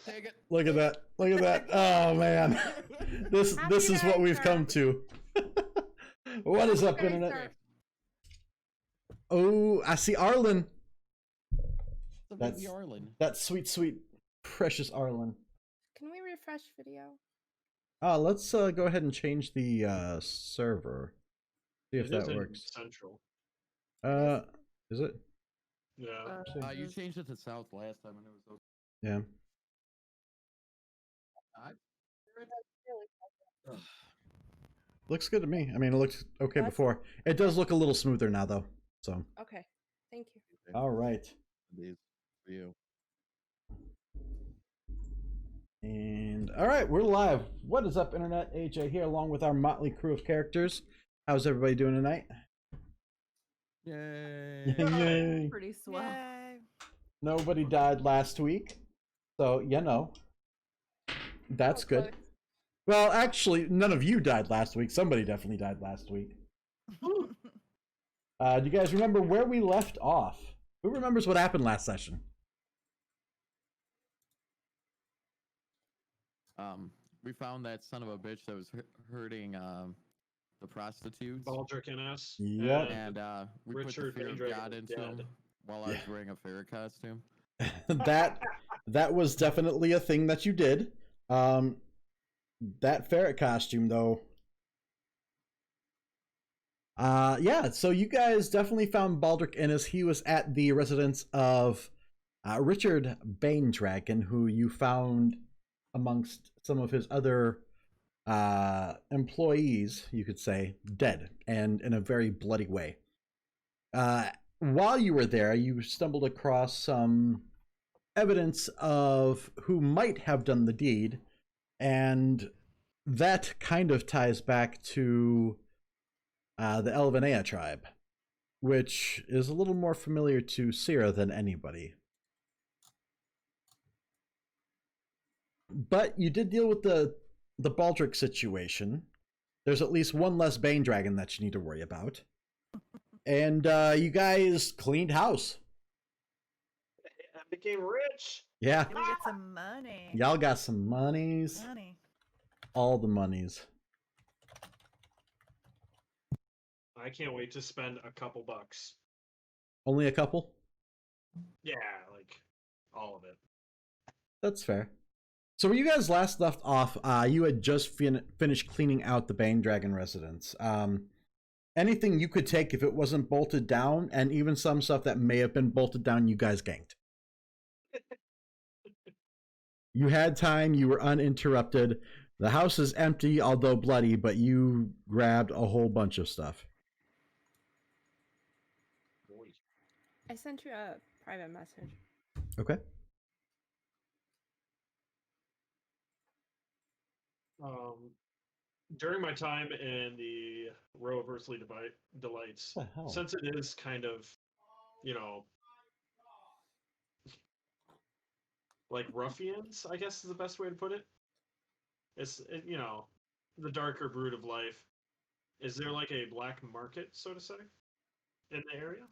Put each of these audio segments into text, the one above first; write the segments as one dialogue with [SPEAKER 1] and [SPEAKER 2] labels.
[SPEAKER 1] Take it.
[SPEAKER 2] Look at that. Look at that. Oh man. This is what we've come to. What is up, internet? Oh, I see Arlen. That's
[SPEAKER 1] Arlen.
[SPEAKER 2] That sweet, sweet, precious Arlen.
[SPEAKER 3] Can we refresh video?
[SPEAKER 2] Let's go ahead and change the server. See if that works.
[SPEAKER 4] Central.
[SPEAKER 2] Is it?
[SPEAKER 4] Yeah.
[SPEAKER 1] You changed it to South last time, and it was okay.
[SPEAKER 2] Yeah. Looks good to me. I mean, it looked okay before. It does look a little smoother now, though. So.
[SPEAKER 3] Okay. Thank you.
[SPEAKER 2] All right.
[SPEAKER 1] These for you.
[SPEAKER 2] And all right, we're live. What is up, internet? AJ here, along with our motley crew of characters. How's everybody doing tonight?
[SPEAKER 1] Yay!
[SPEAKER 2] Yay!
[SPEAKER 5] Pretty swell.
[SPEAKER 3] Yay.
[SPEAKER 2] Nobody died last week, so you know that's good. Well, actually, none of you died last week. Somebody definitely died last week. Do you guys remember where we left off? Who remembers what happened last session?
[SPEAKER 1] We found that son of a bitch that was hurting the prostitutes.
[SPEAKER 4] Baldric and us.
[SPEAKER 2] Yep.
[SPEAKER 1] And we
[SPEAKER 4] Richard
[SPEAKER 1] put the fear of
[SPEAKER 4] Andrade
[SPEAKER 1] God
[SPEAKER 4] was
[SPEAKER 1] into him
[SPEAKER 4] dead.
[SPEAKER 1] while I was wearing a fairy costume.
[SPEAKER 2] that was definitely a thing that you did. That ferret costume, though. Yeah, so you guys definitely found Baldric Innes. He was at the residence of Richard Banedragon, who you found amongst some of his other employees, you could say, dead, and in a very bloody way. While you were there, you stumbled across some evidence of who might have done the deed, and that kind of ties back to the Elvenea tribe, which is a little more familiar to Sierra than anybody. But you did deal with the Baldric situation. There's at least one less Bane Dragon that you need to worry about. And you guys cleaned house.
[SPEAKER 4] I became rich.
[SPEAKER 2] Yeah.
[SPEAKER 5] We get some money.
[SPEAKER 2] Y'all got some monies.
[SPEAKER 5] Money.
[SPEAKER 2] All the monies.
[SPEAKER 4] I can't wait to spend a couple bucks.
[SPEAKER 2] Only a couple?
[SPEAKER 4] Yeah, like all of it.
[SPEAKER 2] That's fair. So where you guys last left off, you had just finished cleaning out the Bane Dragon residence. Anything you could take if it wasn't bolted down, and even some stuff that may have been bolted down, you guys ganked. You had time, you were uninterrupted. The house is empty, although bloody, but you grabbed a whole bunch of stuff.
[SPEAKER 3] I sent you a private message.
[SPEAKER 2] Okay.
[SPEAKER 4] During my time in the Row of Earthly Delights, since it is kind of, you know, like ruffians, I guess is the best way to put it. It's, you know, the darker brood of life. Is there like a black market, so to say, in the area?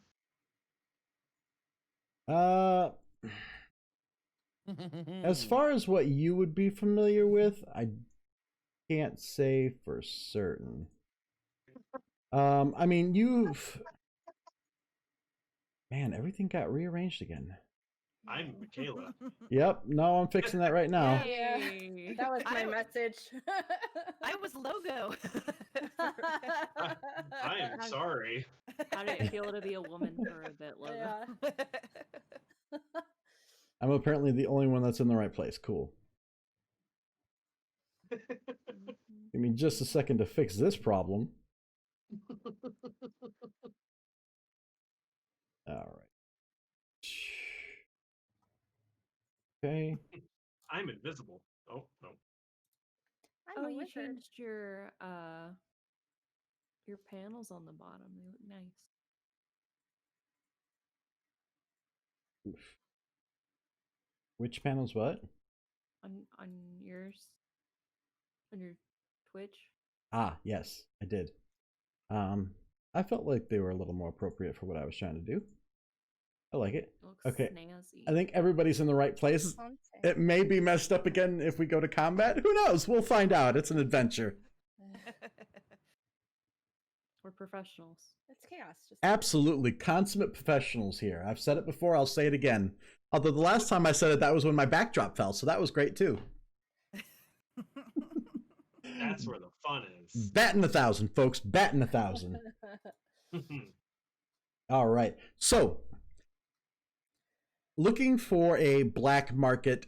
[SPEAKER 2] As far as what you would be familiar with, I can't say for certain. I mean, man, everything got rearranged again.
[SPEAKER 4] I'm Michaela.
[SPEAKER 2] Yep, no, I'm fixing that right now.
[SPEAKER 3] Yeah, that was my message.
[SPEAKER 5] I was logo.
[SPEAKER 4] I am sorry.
[SPEAKER 6] How did it feel to be a woman for a bit, Logan?
[SPEAKER 3] Yeah.
[SPEAKER 2] I'm apparently the only one that's in the right place. Cool. Give me just a second to fix this problem. All right. Okay.
[SPEAKER 4] I'm invisible. Oh, no.
[SPEAKER 6] Oh, you changed your panels on the bottom. They look nice.
[SPEAKER 2] Oof. Which panels what?
[SPEAKER 6] On yours? On your Twitch?
[SPEAKER 2] Ah, yes, I did. I felt like they were a little more appropriate for what I was trying to do. I like it.
[SPEAKER 6] Looks
[SPEAKER 2] Okay.
[SPEAKER 6] snazzy.
[SPEAKER 2] I think everybody's in the right place.
[SPEAKER 3] Fancy.
[SPEAKER 2] It may be messed up again if we go to combat. Who knows? We'll find out. It's an adventure.
[SPEAKER 6] We're professionals.
[SPEAKER 3] It's chaos. Just
[SPEAKER 2] Absolutely. Consummate professionals here. I've said it before. I'll say it again. Although the last time I said it, that was when my backdrop fell. So that was great too.
[SPEAKER 4] That's where the fun is.
[SPEAKER 2] Batting 1,000, folks. Batting 1,000. All right. So, looking for a black market.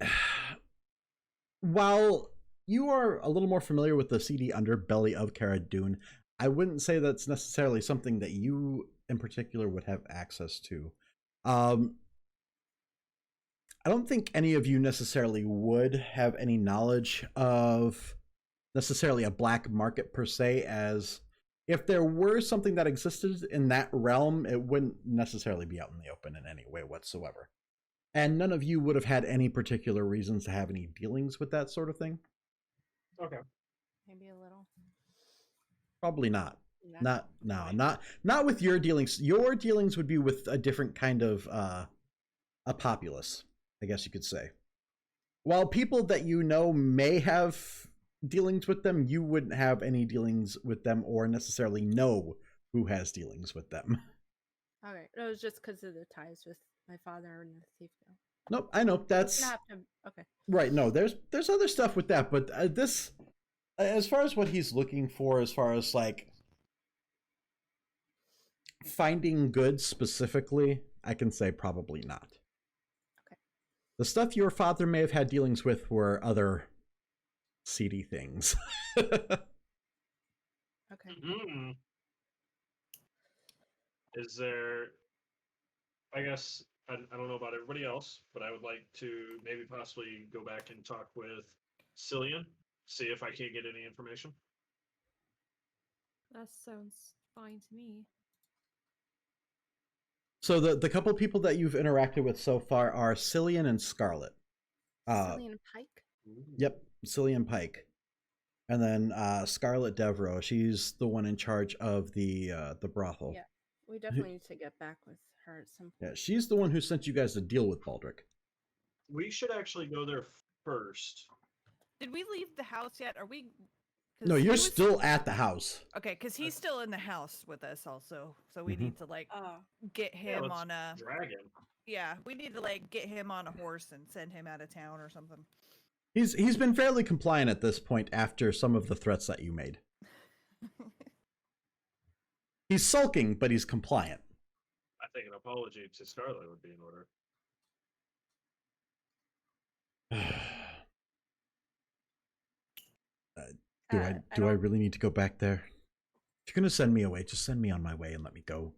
[SPEAKER 2] While you are a little more familiar with the seedy underbelly of Cara Dune, I wouldn't say that's necessarily something that you in particular would have access to. I don't think any of you necessarily would have any knowledge of necessarily a black market per se, as if there were something that existed in that realm, it wouldn't necessarily be out in the open in any way whatsoever. And none of you would have had any particular reasons to have any dealings with that sort of thing.
[SPEAKER 4] Okay.
[SPEAKER 3] maybe a little.
[SPEAKER 2] Probably not.
[SPEAKER 3] No.
[SPEAKER 2] Not with your dealings. Your dealings would be with a different kind of a populace, I guess you could say. While people that you know may have dealings with them, you wouldn't have any dealings with them or necessarily know who has dealings with them.
[SPEAKER 3] Okay. It was just because of the ties with my father and the thief guild.
[SPEAKER 2] Nope, I know that's
[SPEAKER 3] Okay.
[SPEAKER 2] right. No, there's other stuff with that, but this, as far as what he's looking for, as far as like finding goods specifically, I can say probably not.
[SPEAKER 3] Okay.
[SPEAKER 2] The stuff your father may have had dealings with were other seedy things.
[SPEAKER 3] Okay.
[SPEAKER 4] Hmm. Is there? I guess I don't know about everybody else, but I would like to maybe possibly go back and talk with Cillian, see if I can't get any information.
[SPEAKER 6] That sounds fine to me.
[SPEAKER 2] So the couple people that you've interacted with so far are Cillian and Scarlet.
[SPEAKER 3] Cillian Pike.
[SPEAKER 2] Yep, Cillian Pike. And then Scarlet Devereaux, she's the one in charge of the brothel.
[SPEAKER 3] Yeah. We definitely need to get back with her at some point.
[SPEAKER 2] Yeah, she's the one who sent you guys to deal with Baldric.
[SPEAKER 4] We should actually go there first.
[SPEAKER 5] Did we leave the house yet? Are we? 'Cause
[SPEAKER 2] No,
[SPEAKER 5] he
[SPEAKER 2] you're
[SPEAKER 5] was-
[SPEAKER 2] still at the house.
[SPEAKER 5] Okay, because he's still in the house with us also. So we
[SPEAKER 2] Mhm.
[SPEAKER 5] need to like
[SPEAKER 3] Oh.
[SPEAKER 5] get
[SPEAKER 4] Yeah,
[SPEAKER 5] him
[SPEAKER 4] let's
[SPEAKER 5] on a
[SPEAKER 4] dragon.
[SPEAKER 5] yeah. We need to like get him on a horse and send him out of town or something.
[SPEAKER 2] He's been fairly compliant at this point after some of the threats that you made. He's sulking, but he's compliant.
[SPEAKER 4] I think an apology to Scarlet would be in order.
[SPEAKER 2] Do
[SPEAKER 3] I
[SPEAKER 2] I
[SPEAKER 3] don't-
[SPEAKER 2] really need to go back there? If you're gonna send me away, just send me on my way and let me go.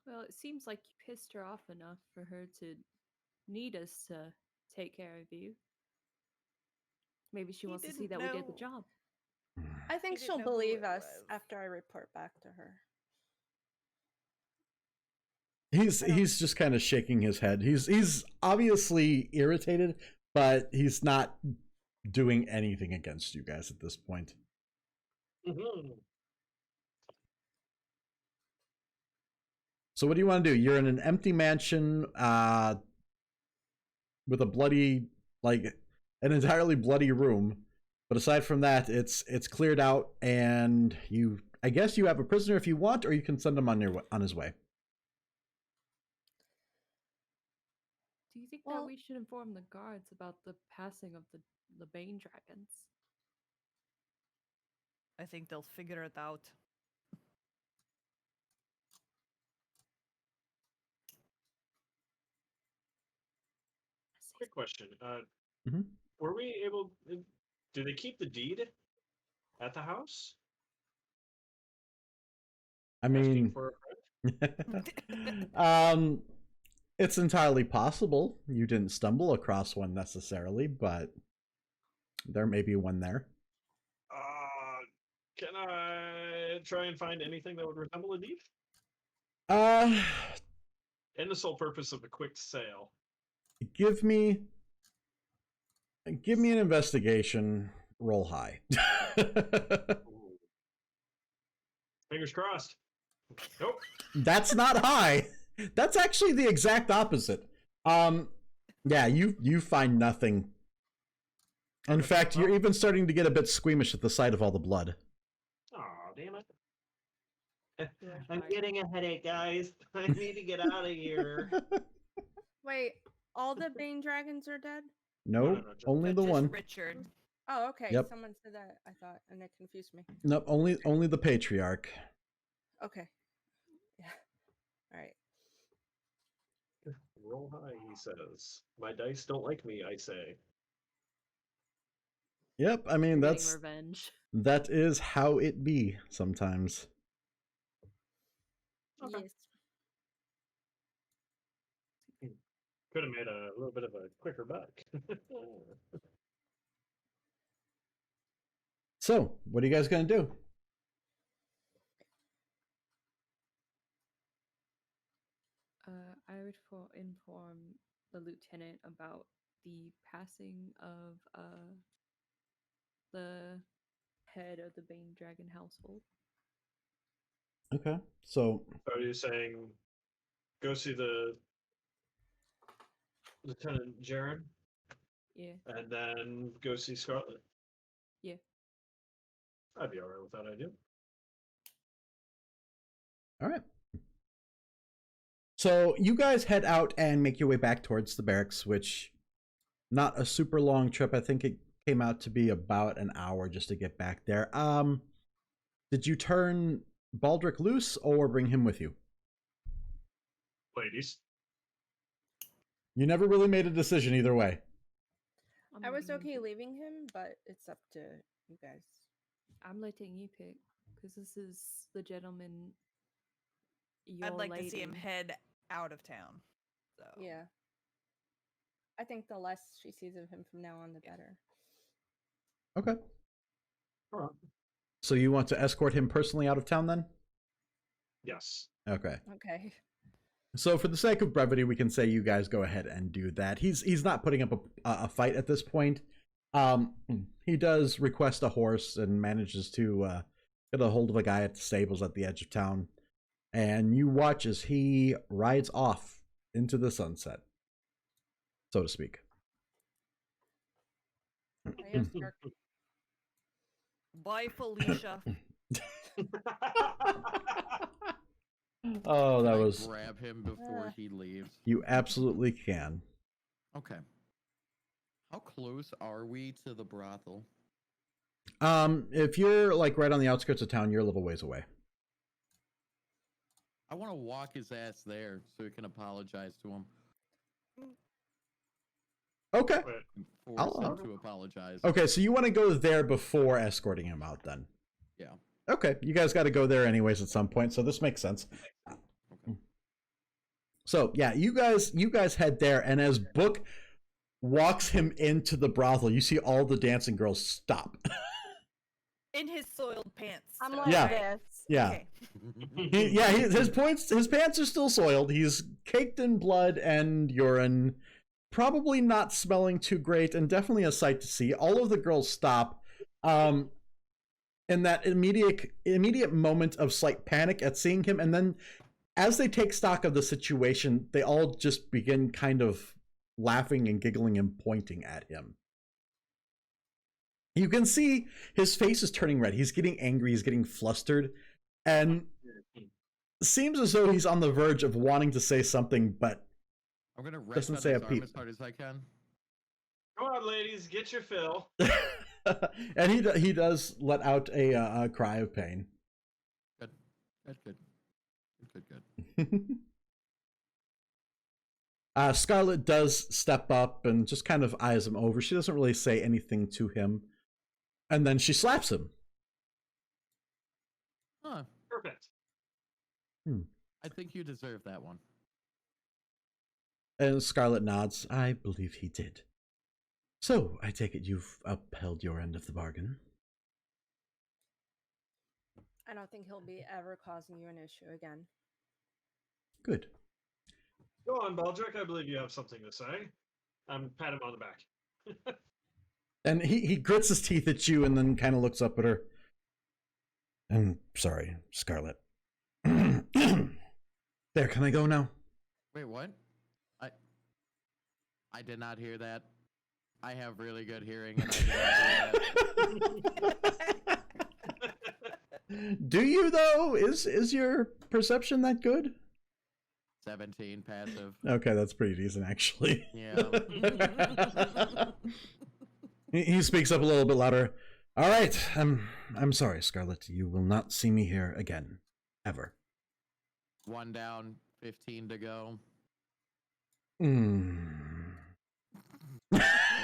[SPEAKER 6] Well, it seems like you pissed her off enough for her to need us to take care of you. Maybe she
[SPEAKER 5] He
[SPEAKER 6] wants to see that
[SPEAKER 5] didn't
[SPEAKER 6] we did the
[SPEAKER 5] know.
[SPEAKER 6] job.
[SPEAKER 3] I think
[SPEAKER 5] He didn't
[SPEAKER 3] she'll
[SPEAKER 5] know who
[SPEAKER 3] believe
[SPEAKER 5] it
[SPEAKER 3] us
[SPEAKER 5] was.
[SPEAKER 3] after I report back to her.
[SPEAKER 2] He's just kind of shaking his head. He's obviously irritated, but he's not doing anything against you guys at this point.
[SPEAKER 4] Mhm.
[SPEAKER 2] So what do you want to do? You're in an empty mansion with a bloody, like an entirely bloody room. But aside from that, it's cleared out, and I guess you have a prisoner if you want, or you can send him on his way.
[SPEAKER 6] Do you think
[SPEAKER 3] Well-
[SPEAKER 6] that we should inform the guards about the passing of the Bane dragons?
[SPEAKER 5] I think they'll figure it out.
[SPEAKER 4] Quick question.
[SPEAKER 2] Mhm.
[SPEAKER 4] Were we able? Do they keep the deed at the house?
[SPEAKER 2] I
[SPEAKER 4] Asking
[SPEAKER 2] mean,
[SPEAKER 4] for a friend?
[SPEAKER 2] it's entirely possible you didn't stumble across one necessarily, but there may be one there.
[SPEAKER 4] Can I try and find anything that would resemble a deed? And the sole purpose of a quick sale.
[SPEAKER 2] Give me an investigation. Roll high.
[SPEAKER 4] Ooh. Fingers crossed. Nope.
[SPEAKER 2] That's not high. That's actually the exact opposite. Yeah, you find nothing. In fact, you're even starting to get a bit squeamish at the sight of all the blood.
[SPEAKER 4] Oh, damn it.
[SPEAKER 6] Yeah,
[SPEAKER 4] I'm
[SPEAKER 6] fine.
[SPEAKER 4] getting a headache, guys. I need to get out of here.
[SPEAKER 3] Wait, all the Bane dragons are dead?
[SPEAKER 2] No,
[SPEAKER 4] just-
[SPEAKER 2] only the
[SPEAKER 5] Just
[SPEAKER 2] one.
[SPEAKER 5] Richard.
[SPEAKER 3] Oh, okay.
[SPEAKER 2] Yep.
[SPEAKER 3] Someone said that. I thought, and it confused me.
[SPEAKER 2] Nope, only the patriarch.
[SPEAKER 3] Okay. Yeah. All right.
[SPEAKER 4] Roll high, he says. My dice don't like me, I say.
[SPEAKER 2] Yep, I mean
[SPEAKER 6] Getting
[SPEAKER 2] that's
[SPEAKER 6] revenge.
[SPEAKER 2] that is how it be sometimes.
[SPEAKER 4] Okay.
[SPEAKER 3] Yes.
[SPEAKER 4] Could have made a little bit of a quicker buck.
[SPEAKER 2] So, what are you guys gonna do?
[SPEAKER 6] I would inform the lieutenant about the passing of the head of the Bane Dragon household.
[SPEAKER 2] Okay, so
[SPEAKER 4] Are you saying go see the Lieutenant Jaren
[SPEAKER 6] Yeah.
[SPEAKER 4] and then go see Scarlet?
[SPEAKER 6] Yeah.
[SPEAKER 4] I'd be alright with that idea.
[SPEAKER 2] all right. So you guys head out and make your way back towards the barracks, which not a super long trip. I think it came out to be about an hour just to get back there. Did you turn Baldric loose or bring him with you?
[SPEAKER 4] Ladies.
[SPEAKER 2] You never really made a decision either way.
[SPEAKER 6] I'm
[SPEAKER 3] I was
[SPEAKER 6] letting you
[SPEAKER 3] okay
[SPEAKER 6] pick.
[SPEAKER 3] leaving him, but it's up to you guys.
[SPEAKER 6] I'm letting you pick because this is the gentleman. Your
[SPEAKER 5] I'd like to see him
[SPEAKER 6] lady.
[SPEAKER 5] head out of town. So
[SPEAKER 3] Yeah. I think the less she sees of him from now on, the better.
[SPEAKER 2] Okay.
[SPEAKER 4] Alright.
[SPEAKER 2] So you want to escort him personally out of town then?
[SPEAKER 4] Yes.
[SPEAKER 2] Okay.
[SPEAKER 3] Okay.
[SPEAKER 2] So for the sake of brevity, we can say you guys go ahead and do that. He's not putting up a fight at this point. He does request a horse and manages to get a hold of a guy at the stables at the edge of town. And you watch as he rides off into the sunset, so to speak.
[SPEAKER 3] I asked her,
[SPEAKER 5] bye, Felicia.
[SPEAKER 2] Oh, that
[SPEAKER 1] Can I
[SPEAKER 2] was...
[SPEAKER 1] grab him before he leaves.
[SPEAKER 2] You absolutely can.
[SPEAKER 1] Okay. How close are we to the brothel?
[SPEAKER 2] If you're like right on the outskirts of town, you're a little ways away.
[SPEAKER 1] I want to walk his ass there so he can apologize to him.
[SPEAKER 2] Okay.
[SPEAKER 4] Wait,
[SPEAKER 1] Force
[SPEAKER 2] I'll-
[SPEAKER 1] him to apologize.
[SPEAKER 2] Okay, so you want to go there before escorting him out then?
[SPEAKER 1] Yeah.
[SPEAKER 2] Okay, you guys got to go there anyways at some point, so this makes sense.
[SPEAKER 1] Okay.
[SPEAKER 2] So yeah, you guys head there, and as Book walks him into the brothel, you see all the dancing girls stop.
[SPEAKER 5] In his soiled pants.
[SPEAKER 3] I'm
[SPEAKER 5] so-
[SPEAKER 3] like
[SPEAKER 2] Yeah.
[SPEAKER 3] this.
[SPEAKER 2] Yeah.
[SPEAKER 5] Okay.
[SPEAKER 2] His pants are still soiled. He's caked in blood and urine, probably not smelling too great, and definitely a sight to see. All of the girls stop, in that immediate moment of slight panic at seeing him, and then as they take stock of the situation, they all just begin kind of laughing and giggling and pointing at him. You can see his face is turning red. He's getting angry. He's getting flustered. And seems as though he's on the verge of wanting to say something, but
[SPEAKER 1] I'm gonna rest
[SPEAKER 2] Doesn't
[SPEAKER 1] on
[SPEAKER 2] say
[SPEAKER 1] his
[SPEAKER 2] a
[SPEAKER 1] arm
[SPEAKER 2] peep.
[SPEAKER 1] as hard as I can.
[SPEAKER 4] Come on, ladies, get your fill.
[SPEAKER 2] and he does let out a cry of pain.
[SPEAKER 1] Good. Good.
[SPEAKER 2] Scarlet does step up and just kind of eyes him over. She doesn't really say anything to him. And then she slaps him.
[SPEAKER 1] Huh.
[SPEAKER 4] Perfect.
[SPEAKER 1] I think you deserve that one.
[SPEAKER 2] And Scarlet nods. I believe he did. So, I take it you've upheld your end of the bargain.
[SPEAKER 3] I don't think he'll be ever causing you an issue again.
[SPEAKER 2] Good.
[SPEAKER 4] Go on, Baldric. I believe you have something to say. Pat him on the back.
[SPEAKER 2] And he grits his teeth at you and then kind of looks up at her. I'm sorry, Scarlet. There, can I go now?
[SPEAKER 1] Wait, what? I did not hear that. I have really good hearing, and I did not hear that.
[SPEAKER 2] Do you though? Is your perception that good?
[SPEAKER 1] 17 passive.
[SPEAKER 2] Okay, that's pretty decent actually.
[SPEAKER 1] Yeah.
[SPEAKER 2] He speaks up a little bit louder. All right, I'm sorry, Scarlet. You will not see me here again, ever.
[SPEAKER 1] 1 down, 15 to go.
[SPEAKER 4] All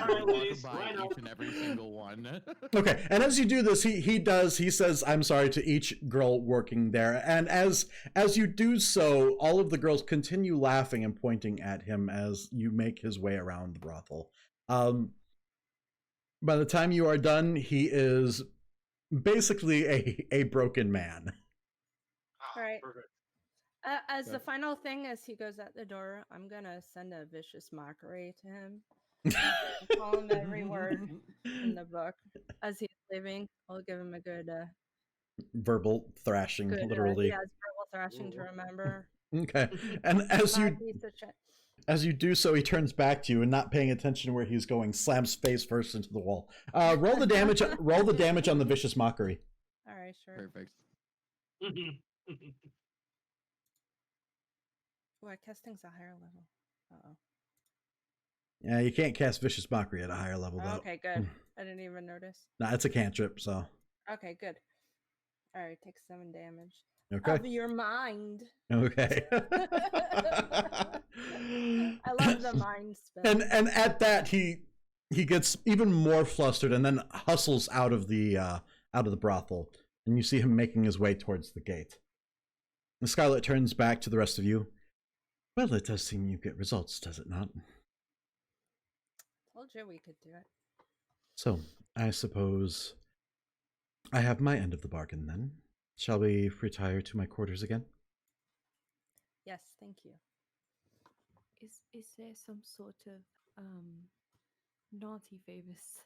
[SPEAKER 4] right,
[SPEAKER 1] Walk
[SPEAKER 4] ladies,
[SPEAKER 1] by
[SPEAKER 4] line up.
[SPEAKER 1] each and every single one.
[SPEAKER 2] Okay, and as you do this, he says, "I'm sorry" to each girl working there, and as you do so, all of the girls continue laughing and pointing at him as you make his way around the brothel. By the time you are done, he is basically a broken man.
[SPEAKER 4] Ah,
[SPEAKER 3] Alright.
[SPEAKER 4] perfect.
[SPEAKER 3] As the
[SPEAKER 1] Okay.
[SPEAKER 3] final thing, as he goes out the door, I'm gonna send a vicious mockery to him. Call him every word in the book as he's leaving. I'll give him a good,
[SPEAKER 2] Verbal thrashing,
[SPEAKER 3] good,
[SPEAKER 2] literally.
[SPEAKER 3] yeah, verbal thrashing to remember.
[SPEAKER 2] Okay, and as
[SPEAKER 3] My
[SPEAKER 2] you
[SPEAKER 3] piece of shit.
[SPEAKER 2] As you do so, he turns back to you and, not paying attention to where he's going, slams face first into the wall. Roll the damage. Roll the damage on the vicious mockery.
[SPEAKER 3] All right, sure.
[SPEAKER 1] Perfect.
[SPEAKER 3] Oh, I cast things a higher level. Uh-oh.
[SPEAKER 2] Yeah, you can't cast vicious mockery at a higher level though.
[SPEAKER 3] Okay, good. I didn't even notice.
[SPEAKER 2] Nah, it's a cantrip, so
[SPEAKER 3] Okay, good. All right, take 7 damage.
[SPEAKER 2] okay.
[SPEAKER 3] Of your mind.
[SPEAKER 2] Okay.
[SPEAKER 3] I love the mind spell.
[SPEAKER 2] and at that he gets even more flustered and then hustles out of the brothel, and you see him making his way towards the gate. The Scarlet turns back to the rest of you. Well, it does seem you get results, does it not?
[SPEAKER 3] Told you we could do it.
[SPEAKER 2] So, I suppose I have my end of the bargain then. Shall we retire to my quarters again?
[SPEAKER 3] Yes, thank you.
[SPEAKER 6] Is there some sort of naughty favors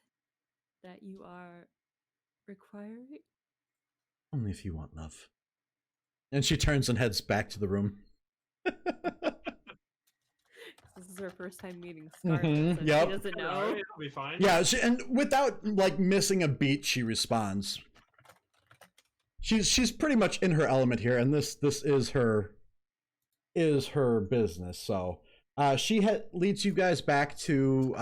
[SPEAKER 6] that you are requiring?
[SPEAKER 2] Only if you want, love. And she turns and heads back to the room.
[SPEAKER 6] This is her first time meeting Scarlet,
[SPEAKER 2] Mhm,
[SPEAKER 6] so
[SPEAKER 2] yep.
[SPEAKER 6] she doesn't
[SPEAKER 4] All
[SPEAKER 6] know.
[SPEAKER 4] right, I'll be fine.
[SPEAKER 2] Yeah, and without like missing a beat, she responds. She's pretty much in her element here, and this is her business. So she leads you guys back to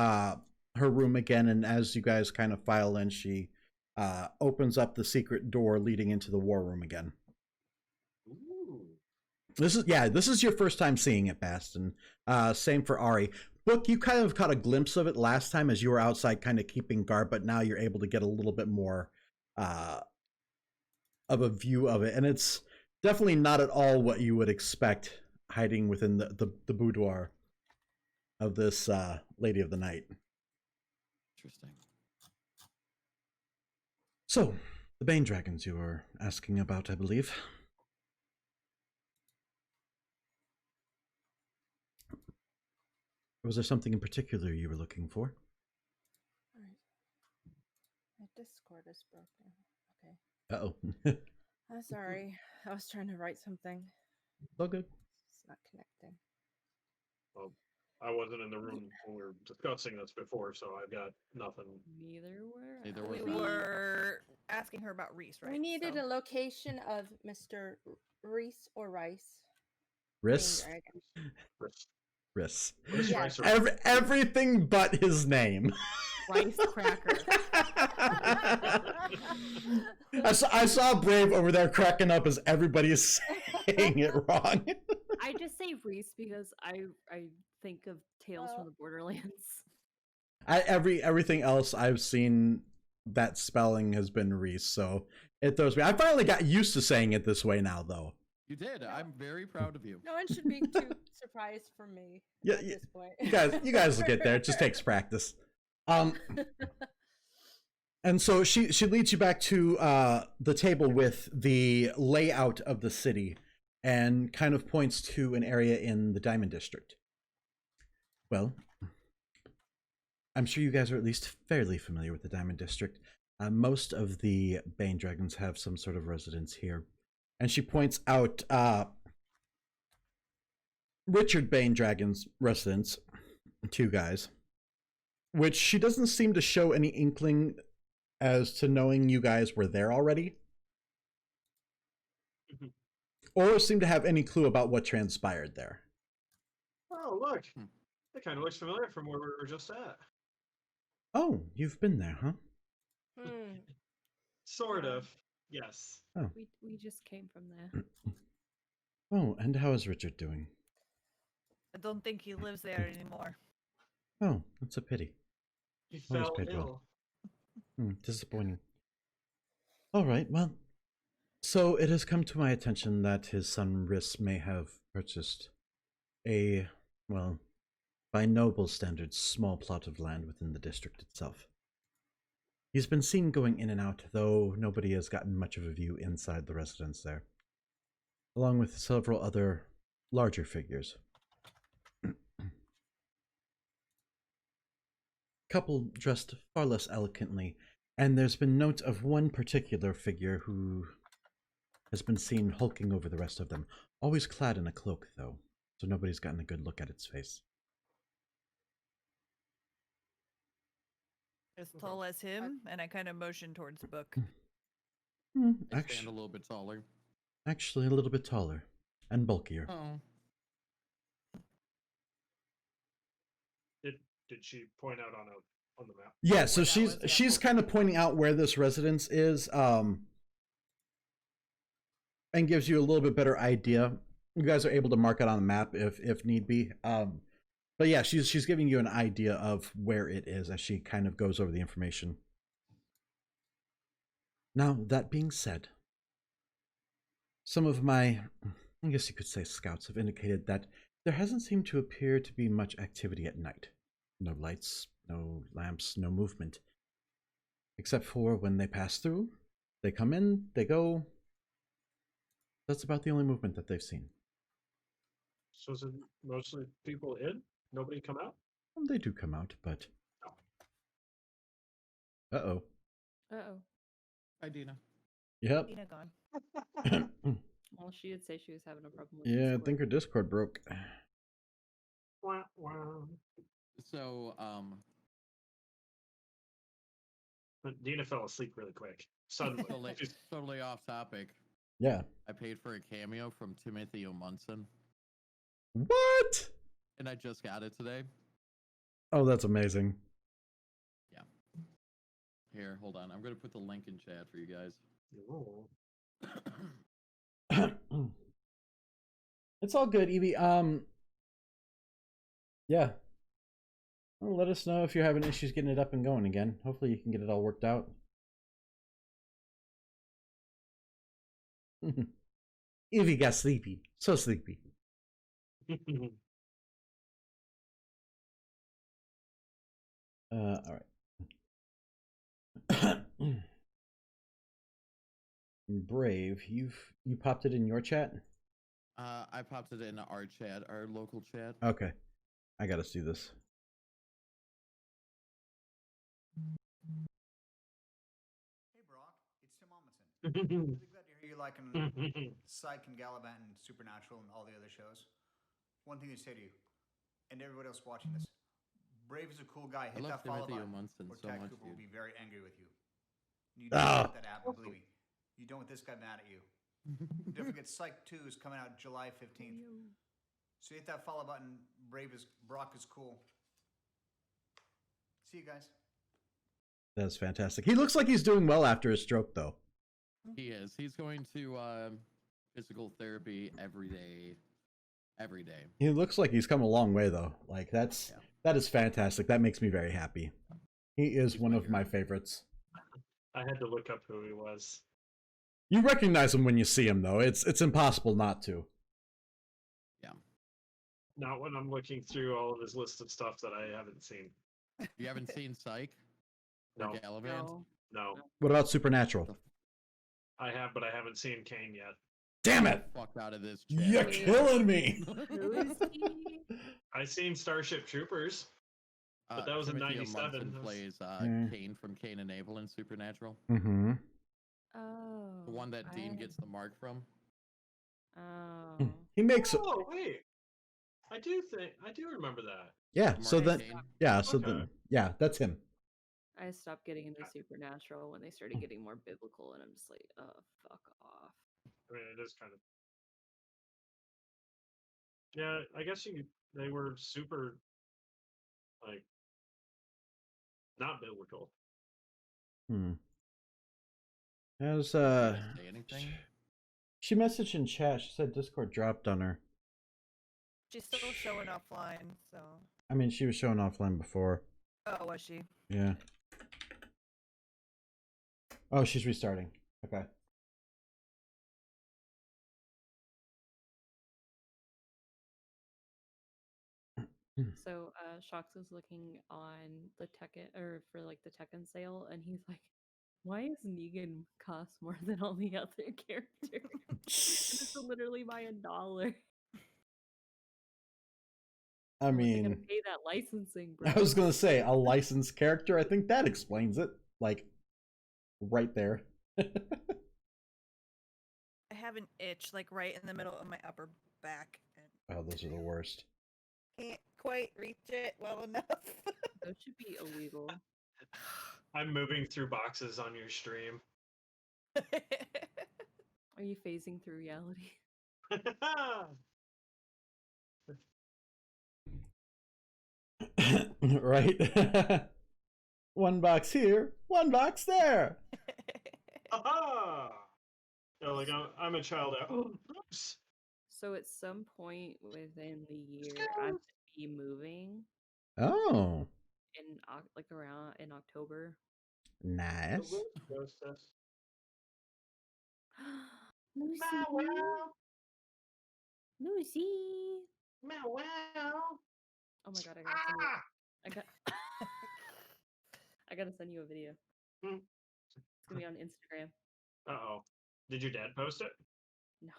[SPEAKER 2] her room again, and as you guys kind of file in, she opens up the secret door leading into the war room again.
[SPEAKER 4] Ooh.
[SPEAKER 2] This is your first time seeing it, Baston. Same for Ari. Book, you kind of caught a glimpse of it last time as you were outside kind of keeping guard, but now you're able to get a little bit more of a view of it, and it's definitely not at all what you would expect hiding within the boudoir of this Lady of the Night.
[SPEAKER 1] Interesting.
[SPEAKER 2] So, the Bane Dragons you were asking about, I believe. Was there something in particular you were looking for?
[SPEAKER 3] All right. My Discord is broken. Okay.
[SPEAKER 2] Uh-oh.
[SPEAKER 3] I'm sorry. I was trying to write something.
[SPEAKER 2] All good.
[SPEAKER 3] It's not connecting.
[SPEAKER 4] Well, I wasn't in the room when we were discussing this before, so I've got nothing.
[SPEAKER 6] Neither were.
[SPEAKER 1] Neither
[SPEAKER 6] I.
[SPEAKER 1] were
[SPEAKER 5] We
[SPEAKER 1] we.
[SPEAKER 5] were asking her about Reese, right?
[SPEAKER 3] We needed
[SPEAKER 5] So-
[SPEAKER 3] a location of Mr. Reese or Rice.
[SPEAKER 2] Riss?
[SPEAKER 3] Bane dragon.
[SPEAKER 4] Riss-
[SPEAKER 2] Riss.
[SPEAKER 4] riss
[SPEAKER 3] Yeah.
[SPEAKER 4] rice or-
[SPEAKER 2] Everything but his name.
[SPEAKER 6] Rice cracker.
[SPEAKER 2] I saw Brave over there cracking up as everybody is saying it wrong.
[SPEAKER 6] I just say Reese because I think of Tales
[SPEAKER 3] Well-
[SPEAKER 6] from the Borderlands.
[SPEAKER 2] Everything else I've seen, that spelling has been Reese, so it throws me. I finally got used to saying it this way now, though.
[SPEAKER 1] You did. I'm very proud of you.
[SPEAKER 3] No one should be too surprised for me
[SPEAKER 2] Yeah,
[SPEAKER 3] at
[SPEAKER 2] yeah,
[SPEAKER 3] this point.
[SPEAKER 2] you guys will get there. It just takes practice. And so she leads you back to the table with the layout of the city and kind of points to an area in the Diamond District. Well, I'm sure you guys are at least fairly familiar with the Diamond District. Most of the Bane Dragons have some sort of residence here. And she points out Richard Bane Dragon's residence, 2 guys, which she doesn't seem to show any inkling as to knowing you guys were there already, or seem to have any clue about what transpired there.
[SPEAKER 4] Oh, look. That kind of looks familiar from where we were just at.
[SPEAKER 2] Oh, you've been there, huh?
[SPEAKER 3] Hmm.
[SPEAKER 4] Sort
[SPEAKER 3] Yeah.
[SPEAKER 4] of. Yes.
[SPEAKER 6] We just came from there.
[SPEAKER 2] Oh, and how is Richard doing?
[SPEAKER 5] I don't think he lives there anymore.
[SPEAKER 2] Oh, that's a pity.
[SPEAKER 4] He
[SPEAKER 2] Always
[SPEAKER 4] fell
[SPEAKER 2] paid
[SPEAKER 4] ill.
[SPEAKER 2] well. Disappointing. All right, well, so it has come to my attention that his son Riss may have purchased a, well, by noble standards, small plot of land within the district itself. He's been seen going in and out, though nobody has gotten much of a view inside the residence there, along with several other larger figures. Couple dressed far less elegantly, and there's been note of one particular figure who has been seen hulking over the rest of them, always clad in a cloak, though, so nobody's gotten a good look at its face.
[SPEAKER 5] As tall as him, and I kind of motion towards the book.
[SPEAKER 1] I stand a
[SPEAKER 2] Actually,
[SPEAKER 1] little bit taller.
[SPEAKER 2] a little bit taller and bulkier.
[SPEAKER 1] Oh.
[SPEAKER 4] Did she point out on the map?
[SPEAKER 2] Yeah, so
[SPEAKER 5] Where that was, yeah,
[SPEAKER 2] she's
[SPEAKER 5] cool.
[SPEAKER 2] kind of pointing out where this residence is, and gives you a little bit better idea. You guys are able to mark it on the map if need be. But yeah, she's giving you an idea of where it is as she kind of goes over the information. Now, that being said, some of my, I guess you could say, scouts have indicated that there hasn't seemed to appear to be much activity at night. No lights, no lamps, no movement. Except for when they pass through, they come in, they go. That's about the only movement that they've seen.
[SPEAKER 4] So is it mostly people in? Nobody come out?
[SPEAKER 2] They do come out, but... Uh-oh.
[SPEAKER 6] Uh-oh.
[SPEAKER 1] Hi, Dina.
[SPEAKER 2] Yep.
[SPEAKER 5] Dina gone.
[SPEAKER 6] Well, she did say she was having a problem with
[SPEAKER 2] Yeah, I
[SPEAKER 6] Discord.
[SPEAKER 2] think her Discord broke.
[SPEAKER 4] Wah, wah.
[SPEAKER 1] So,
[SPEAKER 4] But Dina fell asleep really quick. Suddenly.
[SPEAKER 1] totally off topic.
[SPEAKER 2] Yeah.
[SPEAKER 1] I paid for a cameo from Timothy O'Munson,
[SPEAKER 2] What?
[SPEAKER 1] and I just got it today.
[SPEAKER 2] Oh, that's amazing.
[SPEAKER 1] Here, hold on. I'm gonna put the link in chat for you guys.
[SPEAKER 4] Oh.
[SPEAKER 2] It's all good, Evie. Yeah. Well, let us know if you're having issues getting it up and going again. Hopefully you can get it all worked out. Evie got sleepy. So sleepy. All right. Brave, you popped it in your chat?
[SPEAKER 1] I popped it in our chat, our local chat.
[SPEAKER 2] Okay. I gotta see this.
[SPEAKER 7] Hey Brock, it's Tim Amundsen. Really glad to hear you liking Psych and Gallivant and Supernatural and all the other shows. One thing to say to you, and everybody else watching this, Brave is a cool guy. Hit
[SPEAKER 1] love
[SPEAKER 7] that follow
[SPEAKER 1] Timothy
[SPEAKER 7] button,
[SPEAKER 1] O'Munson
[SPEAKER 7] or
[SPEAKER 1] so
[SPEAKER 7] Tad
[SPEAKER 1] much,
[SPEAKER 7] Cooper will
[SPEAKER 1] dude.
[SPEAKER 7] be very angry with you. You don't want that to happen, believe me. You don't want this guy mad at you. Don't forget, Psych 2 is coming out July 15th. So hit that follow button. Brock is cool. See you guys.
[SPEAKER 2] That's fantastic. He looks like he's doing well after his stroke, though.
[SPEAKER 1] He is. He's going to physical therapy every day. Every day.
[SPEAKER 2] He looks like he's come a long way, though. Like, that is fantastic. That makes me very happy. He is
[SPEAKER 1] He's
[SPEAKER 2] one
[SPEAKER 1] my
[SPEAKER 2] of my
[SPEAKER 1] hero.
[SPEAKER 2] favorites.
[SPEAKER 4] I had to look up who he was.
[SPEAKER 2] You recognize him when you see him, though. It's impossible not to.
[SPEAKER 1] Yeah.
[SPEAKER 4] Not when I'm looking through all of his list of stuff that I haven't seen.
[SPEAKER 1] You haven't seen Psych? Or
[SPEAKER 4] No.
[SPEAKER 1] Gallivant?
[SPEAKER 6] No.
[SPEAKER 4] No.
[SPEAKER 2] What about Supernatural?
[SPEAKER 4] I have, but I haven't seen Kane yet.
[SPEAKER 2] Damn it!
[SPEAKER 1] Fuck out of this chat.
[SPEAKER 2] You're killing me!
[SPEAKER 6] Who is he?
[SPEAKER 4] I seen Starship Troopers. But that was in
[SPEAKER 1] Timothy
[SPEAKER 4] 97.
[SPEAKER 1] O'Munson
[SPEAKER 4] That was-
[SPEAKER 1] plays
[SPEAKER 2] Yeah.
[SPEAKER 1] Kane from Cain and Abel in Supernatural.
[SPEAKER 2] Mm-hmm.
[SPEAKER 6] Oh.
[SPEAKER 1] The one that Dean
[SPEAKER 6] I-
[SPEAKER 1] gets the mark from.
[SPEAKER 6] Oh.
[SPEAKER 2] He makes
[SPEAKER 4] Oh, wait. I do remember that.
[SPEAKER 2] Yeah. So then,
[SPEAKER 1] Martin.
[SPEAKER 2] yeah. So
[SPEAKER 4] Okay.
[SPEAKER 2] then, yeah, that's him.
[SPEAKER 6] I stopped getting into supernatural when they started getting more biblical, and I'm just like, oh, fuck off.
[SPEAKER 4] I mean, it is kind of. Yeah, I guess they were super, like, not biblical.
[SPEAKER 2] Hmm. How's
[SPEAKER 1] Did I say anything?
[SPEAKER 2] She messaged in chat. She said Discord dropped on her.
[SPEAKER 5] She's still showing offline, so.
[SPEAKER 2] I mean, she was showing offline before.
[SPEAKER 5] Oh, was she?
[SPEAKER 2] Yeah. Oh, she's restarting. Okay.
[SPEAKER 6] So Shox is looking on the Tekken or for like the Tekken sale, and he's like, "Why is Negan cost more than all the other characters? It's literally by $1."
[SPEAKER 2] I
[SPEAKER 6] Like, I
[SPEAKER 2] mean,
[SPEAKER 6] gotta pay that licensing, bro.
[SPEAKER 2] I was gonna say a licensed character. I think that explains it. Like, right there.
[SPEAKER 5] I have an itch, like right in the middle of my upper back, and
[SPEAKER 2] Oh, those are the worst.
[SPEAKER 5] can't quite reach it well enough.
[SPEAKER 6] Those should be illegal.
[SPEAKER 4] I'm moving through boxes on your stream.
[SPEAKER 6] Are you phasing through reality?
[SPEAKER 2] Right? One box here, one box there.
[SPEAKER 4] Aha! Yeah, like I'm a child. Oh, oops.
[SPEAKER 6] So at some point within the year,
[SPEAKER 4] go.
[SPEAKER 6] I'm gonna be moving
[SPEAKER 2] Oh,
[SPEAKER 6] in like around in October.
[SPEAKER 2] nice.
[SPEAKER 6] Lucy,
[SPEAKER 4] Meow wow.
[SPEAKER 6] Lucy.
[SPEAKER 4] Meow wow.
[SPEAKER 6] Oh my god, I gotta send you.
[SPEAKER 4] Ah!
[SPEAKER 6] I got. I gotta send you a video.
[SPEAKER 4] Hmm.
[SPEAKER 6] It's gonna be on Instagram.
[SPEAKER 4] Uh-oh. Did your dad post it?
[SPEAKER 6] No,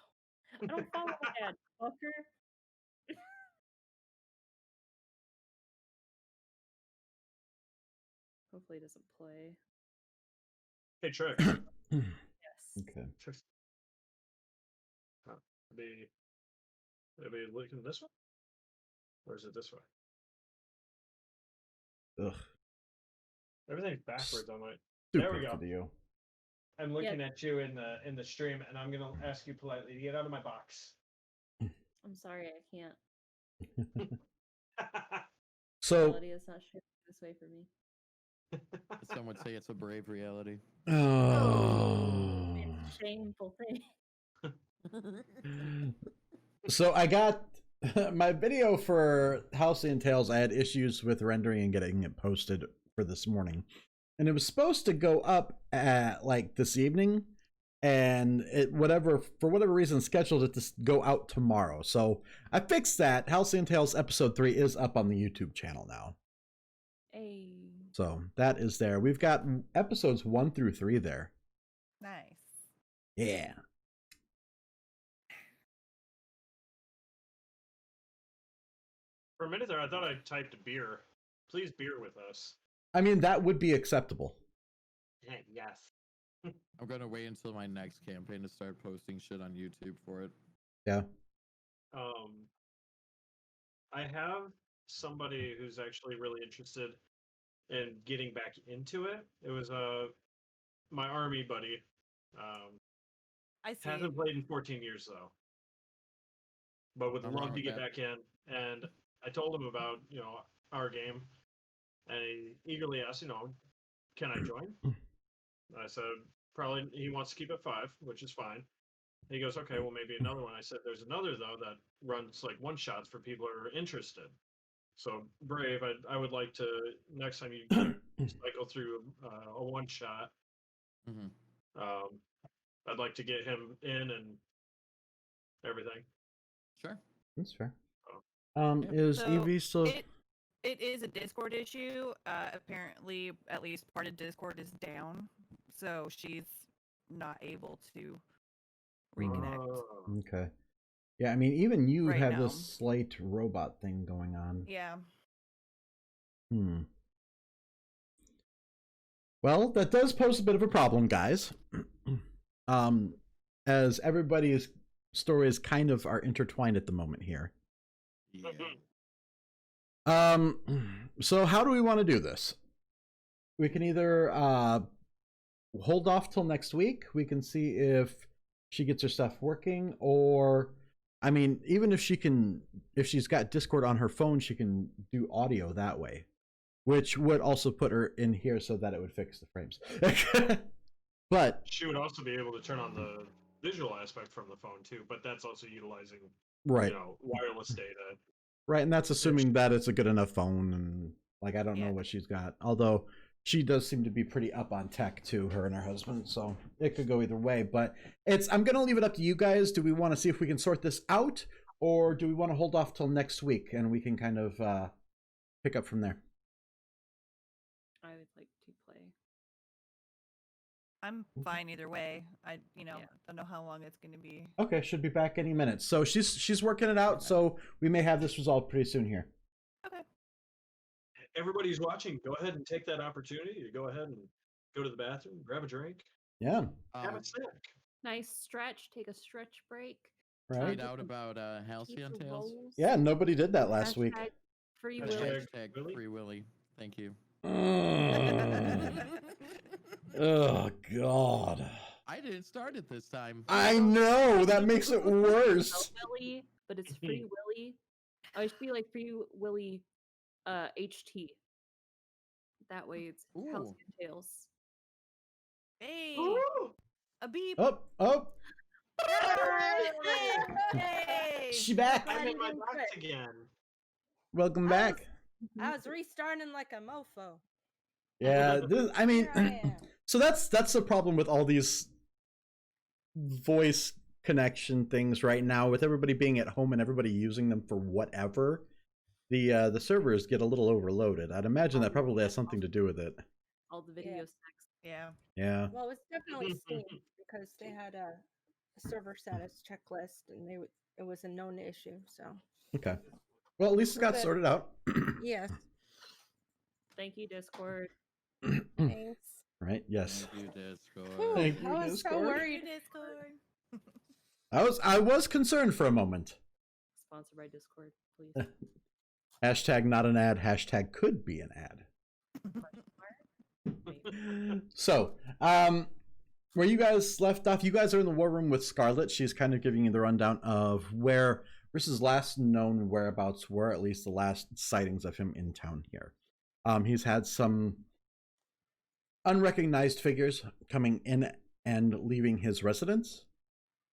[SPEAKER 6] I don't follow my dad, fucker. Hopefully, it doesn't play.
[SPEAKER 4] Hey, Trick.
[SPEAKER 6] Yes.
[SPEAKER 2] Okay.
[SPEAKER 4] Trick. Oh, maybe looking this way? Or is it this way?
[SPEAKER 2] Ugh.
[SPEAKER 4] Everything's backwards on my.
[SPEAKER 2] Stupid
[SPEAKER 4] There we go.
[SPEAKER 2] video.
[SPEAKER 4] I'm looking at you in the stream, and I'm gonna ask you politely to get out of my box.
[SPEAKER 6] I'm sorry, I can't.
[SPEAKER 2] So,
[SPEAKER 6] Reality is not shaped this way for me.
[SPEAKER 1] Some would say it's a brave reality.
[SPEAKER 2] oh.
[SPEAKER 6] It's a shameful thing.
[SPEAKER 2] So I got my video for Halcyon Tales. I had issues with rendering and getting it posted for this morning, and it was supposed to go up at like this evening, and it for whatever reason scheduled it to go out tomorrow. So I fixed that. Halcyon Tales episode 3 is up on the YouTube channel now.
[SPEAKER 6] Hey.
[SPEAKER 2] So that is there. We've got episodes 1 through 3 there.
[SPEAKER 5] Nice.
[SPEAKER 2] Yeah.
[SPEAKER 4] For a minute there, I thought I typed beer. Please beer with us.
[SPEAKER 2] I mean, that would be acceptable.
[SPEAKER 4] Yes.
[SPEAKER 1] I'm gonna wait until my next campaign to start posting shit on YouTube for it.
[SPEAKER 2] Yeah.
[SPEAKER 4] I have somebody who's actually really interested in getting back into it. It was my army buddy.
[SPEAKER 5] I see.
[SPEAKER 4] Hasn't played in 14 years though, but would
[SPEAKER 1] Nothing wrong
[SPEAKER 4] love to
[SPEAKER 1] with
[SPEAKER 4] get
[SPEAKER 1] that.
[SPEAKER 4] back in. And I told him about our game, and he eagerly asked, can I join? I said probably he wants to keep it 5, which is fine. He goes, okay, well maybe another one. I said there's another though that runs like one shots for people who are interested. So Brave, I would like to next time you cycle through a one shot.
[SPEAKER 1] Mm-hmm.
[SPEAKER 4] I'd like to get him in and everything.
[SPEAKER 1] Sure.
[SPEAKER 2] That's fair.
[SPEAKER 1] Yeah.
[SPEAKER 2] Is
[SPEAKER 5] So,
[SPEAKER 2] Evie still?
[SPEAKER 5] It is a Discord issue. Apparently, at least part of Discord is down, so she's not able to reconnect.
[SPEAKER 4] Oh.
[SPEAKER 2] Okay. Yeah, I mean, even you
[SPEAKER 5] Right
[SPEAKER 2] have
[SPEAKER 5] now.
[SPEAKER 2] this slight robot thing going on.
[SPEAKER 5] Yeah.
[SPEAKER 2] Well, that does pose a bit of a problem, guys. As everybody's stories kind of are intertwined at the moment here.
[SPEAKER 1] Yeah.
[SPEAKER 2] So how do we want to do this? We can either hold off till next week. We can see if she gets her stuff working, or I mean, even if she's got Discord on her phone, she can do audio that way, which would also put her in here so that it would fix the frames. But
[SPEAKER 4] She would also be able to turn on the visual aspect from the phone too, but that's also utilizing
[SPEAKER 2] right,
[SPEAKER 4] wireless data.
[SPEAKER 2] right, and that's assuming that it's a good enough phone, and like I don't know
[SPEAKER 5] Yeah.
[SPEAKER 2] what she's got. Although she does seem to be pretty up on tech too, her and her husband, so it could go either way. But I'm gonna leave it up to you guys. Do we want to see if we can sort this out, or do we want to hold off till next week and we can kind of pick up from there?
[SPEAKER 6] I would like to play.
[SPEAKER 5] I'm fine either way. I
[SPEAKER 6] Yeah.
[SPEAKER 5] don't know how long it's going to be.
[SPEAKER 2] Okay, should be back any minute. So she's working it out. So we may have this resolved pretty soon here.
[SPEAKER 5] Okay.
[SPEAKER 4] Everybody's watching. Go ahead and take that opportunity to go ahead and go to the bathroom, grab a drink,
[SPEAKER 2] Yeah.
[SPEAKER 4] have a snack.
[SPEAKER 6] Nice stretch. Take a stretch break.
[SPEAKER 2] Right.
[SPEAKER 1] Tweet out about Halcyon
[SPEAKER 6] Keep the
[SPEAKER 1] Tales.
[SPEAKER 6] rolls.
[SPEAKER 2] Yeah. Nobody did that last week.
[SPEAKER 6] Hashtag Free
[SPEAKER 4] Hashtag-
[SPEAKER 6] Willy.
[SPEAKER 1] Hashtag
[SPEAKER 4] Willy?
[SPEAKER 1] Free Willy. Thank you.
[SPEAKER 2] Oh God.
[SPEAKER 1] I didn't start it this time.
[SPEAKER 2] I know that makes it worse.
[SPEAKER 6] Willy, but it's Free Willy. Oh, it should be like Free Willy HT. That way it's
[SPEAKER 1] Ooh.
[SPEAKER 6] Halcyon Tales.
[SPEAKER 5] Hey,
[SPEAKER 4] Ooh!
[SPEAKER 5] a beep.
[SPEAKER 2] Oh,
[SPEAKER 5] Yay!
[SPEAKER 2] she back.
[SPEAKER 4] I'm in my
[SPEAKER 3] even
[SPEAKER 4] box
[SPEAKER 3] good.
[SPEAKER 4] again.
[SPEAKER 2] Welcome back.
[SPEAKER 3] I was restarting like a mofo.
[SPEAKER 2] Yeah. I mean,
[SPEAKER 3] Here I am.
[SPEAKER 2] so that's the problem with all these voice connection things right now, with everybody being at home and everybody using them for whatever. The servers get a little overloaded. I'd imagine that probably has something to do with it.
[SPEAKER 6] All the video
[SPEAKER 3] Yeah.
[SPEAKER 6] sex.
[SPEAKER 5] Yeah.
[SPEAKER 2] Yeah.
[SPEAKER 3] Well, it's definitely Steam because they had a server status checklist and it was a known issue. So
[SPEAKER 2] Okay. Well, at least it's got
[SPEAKER 3] Okay.
[SPEAKER 2] sorted out.
[SPEAKER 3] yes,
[SPEAKER 6] Thank you, Discord.
[SPEAKER 3] thanks.
[SPEAKER 2] Right? Yes.
[SPEAKER 1] Thank you, Discord.
[SPEAKER 3] Whew,
[SPEAKER 2] Thank you,
[SPEAKER 3] I was so
[SPEAKER 2] Discord.
[SPEAKER 3] worried.
[SPEAKER 5] Discord.
[SPEAKER 2] I was concerned for a moment.
[SPEAKER 6] Sponsored by Discord, please.
[SPEAKER 2] Hashtag not an ad. Hashtag could be an ad. So, where you guys left off, you guys are in the war room with Scarlet. She's kind of giving you the rundown of where Riss's last known whereabouts were, at least the last sightings of him in town here. He's had some unrecognized figures coming in and leaving his residence.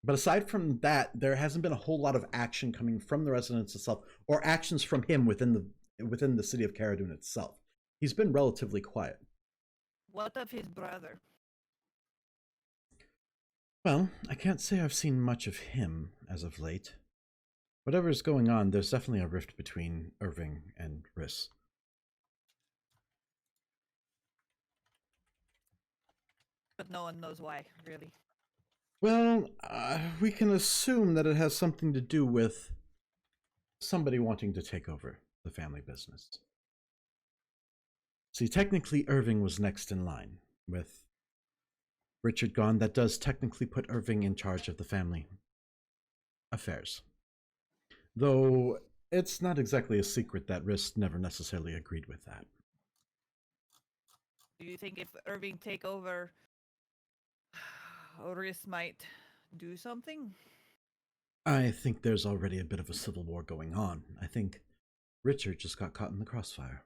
[SPEAKER 2] But aside from that, there hasn't been a whole lot of action coming from the residence itself, or actions from him within the city of Cara Dune itself. He's been relatively quiet.
[SPEAKER 5] What of his brother?
[SPEAKER 2] Well, I can't say I've seen much of him as of late. Whatever's going on, there's definitely a rift between Irving and Riss.
[SPEAKER 5] But no one knows why, really.
[SPEAKER 2] Well, we can assume that it has something to do with somebody wanting to take over the family business. See, technically Irving was next in line. With Richard gone, that does technically put Irving in charge of the family affairs. Though it's not exactly a secret that Riss never necessarily agreed with that.
[SPEAKER 5] Do you think if Irving take over, Oris might do something?
[SPEAKER 2] I think there's already a bit of a civil war going on. I think Richard just got caught in the crossfire.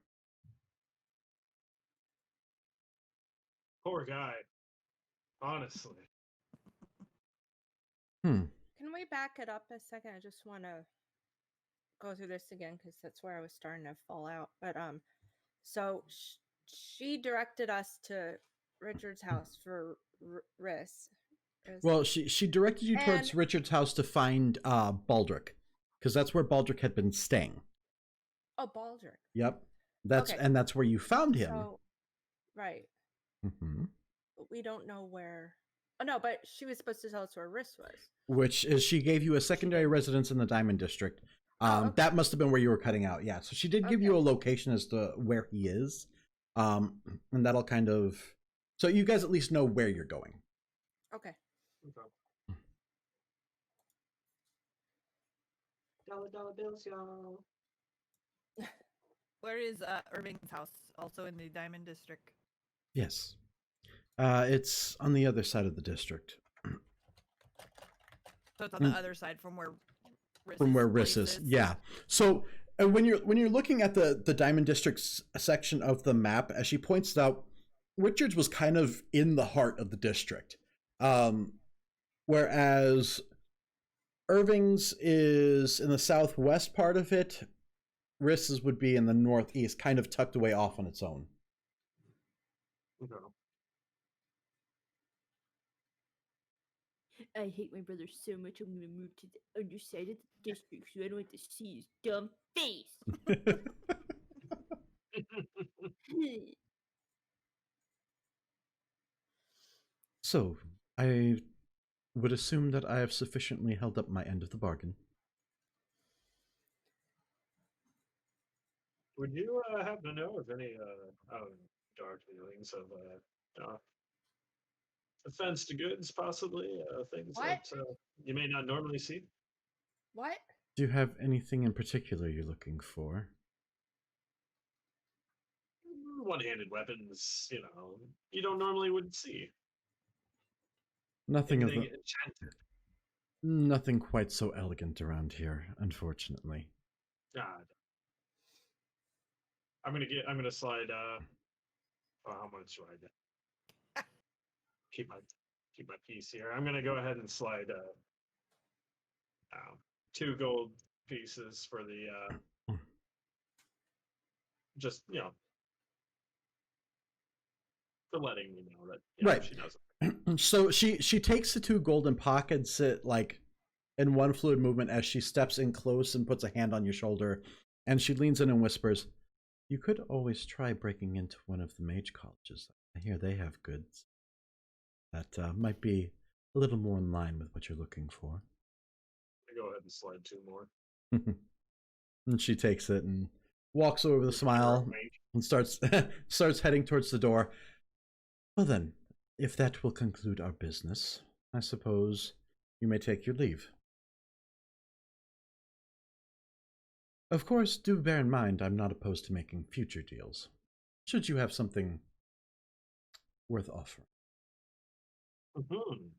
[SPEAKER 4] Poor guy. Honestly.
[SPEAKER 3] Can we back it up a second? I just want to go through this again because that's where I was starting to fall out. But so she directed us to Richard's house for Riss.
[SPEAKER 2] Well, she directed you towards
[SPEAKER 3] And-
[SPEAKER 2] Richard's house to find Baldric, because that's where Baldric had been staying.
[SPEAKER 3] Oh, Baldric.
[SPEAKER 2] Yep,
[SPEAKER 3] Okay.
[SPEAKER 2] that's where you found him.
[SPEAKER 3] So, right.
[SPEAKER 2] Hmm.
[SPEAKER 3] But we don't know where. Oh no, but she was supposed to tell us where Riss was.
[SPEAKER 2] Which is, she gave you a secondary residence in the Diamond District.
[SPEAKER 3] Okay.
[SPEAKER 2] That must have been where you were cutting out. Yeah, so she did give you
[SPEAKER 3] Okay.
[SPEAKER 2] a location as to where he is, and that'll kind of, so you guys at least know where you're going.
[SPEAKER 3] Okay.
[SPEAKER 4] Okay. Dollar bills, y'all.
[SPEAKER 5] Where is Irving's house? Also in the Diamond District.
[SPEAKER 2] Yes. It's on the other side of the district.
[SPEAKER 5] So it's on the other side from where
[SPEAKER 2] Riss is. Yeah. So when you're looking at the Diamond District's section of the map, as she points out, Richards was kind of in the heart of the district, whereas Irving's is in the southwest part of it. Riss's would be in the northeast, kind of tucked away off on its own.
[SPEAKER 4] Okay.
[SPEAKER 6] I hate my brother so much. I'm gonna move to the underside of the district so I don't have to see his dumb face.
[SPEAKER 2] So, I would assume that I have sufficiently held up my end of the bargain.
[SPEAKER 4] Would you happen to know of any dark dealings of fenced goods, possibly things
[SPEAKER 3] What?
[SPEAKER 4] that you may not normally see?
[SPEAKER 3] What?
[SPEAKER 2] Do you have anything in particular you're looking for?
[SPEAKER 4] One-handed weapons, you don't normally would see.
[SPEAKER 2] Nothing of
[SPEAKER 4] Anything
[SPEAKER 2] the,
[SPEAKER 4] enchanted.
[SPEAKER 2] nothing quite so elegant around here, unfortunately.
[SPEAKER 4] God. I'm gonna slide how much do I get? Keep my piece here. I'm gonna go ahead and slide 2 gold pieces for the just for letting me know that
[SPEAKER 2] Right.
[SPEAKER 4] she doesn't.
[SPEAKER 2] So she takes the 2 golden pockets it like in one fluid movement as she steps in close and puts a hand on your shoulder, and she leans in and whispers, "You could always try breaking into one of the mage colleges. I hear they have goods that might be a little more in line with what you're looking for."
[SPEAKER 4] I go ahead and slide 2 more.
[SPEAKER 2] And she takes it and walks over with a smile and starts heading towards the door. Well then, if that will conclude our business, I suppose you may take your leave. Of course, do bear in mind I'm not opposed to making future deals, should you have something worth offering.
[SPEAKER 4] Mm-hmm.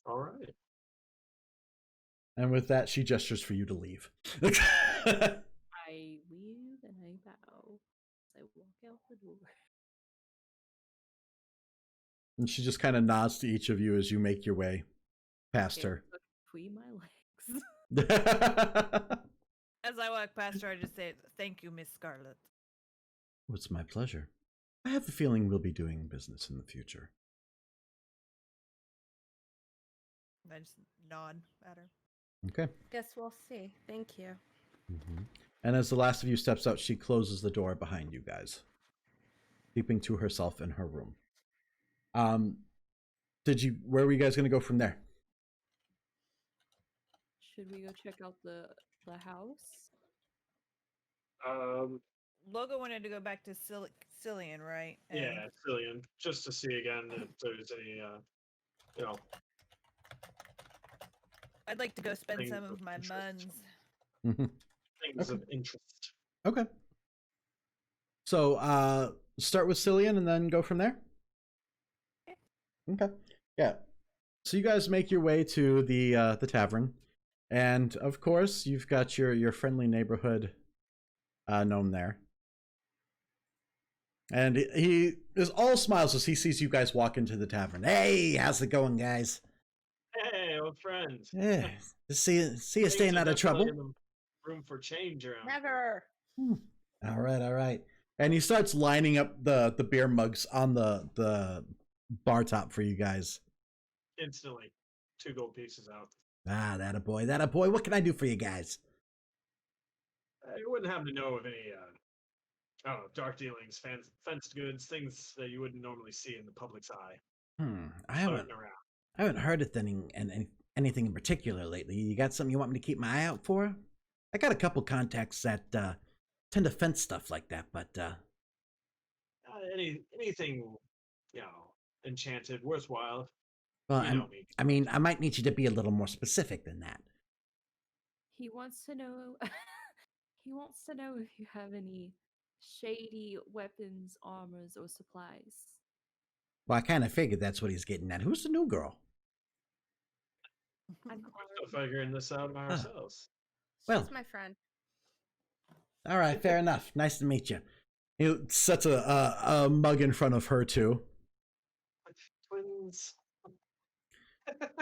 [SPEAKER 4] All right.
[SPEAKER 2] And with that, she gestures for you to leave.
[SPEAKER 6] I leave and I bow as I walk out the door.
[SPEAKER 2] And she just kind of nods to each of you as you make your way past
[SPEAKER 6] Okay,
[SPEAKER 2] her.
[SPEAKER 6] look between my legs.
[SPEAKER 5] As I walk past her, I just say, "Thank you, Miss Scarlet."
[SPEAKER 2] Oh, it's my pleasure. I have a feeling we'll be doing business in the future.
[SPEAKER 5] I just nod at her.
[SPEAKER 2] Okay.
[SPEAKER 3] Guess we'll see. Thank you.
[SPEAKER 2] And as the last of you steps out, she closes the door behind you guys, keeping to herself in her room. Where were you guys going to go from there?
[SPEAKER 6] Should we go check out the house?
[SPEAKER 5] Logo wanted to go back to Cillian, right? And
[SPEAKER 4] Yeah, Cillian, just to see again if there's any,
[SPEAKER 5] I'd like to go spend
[SPEAKER 4] Things
[SPEAKER 5] some
[SPEAKER 4] of
[SPEAKER 5] of my
[SPEAKER 4] interest.
[SPEAKER 5] muns.
[SPEAKER 4] things of interest.
[SPEAKER 2] Okay. So, start with Cillian and then go from there? Okay. Yeah. So you guys make your way to the tavern. And, of course, you've got your friendly neighborhood gnome there. And he is all smiles as he sees you guys walk into the tavern. Hey, how's it going, guys?
[SPEAKER 4] Hey, old friend.
[SPEAKER 2] Yeah, see you
[SPEAKER 4] Things
[SPEAKER 2] staying
[SPEAKER 4] are
[SPEAKER 2] out of trouble.
[SPEAKER 4] definitely in the room for change around.
[SPEAKER 3] Never.
[SPEAKER 2] All right. And he starts lining up the beer mugs on the bar top for you guys.
[SPEAKER 4] Instantly, 2 gold pieces out.
[SPEAKER 2] Ah, that a boy. What can I do for you guys?
[SPEAKER 4] You wouldn't happen to know of any, dark dealings, fenced goods, things that you wouldn't normally see in the public's eye.
[SPEAKER 2] I haven't
[SPEAKER 4] Floating around.
[SPEAKER 2] heard of anything in particular lately. You got something you want me to keep my eye out for? I got a couple contacts that tend to fence stuff like that, but
[SPEAKER 4] Anything, enchanted, worthwhile.
[SPEAKER 2] Well,
[SPEAKER 4] You know me.
[SPEAKER 2] I mean, I might need you to be a little more specific than that.
[SPEAKER 6] He wants to know. He wants to know if you have any shady weapons, armors, or supplies.
[SPEAKER 2] Well, I kind of figured that's what he's getting at. Who's the new girl?
[SPEAKER 6] I'm
[SPEAKER 4] We're still figuring this out by ourselves.
[SPEAKER 2] Well-
[SPEAKER 3] She's my friend.
[SPEAKER 2] All right, fair enough. Nice to meet you. He sets a mug in front of her too.
[SPEAKER 4] Twins.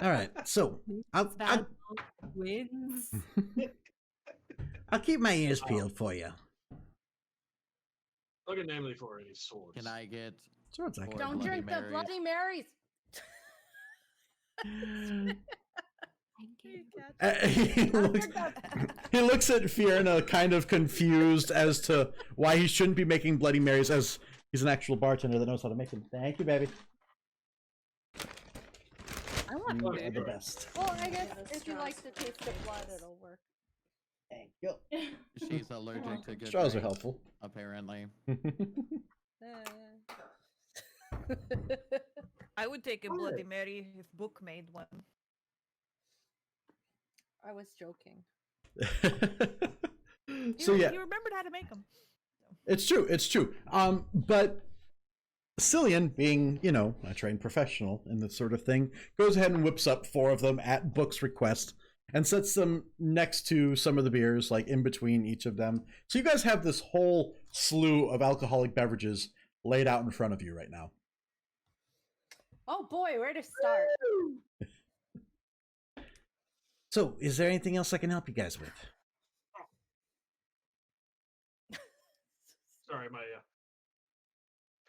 [SPEAKER 2] All right, so I'll
[SPEAKER 6] Bad wins.
[SPEAKER 2] I'll keep my ears peeled for you.
[SPEAKER 4] Look at namely for any swords.
[SPEAKER 1] Can I get
[SPEAKER 2] Swords, I
[SPEAKER 1] Or
[SPEAKER 2] can.
[SPEAKER 3] Don't
[SPEAKER 1] Bloody
[SPEAKER 3] drink the
[SPEAKER 1] Marys.
[SPEAKER 3] Bloody Marys.
[SPEAKER 6] Thank you.
[SPEAKER 2] He looks at Fiona kind of confused as to why he shouldn't be making Bloody Marys, as he's an actual bartender that knows how to make them. Thank you, baby.
[SPEAKER 3] I want
[SPEAKER 2] You
[SPEAKER 4] Okay.
[SPEAKER 2] are the
[SPEAKER 3] food.
[SPEAKER 2] best.
[SPEAKER 3] Well, I guess
[SPEAKER 6] Yeah,
[SPEAKER 3] if you like the taste of blood, it'll work.
[SPEAKER 2] Thank you.
[SPEAKER 1] She's allergic to good
[SPEAKER 2] Straws are
[SPEAKER 1] drink,
[SPEAKER 2] helpful.
[SPEAKER 1] apparently.
[SPEAKER 5] I would take a Bloody Mary if Book made one.
[SPEAKER 3] I was joking.
[SPEAKER 2] So yeah,
[SPEAKER 5] He remembered how to make them.
[SPEAKER 2] it's true. It's true. But Cillian, being, you know, a trained professional in this sort of thing, goes ahead and whips up 4 of them at Book's request and sets them next to some of the beers, like in between each of them. So you guys have this whole slew of alcoholic beverages laid out in front of you right now.
[SPEAKER 3] Oh boy, where to start?
[SPEAKER 2] So, is there anything else I can help you guys with?
[SPEAKER 4] Sorry, my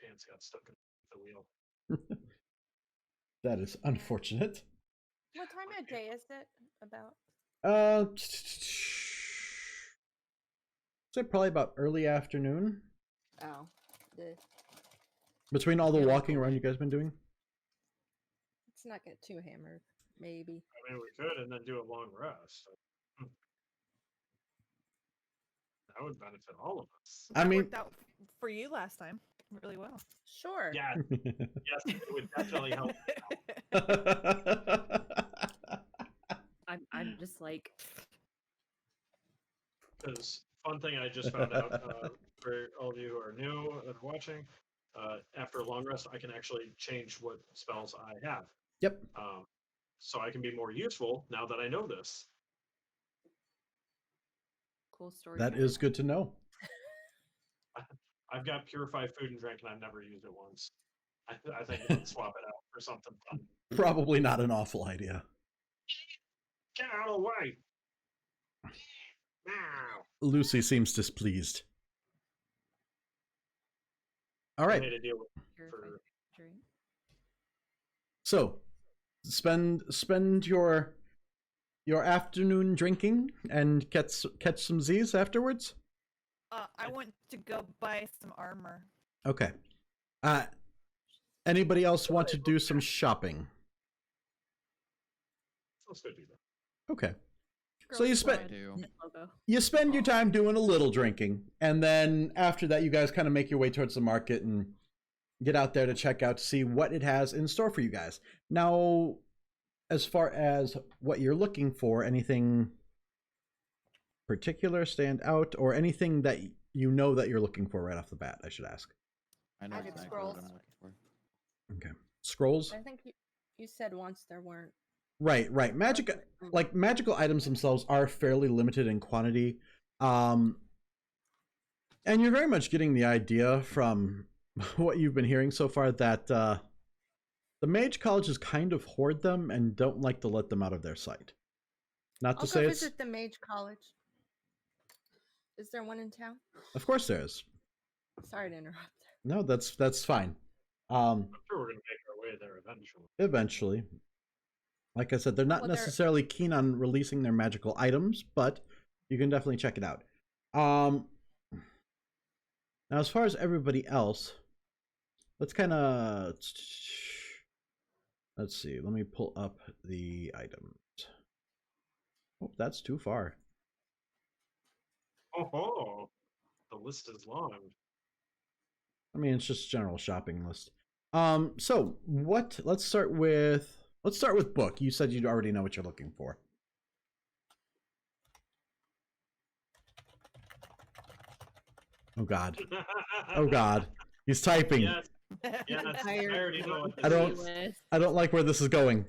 [SPEAKER 4] pants got stuck in the wheel.
[SPEAKER 2] That is unfortunate.
[SPEAKER 3] What time of day is it? About?
[SPEAKER 2] Say probably about early afternoon.
[SPEAKER 3] Oh, the,
[SPEAKER 2] Between all the
[SPEAKER 1] Yeah,
[SPEAKER 2] walking
[SPEAKER 1] like
[SPEAKER 2] around you guys been doing.
[SPEAKER 3] let's not get too hammered. Maybe.
[SPEAKER 4] I mean, we could and then do a long rest. That would benefit all of us.
[SPEAKER 2] I
[SPEAKER 5] That
[SPEAKER 2] mean,
[SPEAKER 5] worked out for you last time really well.
[SPEAKER 3] Sure.
[SPEAKER 4] Yeah, yes, it would definitely help.
[SPEAKER 6] I'm just like,
[SPEAKER 4] Because fun thing I just found out for all of you who are new and watching, after a long rest, I can actually change what spells I have.
[SPEAKER 2] Yep.
[SPEAKER 4] So I can be more useful now that I know this.
[SPEAKER 6] cool story.
[SPEAKER 2] That is good to know.
[SPEAKER 4] I've got purify food and drink, and I've never used it once. I think we can swap it out for something fun.
[SPEAKER 2] Probably not an awful idea.
[SPEAKER 4] Get out of the way! Now.
[SPEAKER 2] Lucy seems displeased. All
[SPEAKER 4] I
[SPEAKER 2] right.
[SPEAKER 4] made a deal with
[SPEAKER 6] Purified
[SPEAKER 4] for
[SPEAKER 6] drink.
[SPEAKER 2] So, spend your afternoon drinking and catch some Z's afterwards.
[SPEAKER 5] I want to go buy some armor.
[SPEAKER 2] Okay. Anybody else want to do some shopping?
[SPEAKER 4] let's go do that.
[SPEAKER 2] Okay. So
[SPEAKER 6] Girl
[SPEAKER 2] you
[SPEAKER 6] Squad
[SPEAKER 2] spent-
[SPEAKER 1] do.
[SPEAKER 6] logo.
[SPEAKER 2] You spend your time doing a little drinking, and then after that, you guys kind of make your way towards the market and get out there to check out to see what it has in store for you guys. Now, as far as what you're looking for, anything particular stand out, or anything that you know that you're looking for right off the bat, I should ask.
[SPEAKER 1] I know
[SPEAKER 3] Magic
[SPEAKER 1] exactly what
[SPEAKER 3] scrolls.
[SPEAKER 1] I'm looking for.
[SPEAKER 2] Okay. Scrolls?
[SPEAKER 3] I think you said once there weren't.
[SPEAKER 2] Right. Magical items themselves are fairly limited in quantity. And you're very much getting the idea from what you've been hearing so far that the mage colleges kind of hoard them and don't like to let them out of their sight. Not to
[SPEAKER 3] I'll
[SPEAKER 2] say
[SPEAKER 3] go
[SPEAKER 2] it's...
[SPEAKER 3] visit the mage college. Is there one in town?
[SPEAKER 2] Of course there is.
[SPEAKER 3] Sorry to interrupt.
[SPEAKER 2] No, that's fine.
[SPEAKER 4] I'm sure we're going to make our way there eventually.
[SPEAKER 2] Eventually. Like I said, they're not
[SPEAKER 3] Well, they're-
[SPEAKER 2] necessarily keen on releasing their magical items, but you can definitely check it out. Now, as far as everybody else, let's kind of... Let's see. Let me pull up the items. Oh, that's too far.
[SPEAKER 4] Oh, the list is long.
[SPEAKER 2] I mean, it's just a general shopping list. So, let's start with Let's start with Book. You said you already know what you're looking for. Oh God. Oh God. He's typing.
[SPEAKER 4] Yes, yes, I already know what this
[SPEAKER 2] I don't-
[SPEAKER 4] is.
[SPEAKER 2] I don't like where this is going.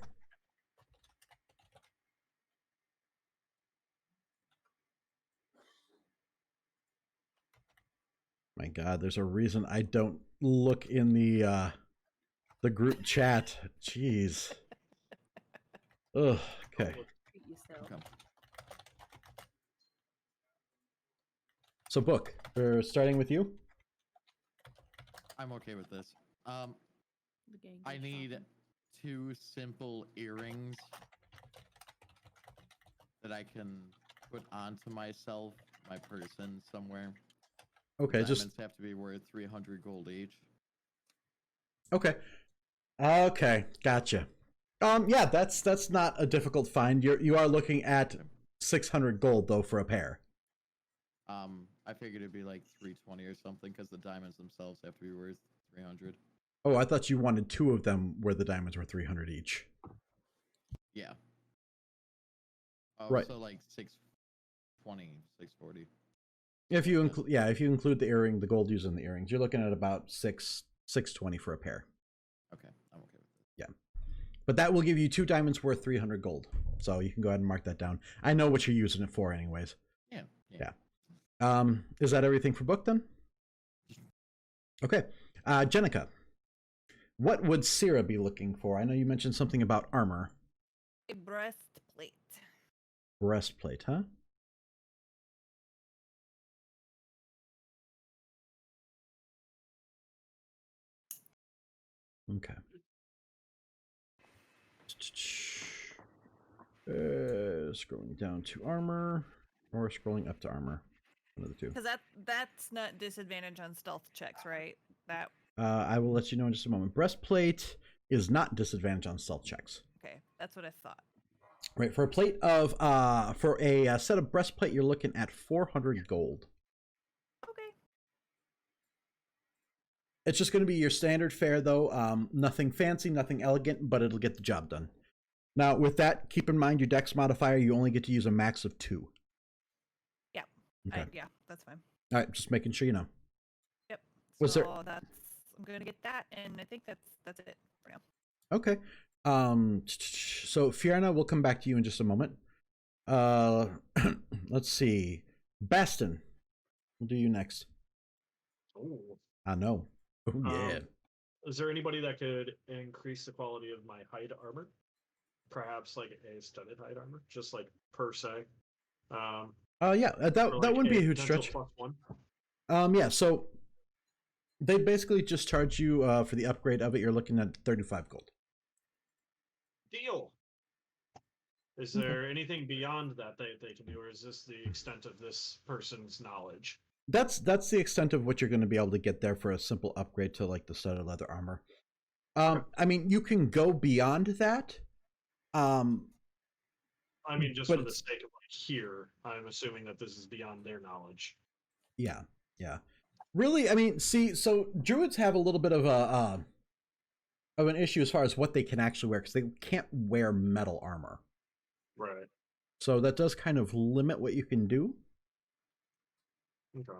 [SPEAKER 2] My God, there's a reason I don't look in the group chat. Jeez. Ugh. Okay.
[SPEAKER 6] Treat yourself.
[SPEAKER 1] Okay.
[SPEAKER 2] So Book, we're starting with you.
[SPEAKER 1] I'm okay with this.
[SPEAKER 6] The gang
[SPEAKER 1] I
[SPEAKER 6] goes
[SPEAKER 1] need
[SPEAKER 6] shopping.
[SPEAKER 1] 2 simple earrings that I can put onto myself, my person somewhere.
[SPEAKER 2] Okay,
[SPEAKER 1] Diamonds
[SPEAKER 2] just
[SPEAKER 1] have to be worth 300 gold each.
[SPEAKER 2] okay. Okay, gotcha. Yeah, that's not a difficult find. You are looking at 600 gold though for a pair.
[SPEAKER 1] I figured it'd be like 320 or something because the diamonds themselves have to be worth 300.
[SPEAKER 2] Oh, I thought you wanted 2 of them where the diamonds were 300 each.
[SPEAKER 1] Yeah. Oh,
[SPEAKER 2] Right.
[SPEAKER 1] so like 620, 640.
[SPEAKER 2] If you include, yeah, if you include the earring, the gold used in the earrings, you're looking at about 620 for a pair.
[SPEAKER 1] Okay, I'm okay with it.
[SPEAKER 2] But that will give you 2 diamonds worth 300 gold. So you can go ahead and mark that down. I know what you're using it for, anyways.
[SPEAKER 1] Yeah.
[SPEAKER 2] Is that everything for Book then? Okay, Jenica, what would Syrah be looking for? I know you mentioned something about armor.
[SPEAKER 5] A breastplate.
[SPEAKER 2] Breastplate, huh? Okay. Scrolling down to armor or scrolling up to armor. One of the two.
[SPEAKER 5] Because that's not disadvantage on stealth checks, right? That
[SPEAKER 2] I will let you know in just a moment. Breastplate is not disadvantage on stealth checks.
[SPEAKER 5] okay. That's what I thought.
[SPEAKER 2] Right, for a plate of for a set of breastplate, you're looking at 400 gold.
[SPEAKER 5] Okay.
[SPEAKER 2] It's just going to be your standard fare, though. Nothing fancy, nothing elegant, but it'll get the job done. Now, with that, keep in mind your dex modifier. You only get to use a max of 2.
[SPEAKER 5] Yeah.
[SPEAKER 2] Okay.
[SPEAKER 5] Yeah, that's fine.
[SPEAKER 2] All right, just making sure you know.
[SPEAKER 5] Yep.
[SPEAKER 2] Was
[SPEAKER 5] so
[SPEAKER 2] there-
[SPEAKER 5] that's I'm gonna get that, and I think that's it for now.
[SPEAKER 2] Okay. So Fiona, we'll come back to you in just a moment. Let's see. Baston, we'll do you next.
[SPEAKER 4] Oh.
[SPEAKER 2] I know. Oh yeah.
[SPEAKER 4] Is there anybody that could increase the quality of my hide armor? Perhaps like a studded hide armor, just like per se.
[SPEAKER 2] Yeah, that
[SPEAKER 4] for, like,
[SPEAKER 2] wouldn't be a huge
[SPEAKER 4] potential
[SPEAKER 2] stretch.
[SPEAKER 4] +1.
[SPEAKER 2] Yeah, so they basically just charge you for the upgrade of it. You're looking at 35 gold.
[SPEAKER 4] Deal. Is there anything beyond that they can do, or is this the extent of this person's knowledge?
[SPEAKER 2] That's the extent of what you're going to be able to get there for a simple upgrade to like the studded leather armor. I mean, you can go beyond that.
[SPEAKER 4] I mean, just
[SPEAKER 2] but
[SPEAKER 4] for the
[SPEAKER 2] it's-
[SPEAKER 4] sake of like here, I'm assuming that this is beyond their knowledge.
[SPEAKER 2] Yeah. Really, I mean, see, so druids have a little bit of an issue as far as what they can actually wear, because they can't wear metal armor.
[SPEAKER 4] Right.
[SPEAKER 2] So that does kind of limit what you can do.
[SPEAKER 4] Okay.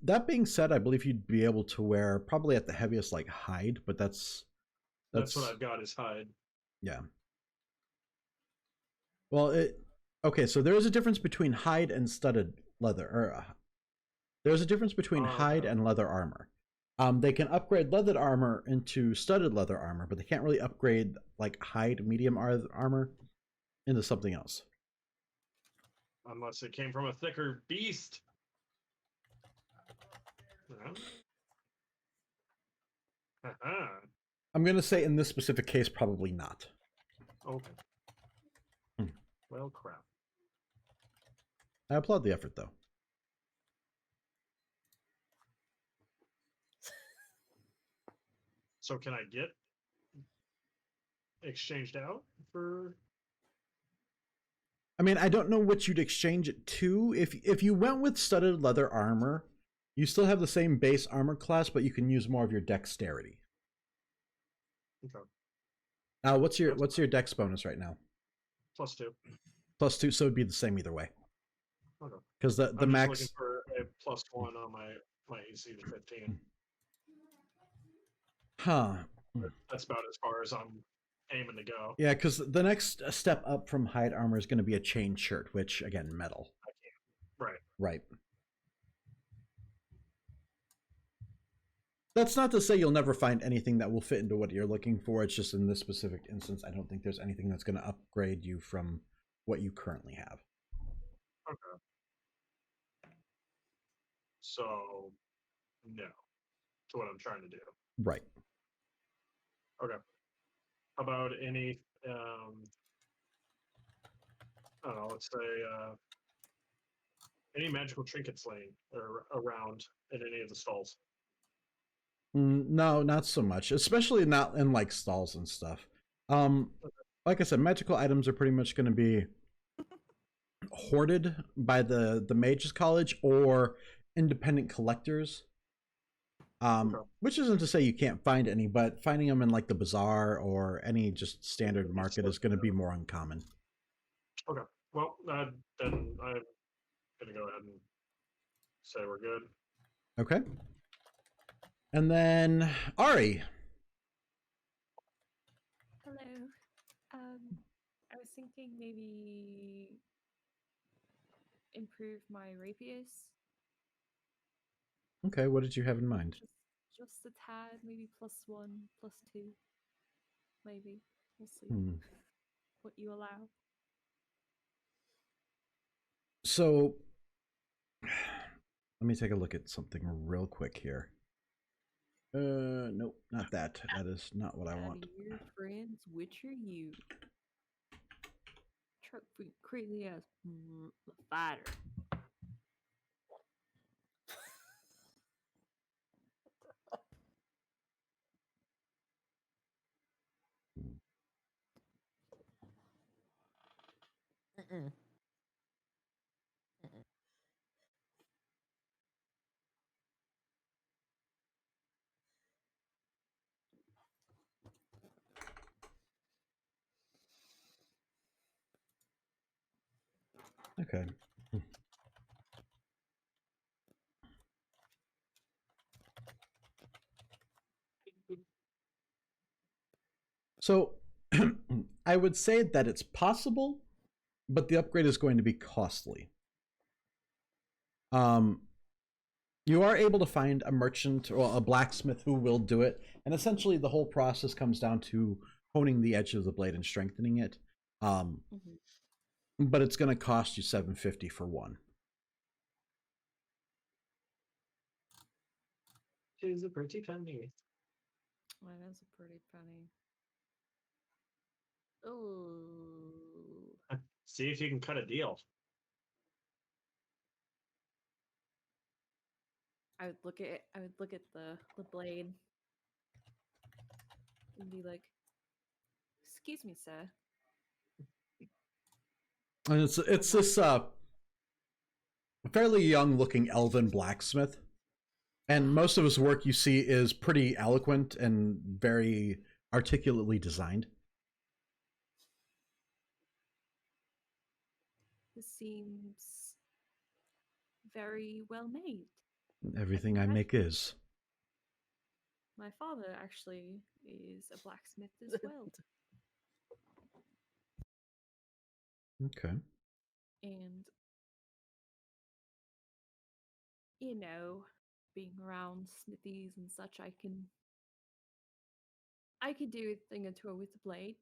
[SPEAKER 2] That being said, I believe you'd be able to wear probably at the heaviest like hide, but that's
[SPEAKER 4] That's what I've got is hide.
[SPEAKER 2] yeah. Well, okay, so there is a difference between hide and studded leather, or there's a difference between hide and leather armor. They can upgrade leather armor into studded leather armor, but they can't really upgrade like hide medium armor into something else.
[SPEAKER 4] Unless it came from a thicker beast. Yeah. Haha.
[SPEAKER 2] I'm gonna say in this specific case, probably not.
[SPEAKER 4] Okay.
[SPEAKER 2] Hmm.
[SPEAKER 4] Well, crap.
[SPEAKER 2] I applaud the effort, though.
[SPEAKER 4] So can I get exchanged out for?
[SPEAKER 2] I mean, I don't know what you'd exchange it to. If you went with studded leather armor, you still have the same base armor class, but you can use more of your dexterity.
[SPEAKER 4] Okay.
[SPEAKER 2] What's your dex bonus right now?
[SPEAKER 4] +2.
[SPEAKER 2] +2, so it'd be the same either way.
[SPEAKER 4] Okay.
[SPEAKER 2] Because the
[SPEAKER 4] I'm just
[SPEAKER 2] max.
[SPEAKER 4] looking for a +1 on my AC to 15.
[SPEAKER 2] Huh.
[SPEAKER 4] That's about as far as I'm aiming to go.
[SPEAKER 2] Yeah, because the next step up from hide armor is going to be a chain shirt, which again, metal.
[SPEAKER 4] Right.
[SPEAKER 2] Right. That's not to say you'll never find anything that will fit into what you're looking for. It's just in this specific instance, I don't think there's anything that's going to upgrade you from what you currently have.
[SPEAKER 4] Okay. So, no, to what I'm trying to do.
[SPEAKER 2] Right.
[SPEAKER 4] Okay. How about any, I don't know, let's say, any magical trinkets laying or around in any of the stalls?
[SPEAKER 2] No, not so much, especially not in like stalls and stuff. Like I said, magical items are pretty much going to be hoarded by the mages college or independent collectors.
[SPEAKER 4] Okay.
[SPEAKER 2] Which isn't to say you can't find any, but finding them in like the bazaar or any just standard market is going to be more uncommon.
[SPEAKER 4] Okay. Well, then I'm gonna go ahead and say we're good.
[SPEAKER 2] Okay. And then Ari.
[SPEAKER 6] Hello. I was thinking maybe improve my rapiers.
[SPEAKER 2] Okay, what did you have in mind?
[SPEAKER 6] Just a tad, maybe +1, +2. Maybe. We'll see what you allow.
[SPEAKER 2] So let me take a look at something real quick here. Nope, not that. That is not what I want.
[SPEAKER 6] Your friends, which are you? Truck crazy ass fighter.
[SPEAKER 2] Okay. So I would say that it's possible, but the upgrade is going to be costly. You are able to find a merchant or a blacksmith who will do it, and essentially the whole process comes down to honing the edge of the blade and strengthening it. But it's going to cost you $750 for one.
[SPEAKER 4] She's a pretty penny.
[SPEAKER 6] That is a pretty penny. Oh.
[SPEAKER 4] See if you can cut a deal.
[SPEAKER 6] I would look at the blade and be like, "Excuse me, sir."
[SPEAKER 2] And it's this fairly young looking elven blacksmith. And most of his work you see is pretty eloquent and very articulately designed.
[SPEAKER 6] This seems very well made.
[SPEAKER 2] Everything I make is.
[SPEAKER 6] My father actually is a blacksmith as well.
[SPEAKER 2] Okay.
[SPEAKER 6] And, being around smithies and such, I could do a thing or two with the blade.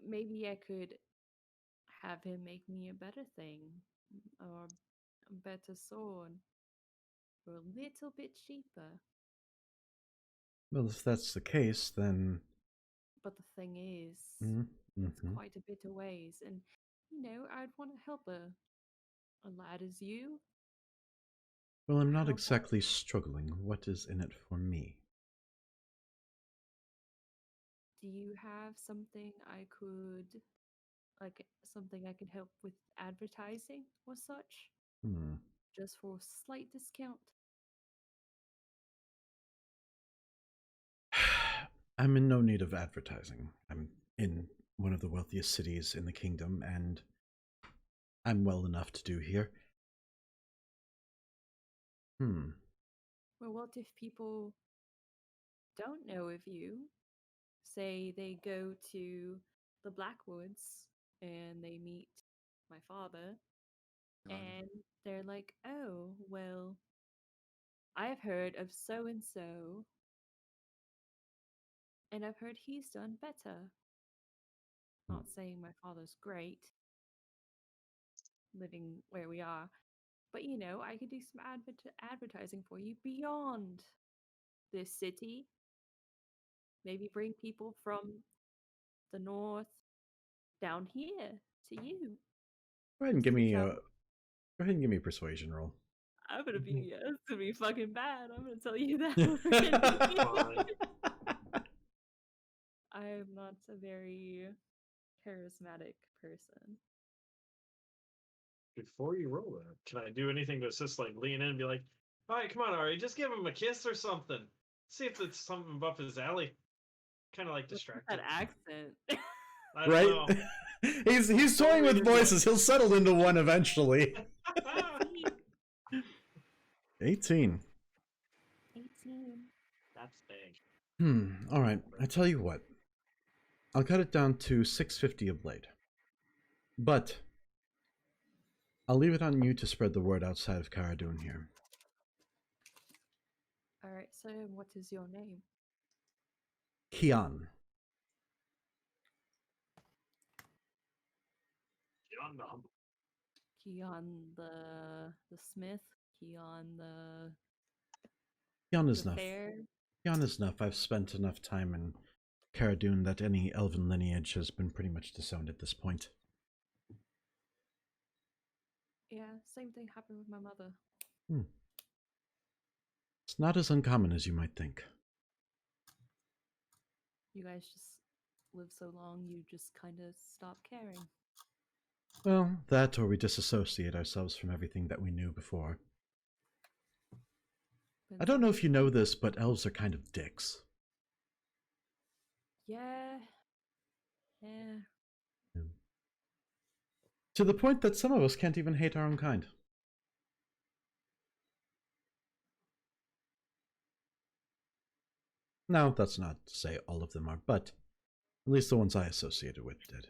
[SPEAKER 6] Maybe I could have him make me a better thing, or a better sword, for a little bit cheaper.
[SPEAKER 2] Well, if that's the case, then...
[SPEAKER 6] But the thing is, it's quite a bit of ways, and, I'd want to help a lad as you.
[SPEAKER 2] Well, I'm not exactly struggling. What is in it for me?
[SPEAKER 6] Do you have something I could help with advertising or such? Just for a slight discount?
[SPEAKER 2] I'm in no need of advertising. I'm in one of the wealthiest cities in the kingdom, and I'm well enough to do here.
[SPEAKER 6] Well, what if people don't know of you? Say they go to the Blackwoods and they meet my father, and they're like, oh, well, I've heard of so and so, and I've heard he's done better. Not saying my father's great living where we are, but I could do some advertising for you beyond this city. Maybe bring people from the north down here to you.
[SPEAKER 2] Go ahead and give
[SPEAKER 6] So
[SPEAKER 2] me
[SPEAKER 6] travel-
[SPEAKER 2] a persuasion roll.
[SPEAKER 6] I'm gonna be it's gonna be fucking bad. I'm gonna tell you that already. I am not a very charismatic person.
[SPEAKER 4] Before you roll that, can I do anything to assist, like lean in and be like, all right, come on, Ari, just give him a kiss or something. See if it's something up his alley. Kind of like distracted.
[SPEAKER 6] That accent.
[SPEAKER 4] I don't know.
[SPEAKER 2] he's toying with voices. He'll settle into one eventually. 18.
[SPEAKER 6] 18.
[SPEAKER 4] That's big.
[SPEAKER 2] All right. I tell you what. I'll cut it down to 650 a blade. But I'll leave it on you to spread the word outside of Cara Dune here.
[SPEAKER 6] All right. So, what is your name?
[SPEAKER 2] Kian.
[SPEAKER 6] Keon the smith. Keon the
[SPEAKER 2] Kian is enough.
[SPEAKER 6] fair.
[SPEAKER 2] Kian is enough. I've spent enough time in Cara Dune that any elven lineage has been pretty much disowned at this point.
[SPEAKER 6] Yeah, same thing happened with my mother.
[SPEAKER 2] It's not as uncommon as you might think.
[SPEAKER 6] You guys just live so long, you just kind of stop caring.
[SPEAKER 2] Well, that or we disassociate ourselves from everything that we knew before. I don't know if you know this, but elves are kind of dicks.
[SPEAKER 6] Yeah.
[SPEAKER 2] To the point that some of us can't even hate our own kind. Now, that's not to say all of them are, but at least the ones I associated with did.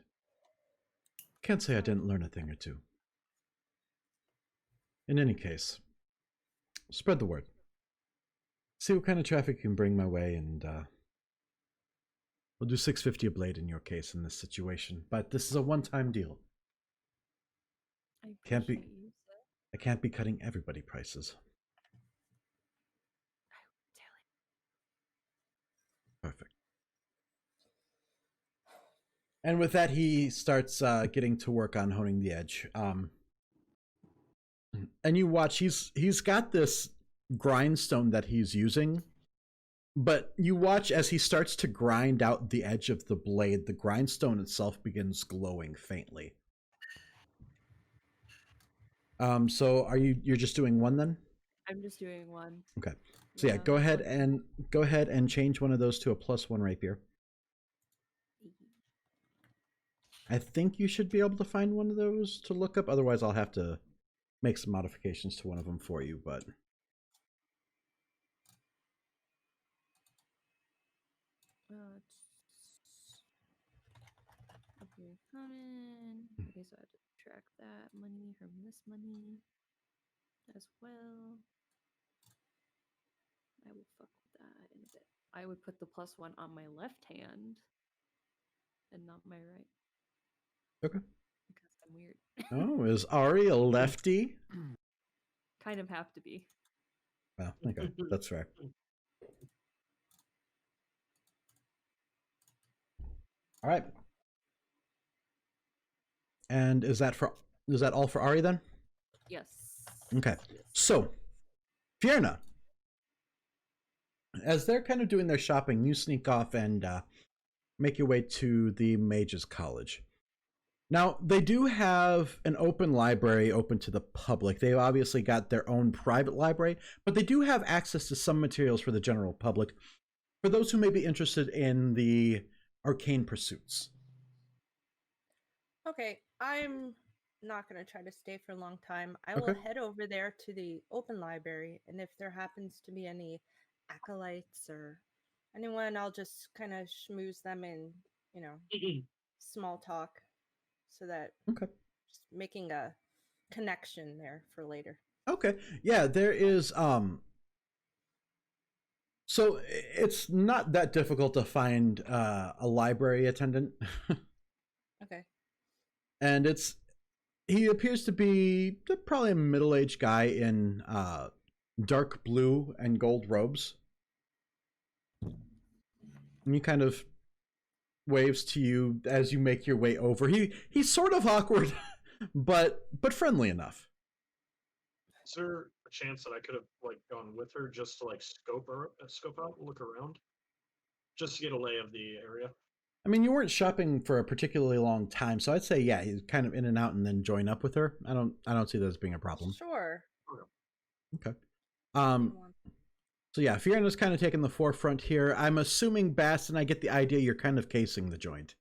[SPEAKER 2] Can't say I didn't learn a thing or two. In any case, spread the word. See what kind of traffic you can bring my way, and we'll do 650 a blade in your case in this situation. But this is a one-time deal. I can't be cutting everybody prices. Perfect. And with that, he starts getting to work on honing the edge. And you watch, he's got this grindstone that he's using, but you watch as he starts to grind out the edge of the blade, the grindstone itself begins glowing faintly. So you're just doing one then?
[SPEAKER 6] I'm just doing one.
[SPEAKER 2] Okay. So yeah, go ahead and change one of those to a +1 rapier. I think you should be able to find one of those to look up. Otherwise, I'll have to make some modifications to one of them for you, but
[SPEAKER 6] Okay, common. Okay, so I have to track that money from this money as well. I will fuck with that in a bit. I would put the +1 on my left hand and not my right.
[SPEAKER 2] okay.
[SPEAKER 6] Because I'm weird.
[SPEAKER 2] Oh, is Ari a lefty?
[SPEAKER 6] Kind of have to be.
[SPEAKER 2] Well, okay, that's fair. All right. And is that all for Ari then?
[SPEAKER 6] Yes.
[SPEAKER 2] Okay.
[SPEAKER 6] Yes.
[SPEAKER 2] So, Fierna, as they're kind of doing their shopping, you sneak off and make your way to the Mages College. Now, they do have an open library open to the public. They've obviously got their own private library, but they do have access to some materials for the general public. for those who may be interested in the arcane pursuits.
[SPEAKER 3] Okay, I'm not going to try to stay for a long time. I will
[SPEAKER 2] Okay.
[SPEAKER 3] head over there to the open library, and if there happens to be any acolytes or anyone, I'll just kind of schmooze them in, small talk, so that
[SPEAKER 2] Okay.
[SPEAKER 3] just making a connection there for later.
[SPEAKER 2] Okay. Yeah, there is so it's not that difficult to find a library attendant.
[SPEAKER 3] Okay.
[SPEAKER 2] And he appears to be probably a middle-aged guy in dark blue and gold robes. And he kind of waves to you as you make your way over. He's sort of awkward, but friendly enough.
[SPEAKER 4] Is there a chance that I could have gone with her just to scope out, look around, just to get a lay of the area?
[SPEAKER 2] I mean, you weren't shopping for a particularly long time, so I'd say yeah, he's kind of in and out and then join up with her. I don't see that as being a problem.
[SPEAKER 3] Sure.
[SPEAKER 2] Okay. So yeah, Fiona's kind of taking the forefront here. I'm assuming, Bass, and I get the idea you're kind of casing the joint.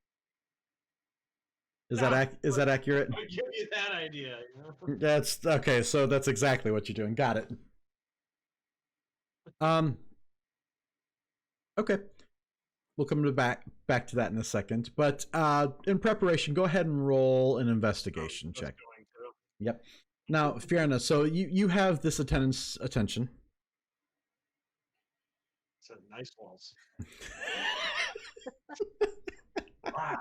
[SPEAKER 2] Is that accurate?
[SPEAKER 4] I give you that idea.
[SPEAKER 2] That's okay. So that's exactly what you're doing. Got it. Okay. We'll come back to that in a second. But in preparation, go ahead and roll an investigation check. Yep. Now, Fiona, so you have this attendant's attention.
[SPEAKER 4] It's nice walls. Wow.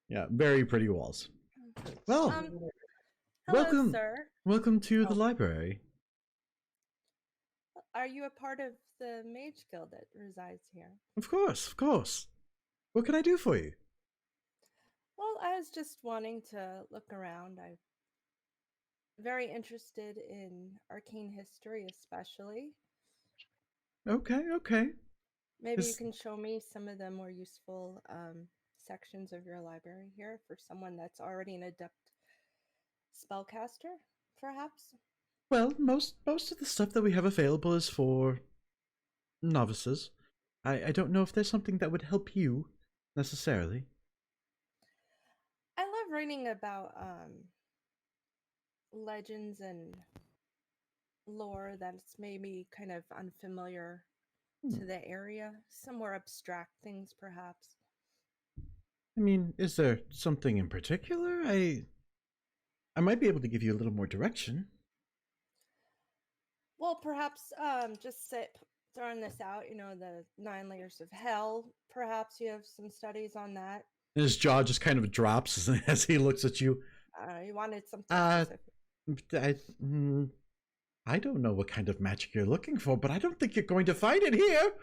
[SPEAKER 2] Yeah, very pretty walls. Well,
[SPEAKER 3] Hello,
[SPEAKER 2] welcome,
[SPEAKER 3] sir.
[SPEAKER 2] welcome to the library.
[SPEAKER 3] Are you a part of the Mage Guild that resides here?
[SPEAKER 2] Of course, of course. What can I do for you?
[SPEAKER 3] Well, I was just wanting to look around. I'm very interested in arcane history, especially.
[SPEAKER 2] Okay.
[SPEAKER 3] Maybe you can show me some of the more useful sections of your library here for someone that's already an adept spellcaster, perhaps?
[SPEAKER 2] Well, most of the stuff that we have available is for novices. I don't know if there's something that would help you necessarily.
[SPEAKER 3] I love reading about legends and lore that's maybe kind of unfamiliar to the area. Some more abstract things, perhaps.
[SPEAKER 2] I mean, is there something in particular? I might be able to give you a little more direction.
[SPEAKER 3] Well, perhaps just throwing this out, the 9 layers of hell. Perhaps you have some studies on that.
[SPEAKER 2] And his jaw just kind of drops as he looks at you.
[SPEAKER 3] You wanted something specific.
[SPEAKER 2] I don't know what kind of magic you're looking for, but I don't think you're going to find it here.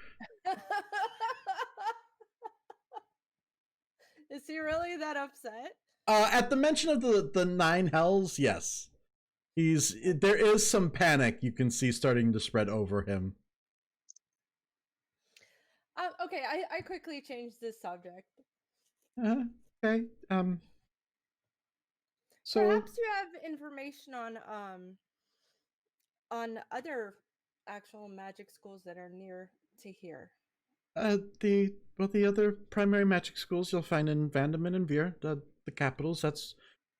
[SPEAKER 3] Is he really that upset?
[SPEAKER 2] At the mention of the 9 hells, yes. There is some panic you can see starting to spread over him.
[SPEAKER 3] Okay, I quickly changed this subject.
[SPEAKER 2] Okay. So
[SPEAKER 3] perhaps you have information on other actual magic schools that are near to here.
[SPEAKER 2] The other primary magic schools you'll find in Vandeman and Veer, the capitals. That's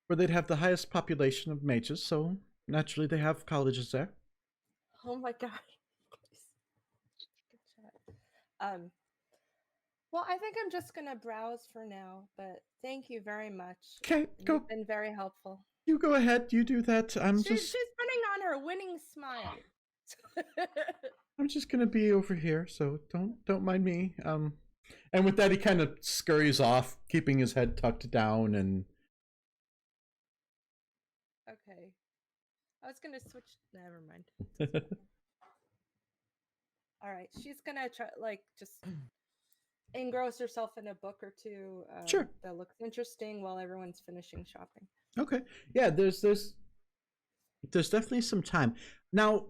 [SPEAKER 2] where they'd have the highest population of mages, so naturally they have colleges there.
[SPEAKER 3] Oh my god. Well, I think I'm just gonna browse for now, but thank you very much.
[SPEAKER 2] Okay, go.
[SPEAKER 3] You've been very helpful.
[SPEAKER 2] You go ahead, you do that.
[SPEAKER 3] She's putting on her winning smile.
[SPEAKER 2] I'm just gonna be over here, so don't mind me. And with that, he kind of scurries off, keeping his head tucked down. And
[SPEAKER 3] okay, I was gonna switch. Never mind. All right, she's gonna try just engross herself in a book or two.
[SPEAKER 2] Sure.
[SPEAKER 3] That looks interesting while everyone's finishing shopping.
[SPEAKER 2] Okay, yeah. There's definitely some time now.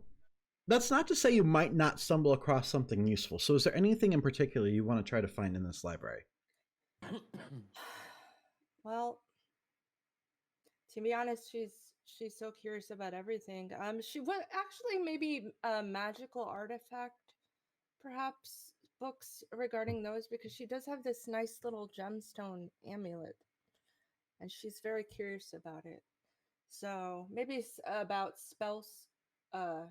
[SPEAKER 2] That's not to say you might not stumble across something useful. So is there anything in particular you want to try to find in this library?
[SPEAKER 3] Well, to be honest, she's so curious about everything. She would actually maybe a magical artifact, perhaps, books regarding those? Because she does have this nice little gemstone amulet, and she's very curious about it. So maybe it's about spells. What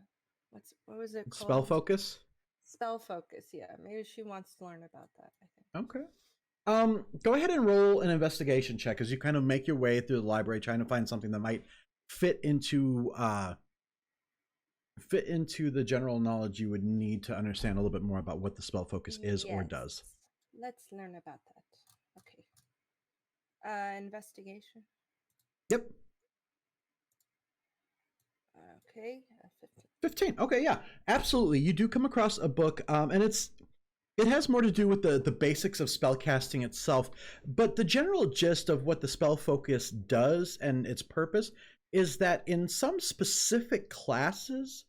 [SPEAKER 3] was it called?
[SPEAKER 2] Spell focus.
[SPEAKER 3] Spell focus. Yeah, maybe she wants to learn about that. I think.
[SPEAKER 2] Okay. Go ahead and roll an investigation check as you kind of make your way through the library, trying to find something that might fit into the general knowledge you would need to understand a little bit more about what the spell focus is or does.
[SPEAKER 3] Let's learn about that. Okay. Investigation.
[SPEAKER 2] Yep.
[SPEAKER 3] Okay.
[SPEAKER 2] 15. Okay, yeah, absolutely. You do come across a book, and it has more to do with the basics of spellcasting itself, but the general gist of what the spell focus does and its purpose is that in some specific classes,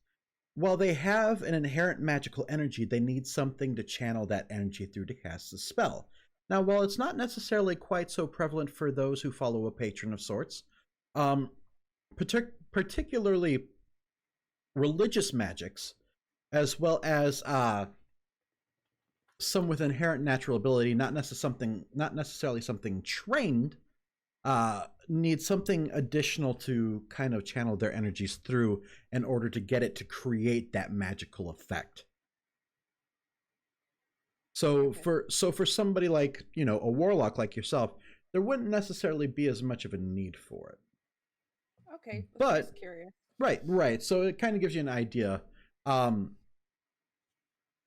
[SPEAKER 2] while they have an inherent magical energy, they need something to channel that energy through to cast the spell. Now, while it's not necessarily quite so prevalent for those who follow a patron of sorts, particularly religious magics, as well as some with inherent natural ability, not necessarily something trained, need something additional to kind of channel their energies through in order to get it to create that magical effect. So for somebody like, a warlock like yourself, there wouldn't necessarily be as much of a need for it.
[SPEAKER 3] Okay,
[SPEAKER 2] but
[SPEAKER 3] just curious.
[SPEAKER 2] Right. So it kind of gives you an idea.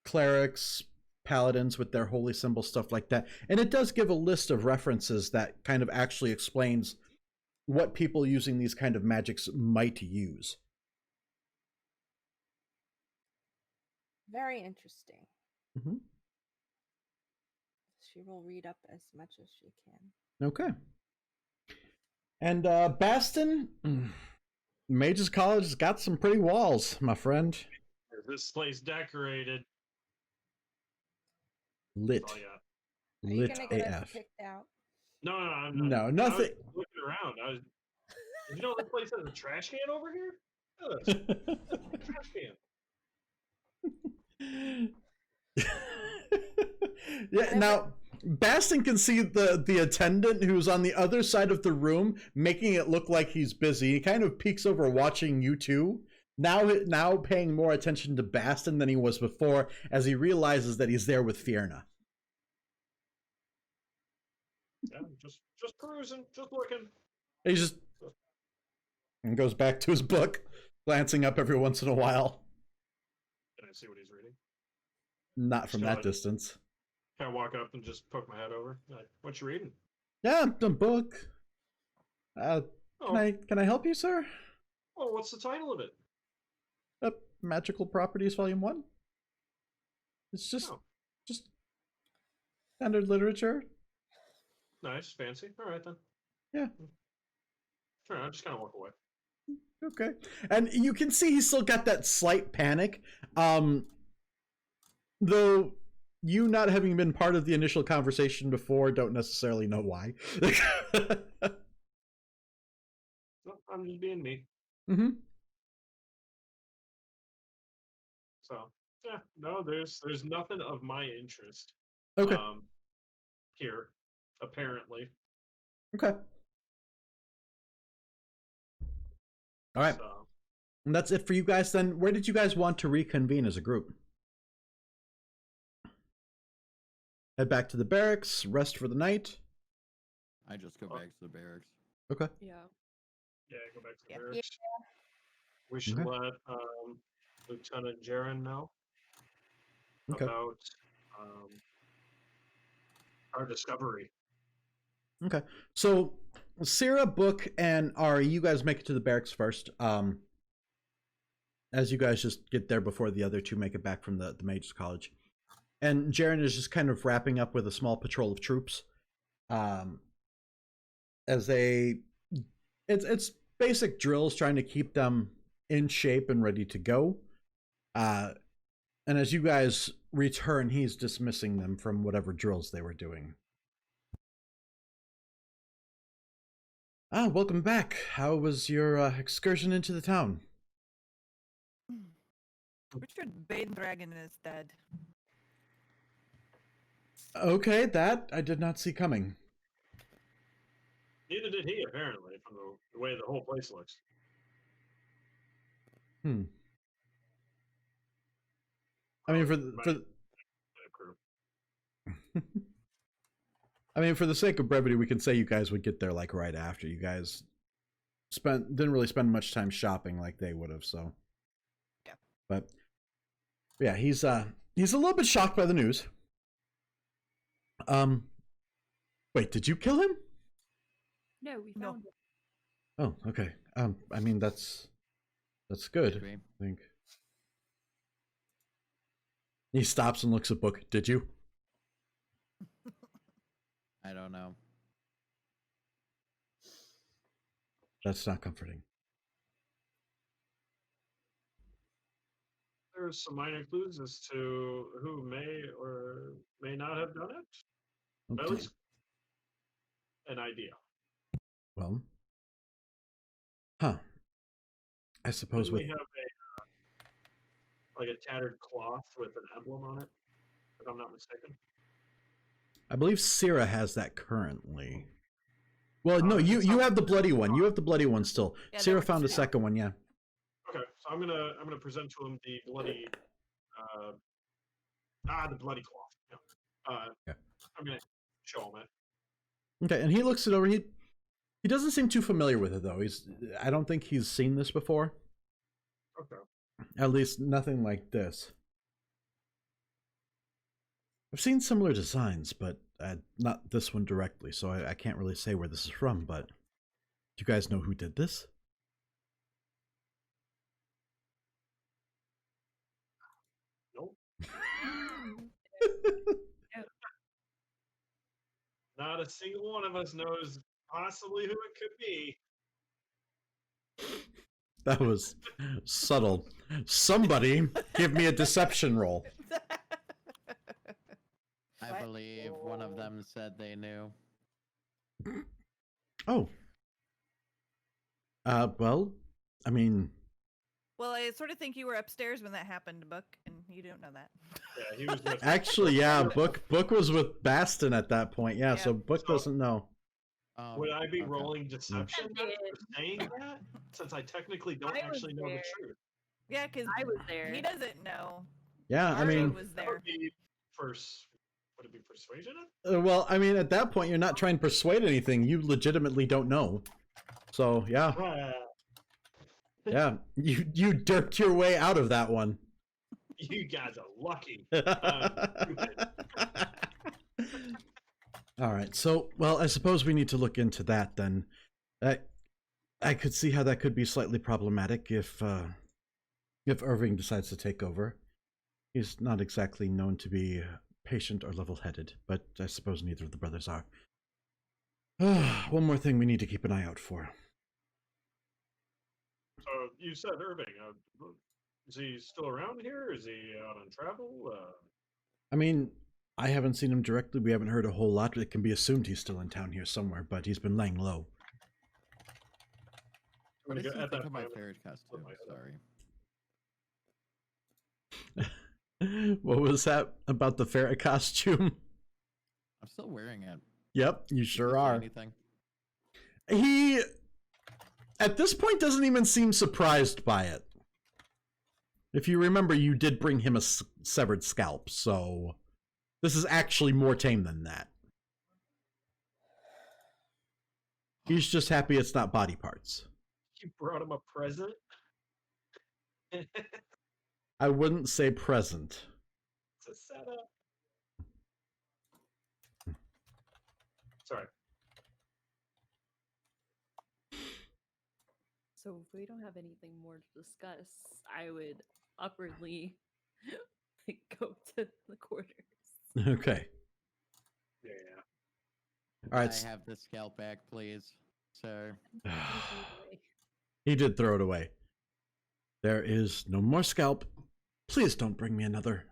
[SPEAKER 2] Clerics, paladins with their holy symbol, stuff like that. And it does give a list of references that kind of actually explains what people using these kind of magics might use.
[SPEAKER 3] Very interesting.
[SPEAKER 2] Mm-hmm.
[SPEAKER 3] She will read up as much as she can.
[SPEAKER 2] Okay. And Baston, Mage's College has got some pretty walls, my friend.
[SPEAKER 4] This place decorated.
[SPEAKER 2] Lit.
[SPEAKER 4] That's all I got.
[SPEAKER 3] Are you
[SPEAKER 2] Lit
[SPEAKER 3] gonna get us
[SPEAKER 2] AF.
[SPEAKER 3] kicked out?
[SPEAKER 4] No, I'm
[SPEAKER 2] No,
[SPEAKER 4] not.
[SPEAKER 2] nothing.
[SPEAKER 4] I was looking around. You know this place has a trash can over here? Look, trash can.
[SPEAKER 2] Yeah, now Baston can see the attendant who's on the other side of the room, making it look like he's busy. He kind of peeks over watching you two. Now paying more attention to Baston than he was before, as he realizes that he's there with Fierna.
[SPEAKER 4] Yeah, just perusing, just looking.
[SPEAKER 2] He just and goes back to his book, glancing up every once in a while.
[SPEAKER 4] Can I see what he's reading?
[SPEAKER 2] Not from that distance.
[SPEAKER 4] Can I walk up and just poke my head over? Like, what you reading?
[SPEAKER 2] Yeah, the book. Can I help you, sir?
[SPEAKER 4] Oh, what's the title of it?
[SPEAKER 2] Magical Properties, Volume 1. It's just standard literature.
[SPEAKER 4] Nice, fancy. All right then.
[SPEAKER 2] Yeah.
[SPEAKER 4] All right, I'll just kind of walk away.
[SPEAKER 2] Okay. And you can see he's still got that slight panic. Though you not having been part of the initial conversation before don't necessarily know why.
[SPEAKER 4] No, I'm just being me.
[SPEAKER 2] Mm-hmm.
[SPEAKER 4] So yeah, no, there's nothing of my interest.
[SPEAKER 2] Okay.
[SPEAKER 4] Here, apparently.
[SPEAKER 2] Okay. All right.
[SPEAKER 4] So,
[SPEAKER 2] And that's it for you guys then. Where did you guys want to reconvene as a group? Head back to the barracks, rest for the night.
[SPEAKER 1] I just go back to the barracks.
[SPEAKER 2] Okay.
[SPEAKER 6] Yeah.
[SPEAKER 4] yeah, go back to the
[SPEAKER 5] Yeah.
[SPEAKER 4] barracks. We should
[SPEAKER 2] Okay.
[SPEAKER 4] let Lieutenant Jaren know
[SPEAKER 2] Okay.
[SPEAKER 4] about our discovery.
[SPEAKER 2] Okay. So Syrah, Book, and Ari, you guys make it to the barracks first. As you guys just get there before the other two make it back from the Mage's College. And Jaren is just kind of wrapping up with a small patrol of troops. As it's basic drills trying to keep them in shape and ready to go. And as you guys return, he's dismissing them from whatever drills they were doing. Welcome back. How was your excursion into the town?
[SPEAKER 5] Richard Bane Dragon is dead.
[SPEAKER 2] Okay, that I did not see coming.
[SPEAKER 4] Neither did he, apparently, from the way the whole place looks.
[SPEAKER 2] Hmm. I mean, I mean, for the sake of brevity, we can say you guys would get there like right after. You guys didn't really spend much time shopping like they would have, so.
[SPEAKER 5] Yeah.
[SPEAKER 2] But yeah, he's a little bit shocked by the news. Wait, did you kill him?
[SPEAKER 6] No, we found it.
[SPEAKER 2] Oh, okay. I mean that's good.
[SPEAKER 1] Maybe.
[SPEAKER 2] I think. He stops and looks at book. Did you?
[SPEAKER 1] I don't know.
[SPEAKER 2] That's not comforting.
[SPEAKER 4] There's some minor clues as to who may or may not have done it. But at
[SPEAKER 2] Okay.
[SPEAKER 4] least an idea.
[SPEAKER 2] Well, huh. I suppose
[SPEAKER 4] Didn't
[SPEAKER 2] with
[SPEAKER 4] we have a tattered cloth with an emblem on it, if I'm not mistaken.
[SPEAKER 2] I believe Syrah has that currently. Well, no,
[SPEAKER 4] it's
[SPEAKER 2] you
[SPEAKER 4] not-
[SPEAKER 2] have the bloody one. You have the bloody one still.
[SPEAKER 5] Yeah, there
[SPEAKER 2] Syrah
[SPEAKER 5] was
[SPEAKER 2] found a
[SPEAKER 5] two.
[SPEAKER 2] second one, yeah.
[SPEAKER 4] Okay, so I'm gonna present to him the bloody the bloody cloth. Yeah.
[SPEAKER 2] Yeah.
[SPEAKER 4] I'm gonna show him it.
[SPEAKER 2] Okay, and he looks it over. He doesn't seem too familiar with it though. I don't think he's seen this before.
[SPEAKER 4] Okay.
[SPEAKER 2] At least nothing like this. I've seen similar designs, but not this one directly, so I can't really say where this is from, but do you guys know who did this?
[SPEAKER 4] Nope. Not a single one of us knows possibly who it could be.
[SPEAKER 2] That was subtle. Somebody give me a deception roll.
[SPEAKER 1] I believe one of them said they knew.
[SPEAKER 2] Oh. Well, I mean,
[SPEAKER 5] Well, I sort of think you were upstairs when that happened, Book, and you don't know that.
[SPEAKER 4] Yeah, he was with
[SPEAKER 2] actually, yeah, Book was with Baston at that point. Yeah,
[SPEAKER 5] Yeah.
[SPEAKER 2] so Book doesn't know.
[SPEAKER 4] Would I be
[SPEAKER 1] Okay.
[SPEAKER 4] rolling deception
[SPEAKER 6] I
[SPEAKER 4] then
[SPEAKER 6] did.
[SPEAKER 4] for saying that? Since I technically don't
[SPEAKER 6] I was
[SPEAKER 4] actually know the
[SPEAKER 6] there.
[SPEAKER 4] truth.
[SPEAKER 5] Yeah, because
[SPEAKER 6] I was there.
[SPEAKER 5] he doesn't know.
[SPEAKER 2] Yeah, I
[SPEAKER 5] Arlo
[SPEAKER 2] mean,
[SPEAKER 5] was
[SPEAKER 4] That
[SPEAKER 5] there.
[SPEAKER 4] would be would it be persuasion?
[SPEAKER 2] well, I mean, at that point, you're not trying to persuade anything. You legitimately don't know. So, yeah, yeah, you dirked your way out of that one.
[SPEAKER 4] You guys are lucky.
[SPEAKER 2] All right, so, well, I suppose we need to look into that then. I could see how that could be slightly problematic if Irving decides to take over. He's not exactly known to be patient or level-headed, but I suppose neither of the brothers are. One more thing we need to keep an eye out for.
[SPEAKER 4] So you said Irving. Is he still around here? Is he out on travel?
[SPEAKER 2] I mean, I haven't seen him directly. We haven't heard a whole lot. It can be assumed he's still in town here somewhere, but he's been laying low.
[SPEAKER 1] What
[SPEAKER 4] I'm
[SPEAKER 1] did
[SPEAKER 4] gonna
[SPEAKER 1] you
[SPEAKER 4] go
[SPEAKER 1] think
[SPEAKER 4] at
[SPEAKER 1] of my
[SPEAKER 4] that
[SPEAKER 1] ferret costume?
[SPEAKER 4] my head up.
[SPEAKER 1] Sorry.
[SPEAKER 2] What was that about the ferret costume?
[SPEAKER 1] I'm still wearing it.
[SPEAKER 2] Yep, you
[SPEAKER 1] Did
[SPEAKER 2] sure
[SPEAKER 1] say
[SPEAKER 2] are.
[SPEAKER 1] Anything?
[SPEAKER 2] He, at this point, doesn't even seem surprised by it. If you remember, you did bring him a severed scalp, so this is actually more tame than that. He's just happy it's not body parts.
[SPEAKER 4] You brought him a present? It's
[SPEAKER 2] I wouldn't say present.
[SPEAKER 4] a setup. Sorry.
[SPEAKER 6] So if we don't have anything more to discuss, I would upwardly go to the quarters.
[SPEAKER 2] Okay.
[SPEAKER 4] Yeah.
[SPEAKER 2] All right.
[SPEAKER 1] I have the scalp back, please, sir.
[SPEAKER 2] He did throw it away. There is no more scalp. Please don't bring me another.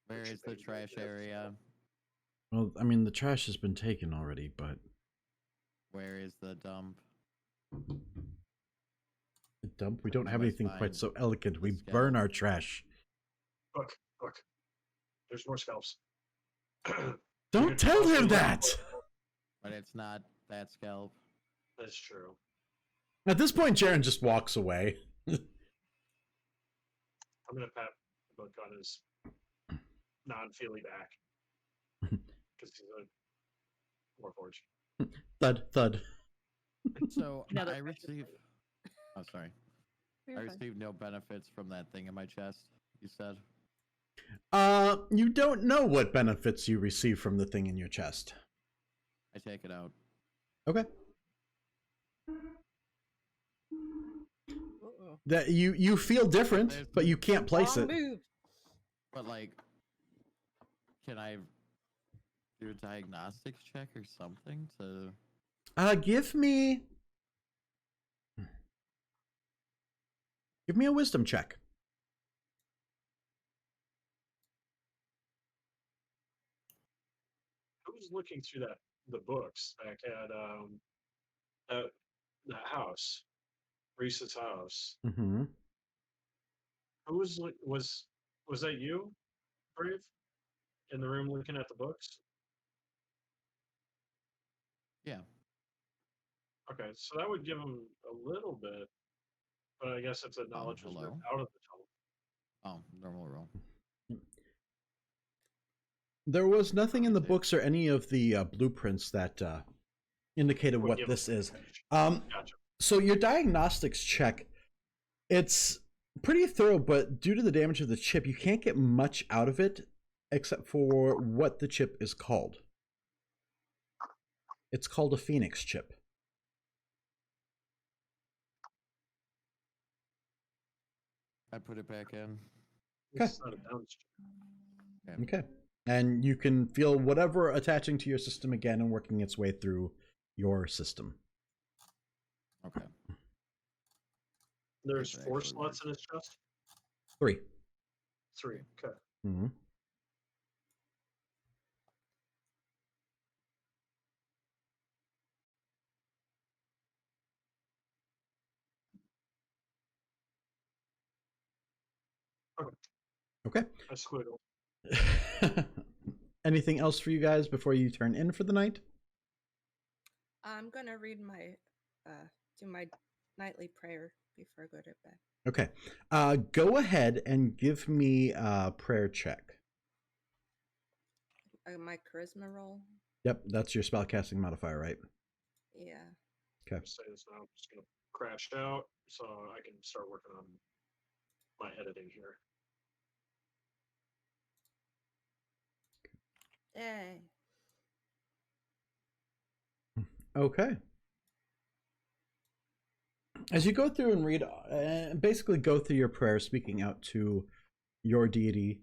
[SPEAKER 1] Where is the trash area?
[SPEAKER 2] Well, I mean, the trash has been taken already, but
[SPEAKER 1] Where is the dump?
[SPEAKER 2] the dump? We don't
[SPEAKER 1] I
[SPEAKER 2] have
[SPEAKER 1] must
[SPEAKER 2] anything quite
[SPEAKER 1] find
[SPEAKER 2] so elegant. We
[SPEAKER 1] the
[SPEAKER 2] burn
[SPEAKER 1] scalp.
[SPEAKER 2] our trash.
[SPEAKER 4] Look. There's more scalps.
[SPEAKER 2] Don't tell him that!
[SPEAKER 1] But it's not that scalp.
[SPEAKER 4] That's true.
[SPEAKER 2] At this point, Jaren just walks away.
[SPEAKER 4] I'm gonna pat the book on his non-feely back because he's a warforged.
[SPEAKER 2] Thud, thud.
[SPEAKER 1] So
[SPEAKER 6] Another
[SPEAKER 1] I
[SPEAKER 6] question.
[SPEAKER 1] receive. Oh, sorry.
[SPEAKER 6] You're
[SPEAKER 1] I
[SPEAKER 6] fine.
[SPEAKER 1] received no benefits from that thing in my chest. You said.
[SPEAKER 2] You don't know what benefits you receive from the thing in your chest.
[SPEAKER 1] I take it out.
[SPEAKER 2] Okay.
[SPEAKER 3] Uh-oh.
[SPEAKER 2] That you feel different, but you can't place
[SPEAKER 3] Wrong
[SPEAKER 2] it.
[SPEAKER 3] move.
[SPEAKER 1] But like, can I do a diagnostics check or something to?
[SPEAKER 2] Give me a wisdom check.
[SPEAKER 4] Who's looking through the books back at the house, Reese's house?
[SPEAKER 2] Mm-hmm.
[SPEAKER 4] Who was that you, Brave, in the room looking at the books?
[SPEAKER 1] Yeah.
[SPEAKER 4] Okay, so that would give him a little bit, but I guess if the knowledge was
[SPEAKER 1] hello?
[SPEAKER 4] ripped out of the tunnel.
[SPEAKER 1] Oh, normal roll.
[SPEAKER 2] There was nothing in the books or any of the blueprints that indicated
[SPEAKER 4] would
[SPEAKER 2] what
[SPEAKER 4] give
[SPEAKER 2] this
[SPEAKER 4] him
[SPEAKER 2] is.
[SPEAKER 4] advantage. Gotcha.
[SPEAKER 2] So your diagnostics check, it's pretty thorough, but due to the damage of the chip, you can't get much out of it except for what the chip is called. It's called a Phoenix chip.
[SPEAKER 1] I put it back in.
[SPEAKER 4] It's not a bounce.
[SPEAKER 2] Okay. And you can feel whatever attaching to your system again and working its way through your system.
[SPEAKER 1] Okay.
[SPEAKER 4] There's
[SPEAKER 1] That's
[SPEAKER 4] 4
[SPEAKER 1] actually
[SPEAKER 4] slots in his chest?
[SPEAKER 2] 3.
[SPEAKER 4] 3. Okay.
[SPEAKER 2] Mm-hmm. Okay.
[SPEAKER 4] I squiggle.
[SPEAKER 2] Anything else for you guys before you turn in for the night?
[SPEAKER 3] I'm gonna read my do my nightly prayer before I go to bed.
[SPEAKER 2] Okay. Go ahead and give me a prayer check.
[SPEAKER 3] My charisma roll.
[SPEAKER 2] Yep, that's your spellcasting modifier, right?
[SPEAKER 3] Yeah.
[SPEAKER 2] Okay.
[SPEAKER 4] Say this now. I'm just gonna crash out so I can start working on my editing here.
[SPEAKER 3] Yay.
[SPEAKER 2] Okay. As you go through and read, basically go through your prayer, speaking out to your deity,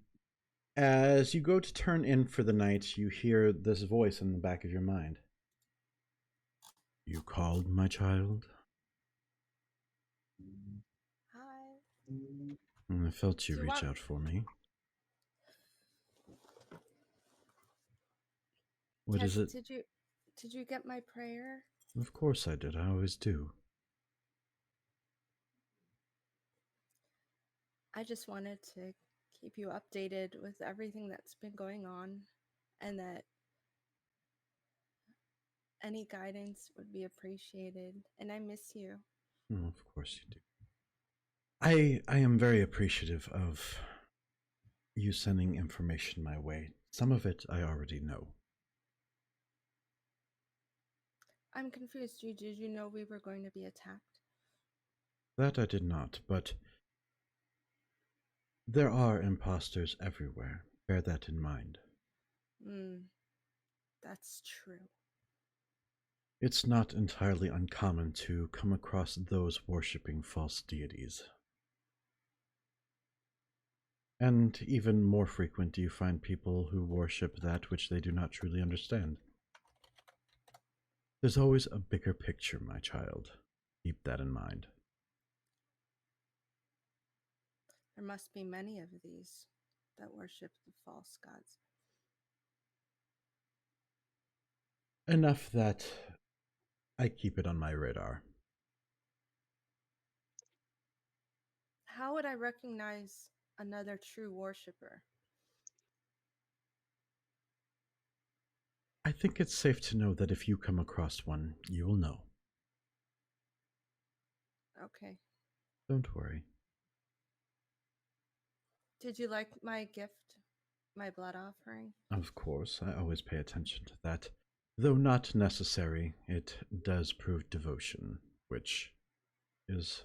[SPEAKER 2] as you go to turn in for the night, you hear this voice in the back of your mind. You called, my child?
[SPEAKER 3] Hi.
[SPEAKER 2] I felt you
[SPEAKER 3] Do you
[SPEAKER 2] reach
[SPEAKER 3] want-
[SPEAKER 2] out for me. What is
[SPEAKER 3] Tess,
[SPEAKER 2] it?
[SPEAKER 3] Did you get my prayer?
[SPEAKER 2] Of course I did. I always do.
[SPEAKER 3] I just wanted to keep you updated with everything that's been going on, and that any guidance would be appreciated. And I miss you.
[SPEAKER 2] Oh, of course you do. I am very appreciative of you sending information my way. Some of it I already know.
[SPEAKER 3] I'm confused. Did you know we were going to be attacked?
[SPEAKER 2] That I did not, but there are imposters everywhere. Bear that in mind.
[SPEAKER 3] That's true.
[SPEAKER 2] It's not entirely uncommon to come across those worshipping false deities. And even more frequent do you find people who worship that which they do not truly understand. There's always a bigger picture, my child. Keep that in mind.
[SPEAKER 3] There must be many of these that worship the false gods.
[SPEAKER 2] Enough that I keep it on my radar.
[SPEAKER 3] How would I recognize another true worshiper?
[SPEAKER 2] I think it's safe to know that if you come across one, you will know.
[SPEAKER 3] Okay.
[SPEAKER 2] Don't worry.
[SPEAKER 3] Did you like my gift? My blood offering?
[SPEAKER 2] Of course, I always pay attention to that. Though not necessary, it does prove devotion, which is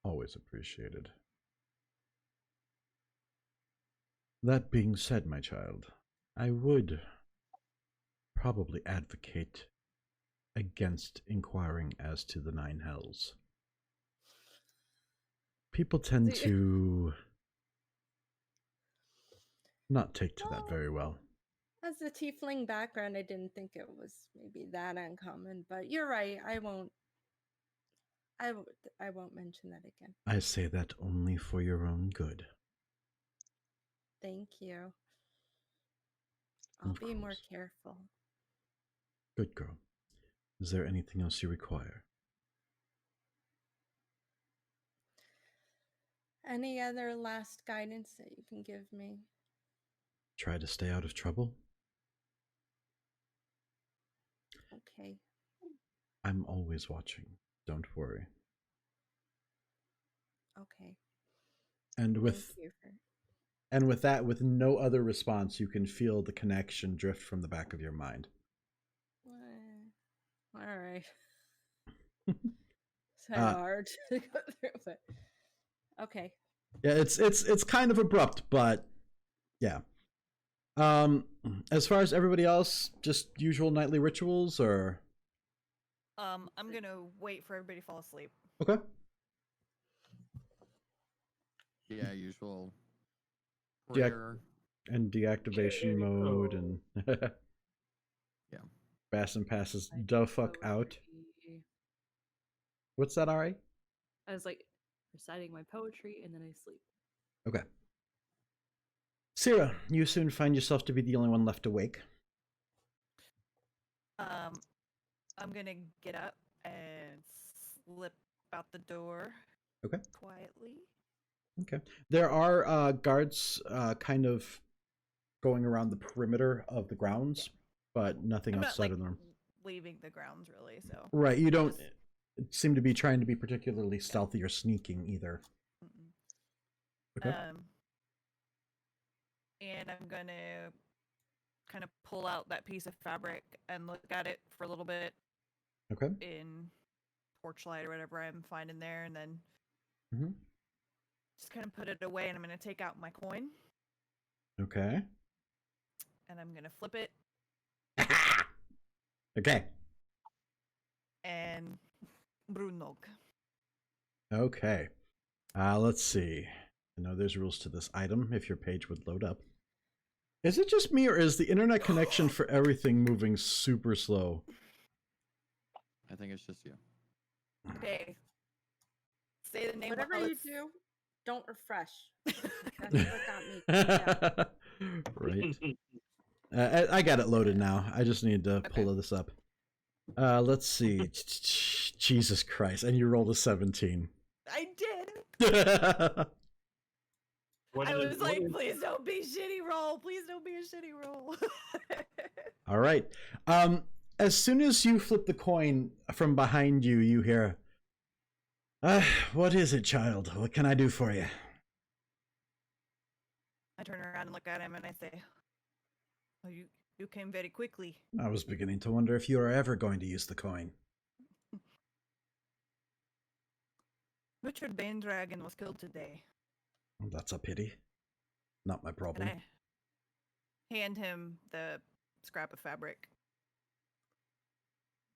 [SPEAKER 2] always appreciated. That being said, my child, I would probably advocate against inquiring as to the 9 hells. People tend to not take to that very well.
[SPEAKER 3] As a tiefling background, I didn't think it was maybe that uncommon, but you're right. I won't mention that again.
[SPEAKER 2] I say that only for your own good.
[SPEAKER 3] Thank you. I'll
[SPEAKER 2] Of
[SPEAKER 3] be more
[SPEAKER 2] course.
[SPEAKER 3] careful.
[SPEAKER 2] Good girl. Is there anything else you require?
[SPEAKER 3] Any other last guidance that you can give me?
[SPEAKER 2] Try to stay out of trouble?
[SPEAKER 3] Okay.
[SPEAKER 2] I'm always watching. Don't worry.
[SPEAKER 3] Okay.
[SPEAKER 2] And
[SPEAKER 3] Thank
[SPEAKER 2] with
[SPEAKER 3] you for...
[SPEAKER 2] and with that, with no other response, you can feel the connection drift from the back of your mind.
[SPEAKER 3] All right. It's kind of hard to go through, but okay.
[SPEAKER 2] Yeah, it's kind of abrupt, but yeah. As far as everybody else, just usual nightly rituals, or
[SPEAKER 5] I'm gonna wait for everybody to fall asleep.
[SPEAKER 2] okay.
[SPEAKER 1] Yeah, usual
[SPEAKER 2] Deac-
[SPEAKER 1] prayer.
[SPEAKER 2] and deactivation mode, and
[SPEAKER 1] Yeah.
[SPEAKER 2] Bassin passes
[SPEAKER 6] I do
[SPEAKER 2] the fuck out.
[SPEAKER 6] poetry.
[SPEAKER 2] What's that, Ari?
[SPEAKER 6] I was like reciting my poetry and then I sleep.
[SPEAKER 2] Okay. Syrah, you soon find yourself to be the only one left awake.
[SPEAKER 5] I'm gonna get up and slip out the door.
[SPEAKER 2] Okay.
[SPEAKER 5] Quietly.
[SPEAKER 2] Okay. There are guards kind of going around the perimeter of the grounds, but nothing
[SPEAKER 5] I'm not
[SPEAKER 2] outside
[SPEAKER 5] like
[SPEAKER 2] of them.
[SPEAKER 5] leaving the grounds really, so.
[SPEAKER 2] Right, you don't seem to be trying to be particularly stealthy or sneaking either.
[SPEAKER 5] Mm-mm.
[SPEAKER 2] Okay.
[SPEAKER 5] And I'm gonna kind of pull out that piece of fabric and look at it for a little bit
[SPEAKER 2] Okay.
[SPEAKER 5] in torchlight or whatever I'm finding there, and then
[SPEAKER 2] Mhm.
[SPEAKER 5] just kind of put it away. And I'm gonna take out my coin
[SPEAKER 2] Okay.
[SPEAKER 5] and I'm gonna flip it
[SPEAKER 2] Okay.
[SPEAKER 5] and Brunog.
[SPEAKER 2] Okay. Let's see. I know there's rules to this item if your page would load up. Is it just me, or is the internet connection for everything moving super slow?
[SPEAKER 1] I think it's just you.
[SPEAKER 5] Okay. Say the name.
[SPEAKER 3] Whatever
[SPEAKER 5] while
[SPEAKER 3] you
[SPEAKER 5] it's-
[SPEAKER 3] do, don't refresh. That's what got me. Yeah.
[SPEAKER 2] Right. I got it loaded now. I just need to pull this up. Let's see. Jesus Christ. And you rolled a 17.
[SPEAKER 5] I did.
[SPEAKER 4] What
[SPEAKER 5] I
[SPEAKER 4] did it-
[SPEAKER 5] was
[SPEAKER 4] what
[SPEAKER 5] like,
[SPEAKER 4] did-
[SPEAKER 5] please don't be shitty roll. Please don't be a shitty roll.
[SPEAKER 2] All right. As soon as you flip the coin from behind you, you hear, what is it, child? What can I do for you?
[SPEAKER 5] I turn around and look at him and I say, "Oh, you came very quickly."
[SPEAKER 2] I was beginning to wonder if you are ever going to use the coin.
[SPEAKER 5] Richard Banedragon was killed today.
[SPEAKER 2] Well, that's a pity. Not my
[SPEAKER 5] And
[SPEAKER 2] problem.
[SPEAKER 5] I hand him the scrap of fabric.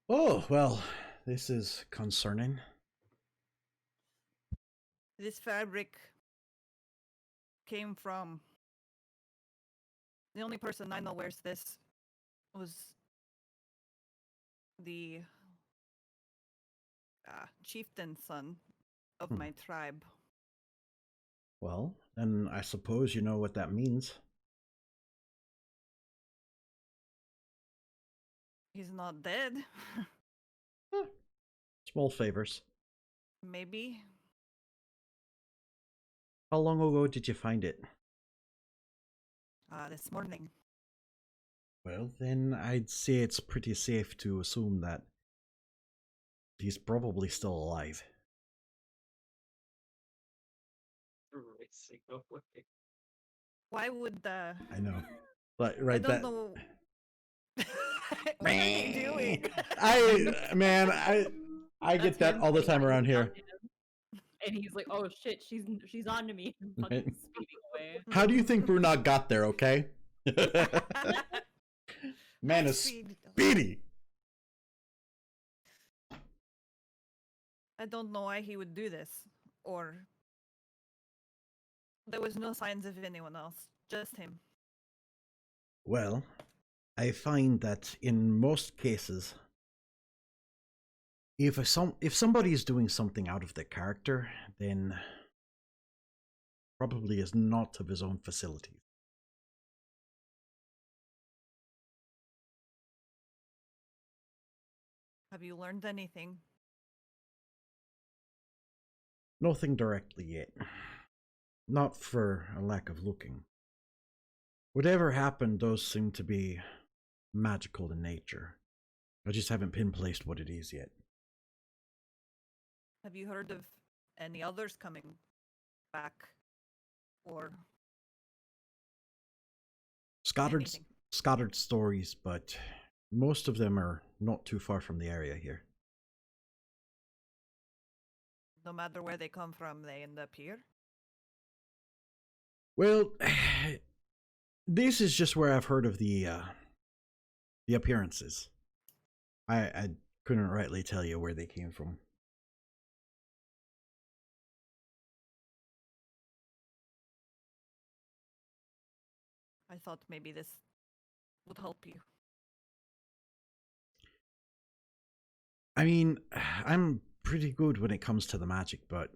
[SPEAKER 2] Oh, well, this is concerning.
[SPEAKER 5] This fabric came from... The only person I know wears this was the chieftain son of my tribe.
[SPEAKER 2] Well, and I suppose you know what that means.
[SPEAKER 5] He's not dead.
[SPEAKER 2] Small favors.
[SPEAKER 5] Maybe.
[SPEAKER 2] How long ago did you find it?
[SPEAKER 5] This morning.
[SPEAKER 2] Well, then I'd say it's pretty safe to assume that he's probably still alive.
[SPEAKER 8] Racing away.
[SPEAKER 5] Why would the?
[SPEAKER 2] I know. But
[SPEAKER 5] I
[SPEAKER 2] right
[SPEAKER 5] don't
[SPEAKER 2] that
[SPEAKER 5] know. What are they doing?
[SPEAKER 2] I get
[SPEAKER 6] That's
[SPEAKER 2] that
[SPEAKER 6] him
[SPEAKER 2] all the
[SPEAKER 6] putting
[SPEAKER 2] time
[SPEAKER 6] on
[SPEAKER 2] around
[SPEAKER 6] his
[SPEAKER 2] here.
[SPEAKER 6] costume. And he's like, "Oh shit, she's on to me." And fucking speeding away.
[SPEAKER 2] How do you think Brunot got there, okay? Man is speedy.
[SPEAKER 5] I don't know why he would do this, or there was no signs of anyone else, just him.
[SPEAKER 2] Well, I find that in most cases, if somebody is doing something out of their character, then probably is not of his own facility.
[SPEAKER 5] Have you learned anything?
[SPEAKER 2] Nothing directly yet. Not for a lack of looking. Whatever happened does seem to be magical in nature. I just haven't pinplaced what it is yet.
[SPEAKER 5] Have you heard of any others coming back? Or anything?
[SPEAKER 2] Scattered stories, but most of them are not too far from the area here.
[SPEAKER 5] No matter where they come from, they end up here?
[SPEAKER 2] Well, this is just where I've heard of the appearances. I couldn't rightly tell you where they came from.
[SPEAKER 5] I thought maybe this would help you.
[SPEAKER 2] I mean, I'm pretty good when it comes to the magic, but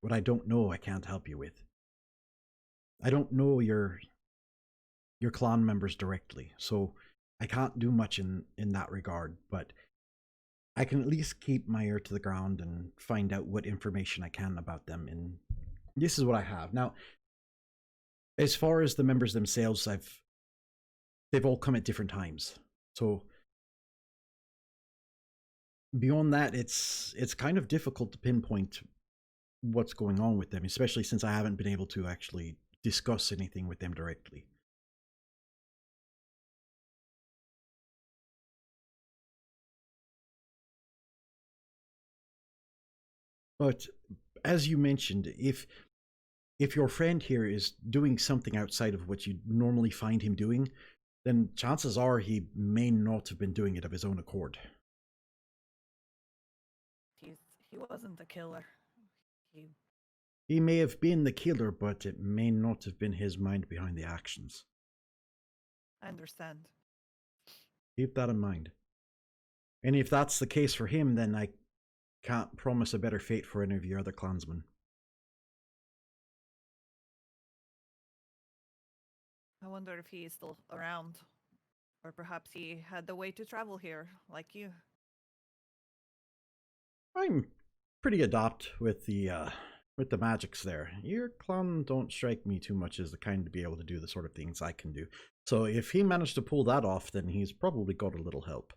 [SPEAKER 2] what I don't know, I can't help you with. I don't know your clan members directly, so I can't do much in that regard, but I can at least keep my ear to the ground and find out what information I can about them, and this is what I have. Now, as far as the members themselves, they've all come at different times. So beyond that, it's kind of difficult to pinpoint what's going on with them, especially since I haven't been able to actually discuss anything with them directly. But as you mentioned, if your friend here is doing something outside of what you normally find him doing, then chances are he may not have been doing it of his own accord.
[SPEAKER 5] He wasn't the killer.
[SPEAKER 2] He may have been the killer, but it may not have been his mind behind the actions.
[SPEAKER 5] I understand.
[SPEAKER 2] Keep that in mind. And if that's the case for him, then I can't promise a better fate for any of your other clansmen.
[SPEAKER 5] I wonder if he is still around. Or perhaps he had the way to travel here, like you.
[SPEAKER 2] I'm pretty adept with the magics there. Your clan don't strike me too much as the kind to be able to do the sort of things I can do. So if he managed to pull that off, then he's probably got a little help.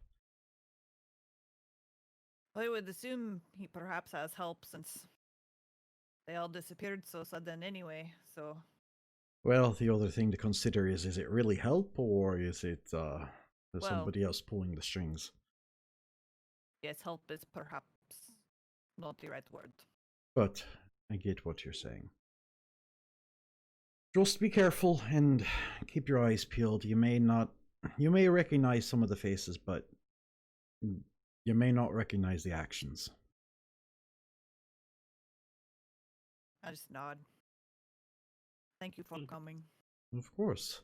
[SPEAKER 5] I would assume he perhaps has help since they all disappeared so sudden anyway, so...
[SPEAKER 2] Well, the other thing to consider is it really help, or is it somebody else pulling the strings?
[SPEAKER 5] Yes, help is perhaps not the right word.
[SPEAKER 2] But I get what you're saying. Just be careful and keep your eyes peeled. You may recognize some of the faces, but you may not recognize the actions.
[SPEAKER 5] I just nod. Thank you for coming.
[SPEAKER 2] Of course.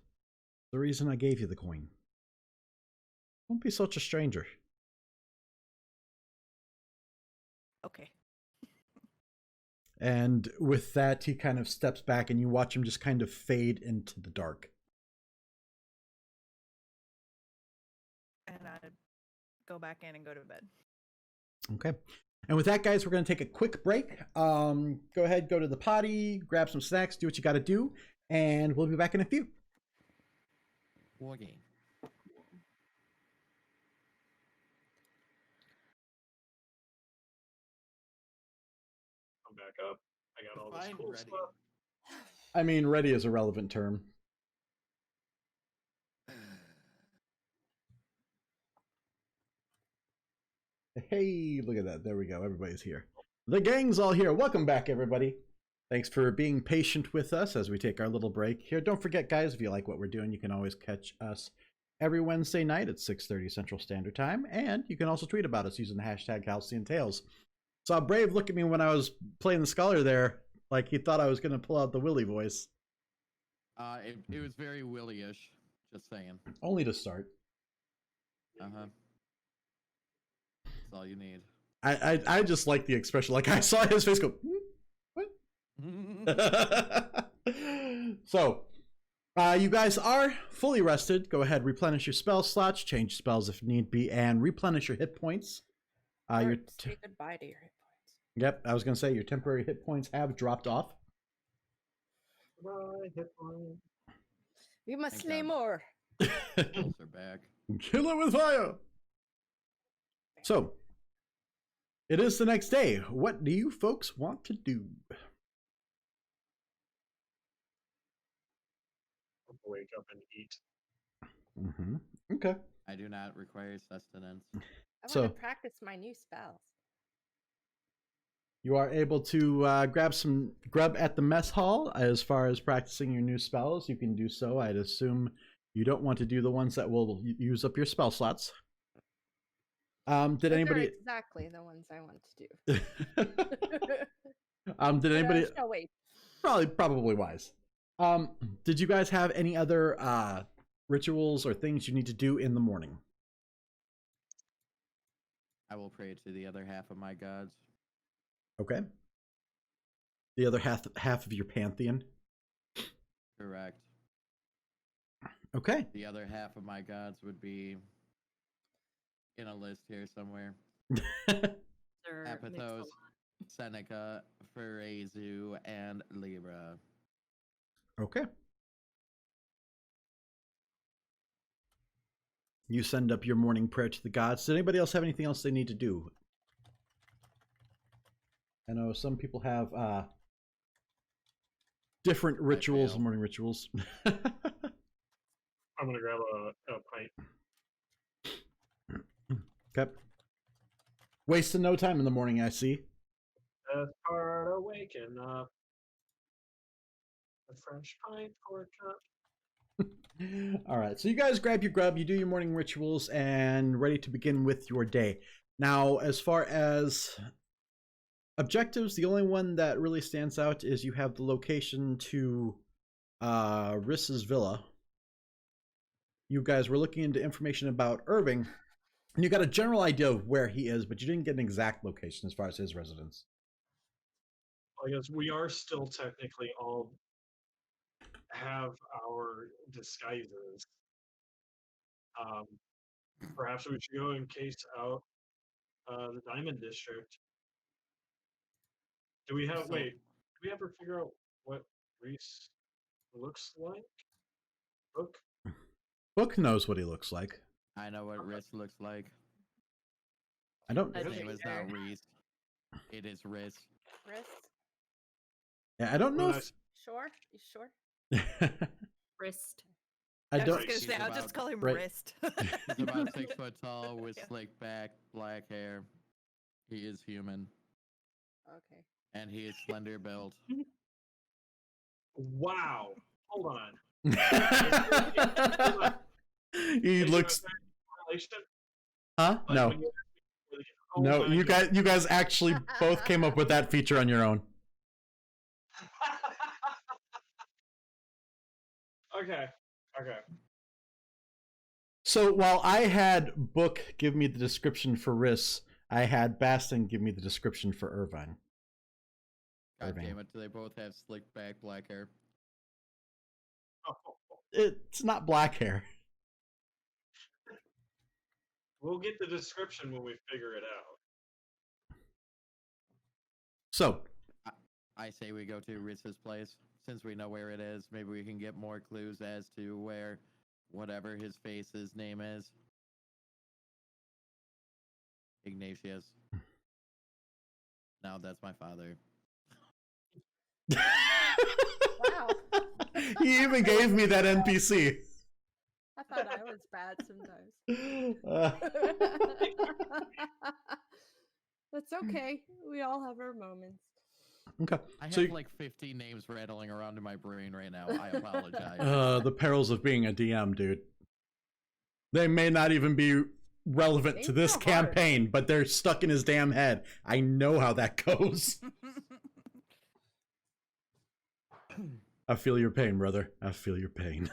[SPEAKER 2] The reason I gave you the coin. Don't be such a stranger.
[SPEAKER 5] Okay.
[SPEAKER 2] And with that, he kind of steps back and you watch him just kind of fade into the dark.
[SPEAKER 5] And I go back in and go to bed.
[SPEAKER 2] Okay. And with that, guys, we're going to take a quick break. Go ahead, go to the potty, grab some snacks, do what you got to do, and we'll be back in a few.
[SPEAKER 1] War game.
[SPEAKER 4] back up. I got all this
[SPEAKER 1] Define
[SPEAKER 4] cool
[SPEAKER 1] ready.
[SPEAKER 4] stuff.
[SPEAKER 2] I mean, ready is a relevant term. Hey, look at that. There we go. Everybody's here. The gang's all here. Welcome back, everybody. Thanks for being patient with us as we take our little break here. Don't forget, guys, if you like what we're doing, you can always catch us every Wednesday night at 6:30 Central Standard Time. And you can also tweet about us using the hashtag Halcyon Tales. Saw Brave look at me when I was playing the Scholar there, like he thought I was going to pull out the Willy voice.
[SPEAKER 1] It was very Willy-ish. Just saying.
[SPEAKER 2] Only to start.
[SPEAKER 1] Uh-huh. That's all you need.
[SPEAKER 2] I just like the expression. Like, I saw his face go, what? So, you guys are fully rested. Go ahead, replenish your spell slots, change spells if need be, and replenish your hit points.
[SPEAKER 3] Or say goodbye to your hit points.
[SPEAKER 2] Yep, I was going to say your temporary hit points have dropped off.
[SPEAKER 4] Bye, hit point.
[SPEAKER 3] We must
[SPEAKER 1] Thank
[SPEAKER 3] slay
[SPEAKER 1] God.
[SPEAKER 3] more.
[SPEAKER 1] Spells are back.
[SPEAKER 2] Kill it with fire! So, it is the next day. What do you folks want to do?
[SPEAKER 4] Wake up and eat.
[SPEAKER 2] Okay.
[SPEAKER 1] I do not require sustenance.
[SPEAKER 3] I want
[SPEAKER 2] So-
[SPEAKER 3] to practice my new spells.
[SPEAKER 2] You are able to grab some grub at the mess hall. As far as practicing your new spells, you can do so. I'd assume you don't want to do the ones that will use up your spell slots. Did
[SPEAKER 3] Those are
[SPEAKER 2] anybody?
[SPEAKER 3] exactly the ones I want to do.
[SPEAKER 2] Did anybody?
[SPEAKER 3] Oh wait.
[SPEAKER 2] Probably wise. Did you guys have any other rituals or things you need to do in the morning?
[SPEAKER 1] I will pray to the other half of my gods.
[SPEAKER 2] Okay. The other half of your pantheon.
[SPEAKER 1] Correct.
[SPEAKER 2] Okay.
[SPEAKER 1] The other half of my gods would be in a list here somewhere.
[SPEAKER 6] They're mixed a
[SPEAKER 1] Apithos,
[SPEAKER 6] lot.
[SPEAKER 1] Seneca, Ferezu, and Libra.
[SPEAKER 2] Okay. You send up your morning prayer to the gods. Does anybody else have anything else they need to do? I know some people have different rituals,
[SPEAKER 1] fail.
[SPEAKER 2] morning rituals.
[SPEAKER 4] I'm gonna grab a pint.
[SPEAKER 2] Okay. Wasting no time in the morning, I see.
[SPEAKER 4] Best part of waking up. A fresh pint for a cup.
[SPEAKER 2] All right, so you guys grab your grub, you do your morning rituals, and ready to begin with your day. Now, as far as objectives, the only one that really stands out is you have the location to Riss's villa. You guys were looking into information about Irving, and you got a general idea of where he is, but you didn't get an exact location as far as his residence.
[SPEAKER 4] I guess we are still technically all have our disguises. Perhaps we should go and case out the Diamond District. Do we have?
[SPEAKER 1] So-
[SPEAKER 4] Wait. Do we ever figure out what Reese looks like? Look.
[SPEAKER 2] Book knows what he looks like.
[SPEAKER 1] I know what Riss looks like.
[SPEAKER 2] I don't.
[SPEAKER 3] That's
[SPEAKER 1] His name is
[SPEAKER 3] fair.
[SPEAKER 1] not Reese. It is Riss.
[SPEAKER 3] Wrist?
[SPEAKER 2] Yeah, I don't know.
[SPEAKER 4] Well,
[SPEAKER 2] If,
[SPEAKER 3] Sure? You sure?
[SPEAKER 6] Wrist.
[SPEAKER 2] I
[SPEAKER 5] I was
[SPEAKER 2] don't.
[SPEAKER 5] just gonna
[SPEAKER 1] She's
[SPEAKER 5] say, I'll
[SPEAKER 1] about-
[SPEAKER 5] just call him
[SPEAKER 2] right.
[SPEAKER 5] Wrist.
[SPEAKER 1] He's about 6 foot tall with
[SPEAKER 5] Yeah.
[SPEAKER 1] slick back, black hair. He is human,
[SPEAKER 3] Okay.
[SPEAKER 1] and he is slender built.
[SPEAKER 4] Wow. Hold on.
[SPEAKER 2] He
[SPEAKER 4] Is there
[SPEAKER 2] looks.
[SPEAKER 4] a correlation?
[SPEAKER 2] Huh?
[SPEAKER 4] Like,
[SPEAKER 2] No.
[SPEAKER 4] when you- Oh
[SPEAKER 2] No,
[SPEAKER 4] my
[SPEAKER 2] you
[SPEAKER 4] God.
[SPEAKER 2] guys actually both came up with that feature on your own.
[SPEAKER 4] Okay. Okay.
[SPEAKER 2] So while I had Book give me the description for Riss, I had Baston give me the description for Irvine.
[SPEAKER 1] God
[SPEAKER 2] Irving.
[SPEAKER 1] damn it! Do they both have slick back, black hair?
[SPEAKER 4] Oh,
[SPEAKER 2] It's not black hair.
[SPEAKER 4] we'll get the description when we figure it out.
[SPEAKER 2] So
[SPEAKER 1] I say we go to Riss's place. Since we know where it is, maybe we can get more clues as to where whatever his face's name is. Ignatius. No, that's my father.
[SPEAKER 3] Wow.
[SPEAKER 2] He even gave me that NPC.
[SPEAKER 3] I thought I was bad sometimes. That's okay. We all have our moments.
[SPEAKER 2] Okay.
[SPEAKER 1] I have
[SPEAKER 2] So you-
[SPEAKER 1] like 50 names rattling around in my brain right now. I apologize.
[SPEAKER 2] the perils of being a DM, dude. They may not even be relevant to
[SPEAKER 3] Names
[SPEAKER 2] this
[SPEAKER 3] are hard.
[SPEAKER 2] campaign, but they're stuck in his damn head. I know how that goes. I feel your pain, brother. I feel your pain.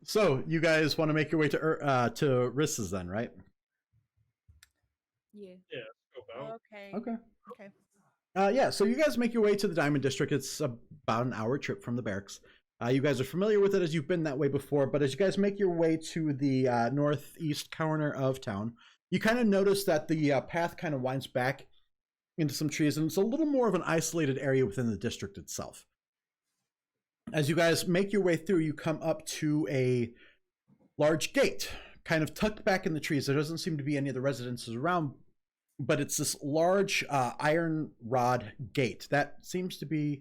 [SPEAKER 2] So, you guys want to make your way to Rissa's then, right?
[SPEAKER 6] Yeah.
[SPEAKER 4] Yeah, scope out.
[SPEAKER 3] Okay.
[SPEAKER 2] Okay.
[SPEAKER 5] Okay.
[SPEAKER 2] Yeah, so you guys make your way to the Diamond District. It's about an hour trip from the barracks. You guys are familiar with it as you've been that way before, but as you guys make your way to the northeast corner of town, you kind of notice that the path kind of winds back into some trees, and it's a little more of an isolated area within the district itself. As you guys make your way through, you come up to a large gate, kind of tucked back in the trees. There doesn't seem to be any of the residences around, but it's this large iron rod gate that seems to be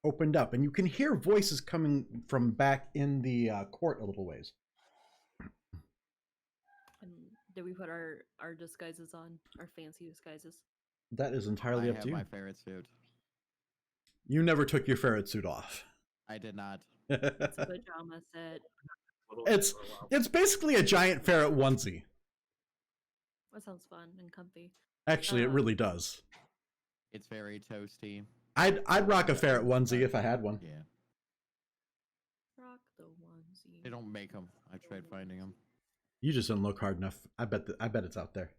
[SPEAKER 2] opened up, and you can hear voices coming from back in the court a little ways.
[SPEAKER 6] And did we put our disguises on? Our fancy disguises?
[SPEAKER 2] That is entirely
[SPEAKER 1] I
[SPEAKER 2] up
[SPEAKER 1] have
[SPEAKER 2] to you.
[SPEAKER 1] my ferret suit.
[SPEAKER 2] You never took your ferret suit off.
[SPEAKER 1] I did not.
[SPEAKER 6] It's a pajama set.
[SPEAKER 4] Little bit
[SPEAKER 2] It's
[SPEAKER 4] for a while.
[SPEAKER 2] it's basically a giant ferret onesie.
[SPEAKER 6] That sounds fun and comfy.
[SPEAKER 2] Actually, it really does.
[SPEAKER 1] It's very toasty.
[SPEAKER 2] I'd rock a ferret onesie if I had one.
[SPEAKER 1] Yeah.
[SPEAKER 6] Rock the onesie.
[SPEAKER 1] They don't make them. I tried finding them.
[SPEAKER 2] You just didn't look hard enough. I bet it's out there.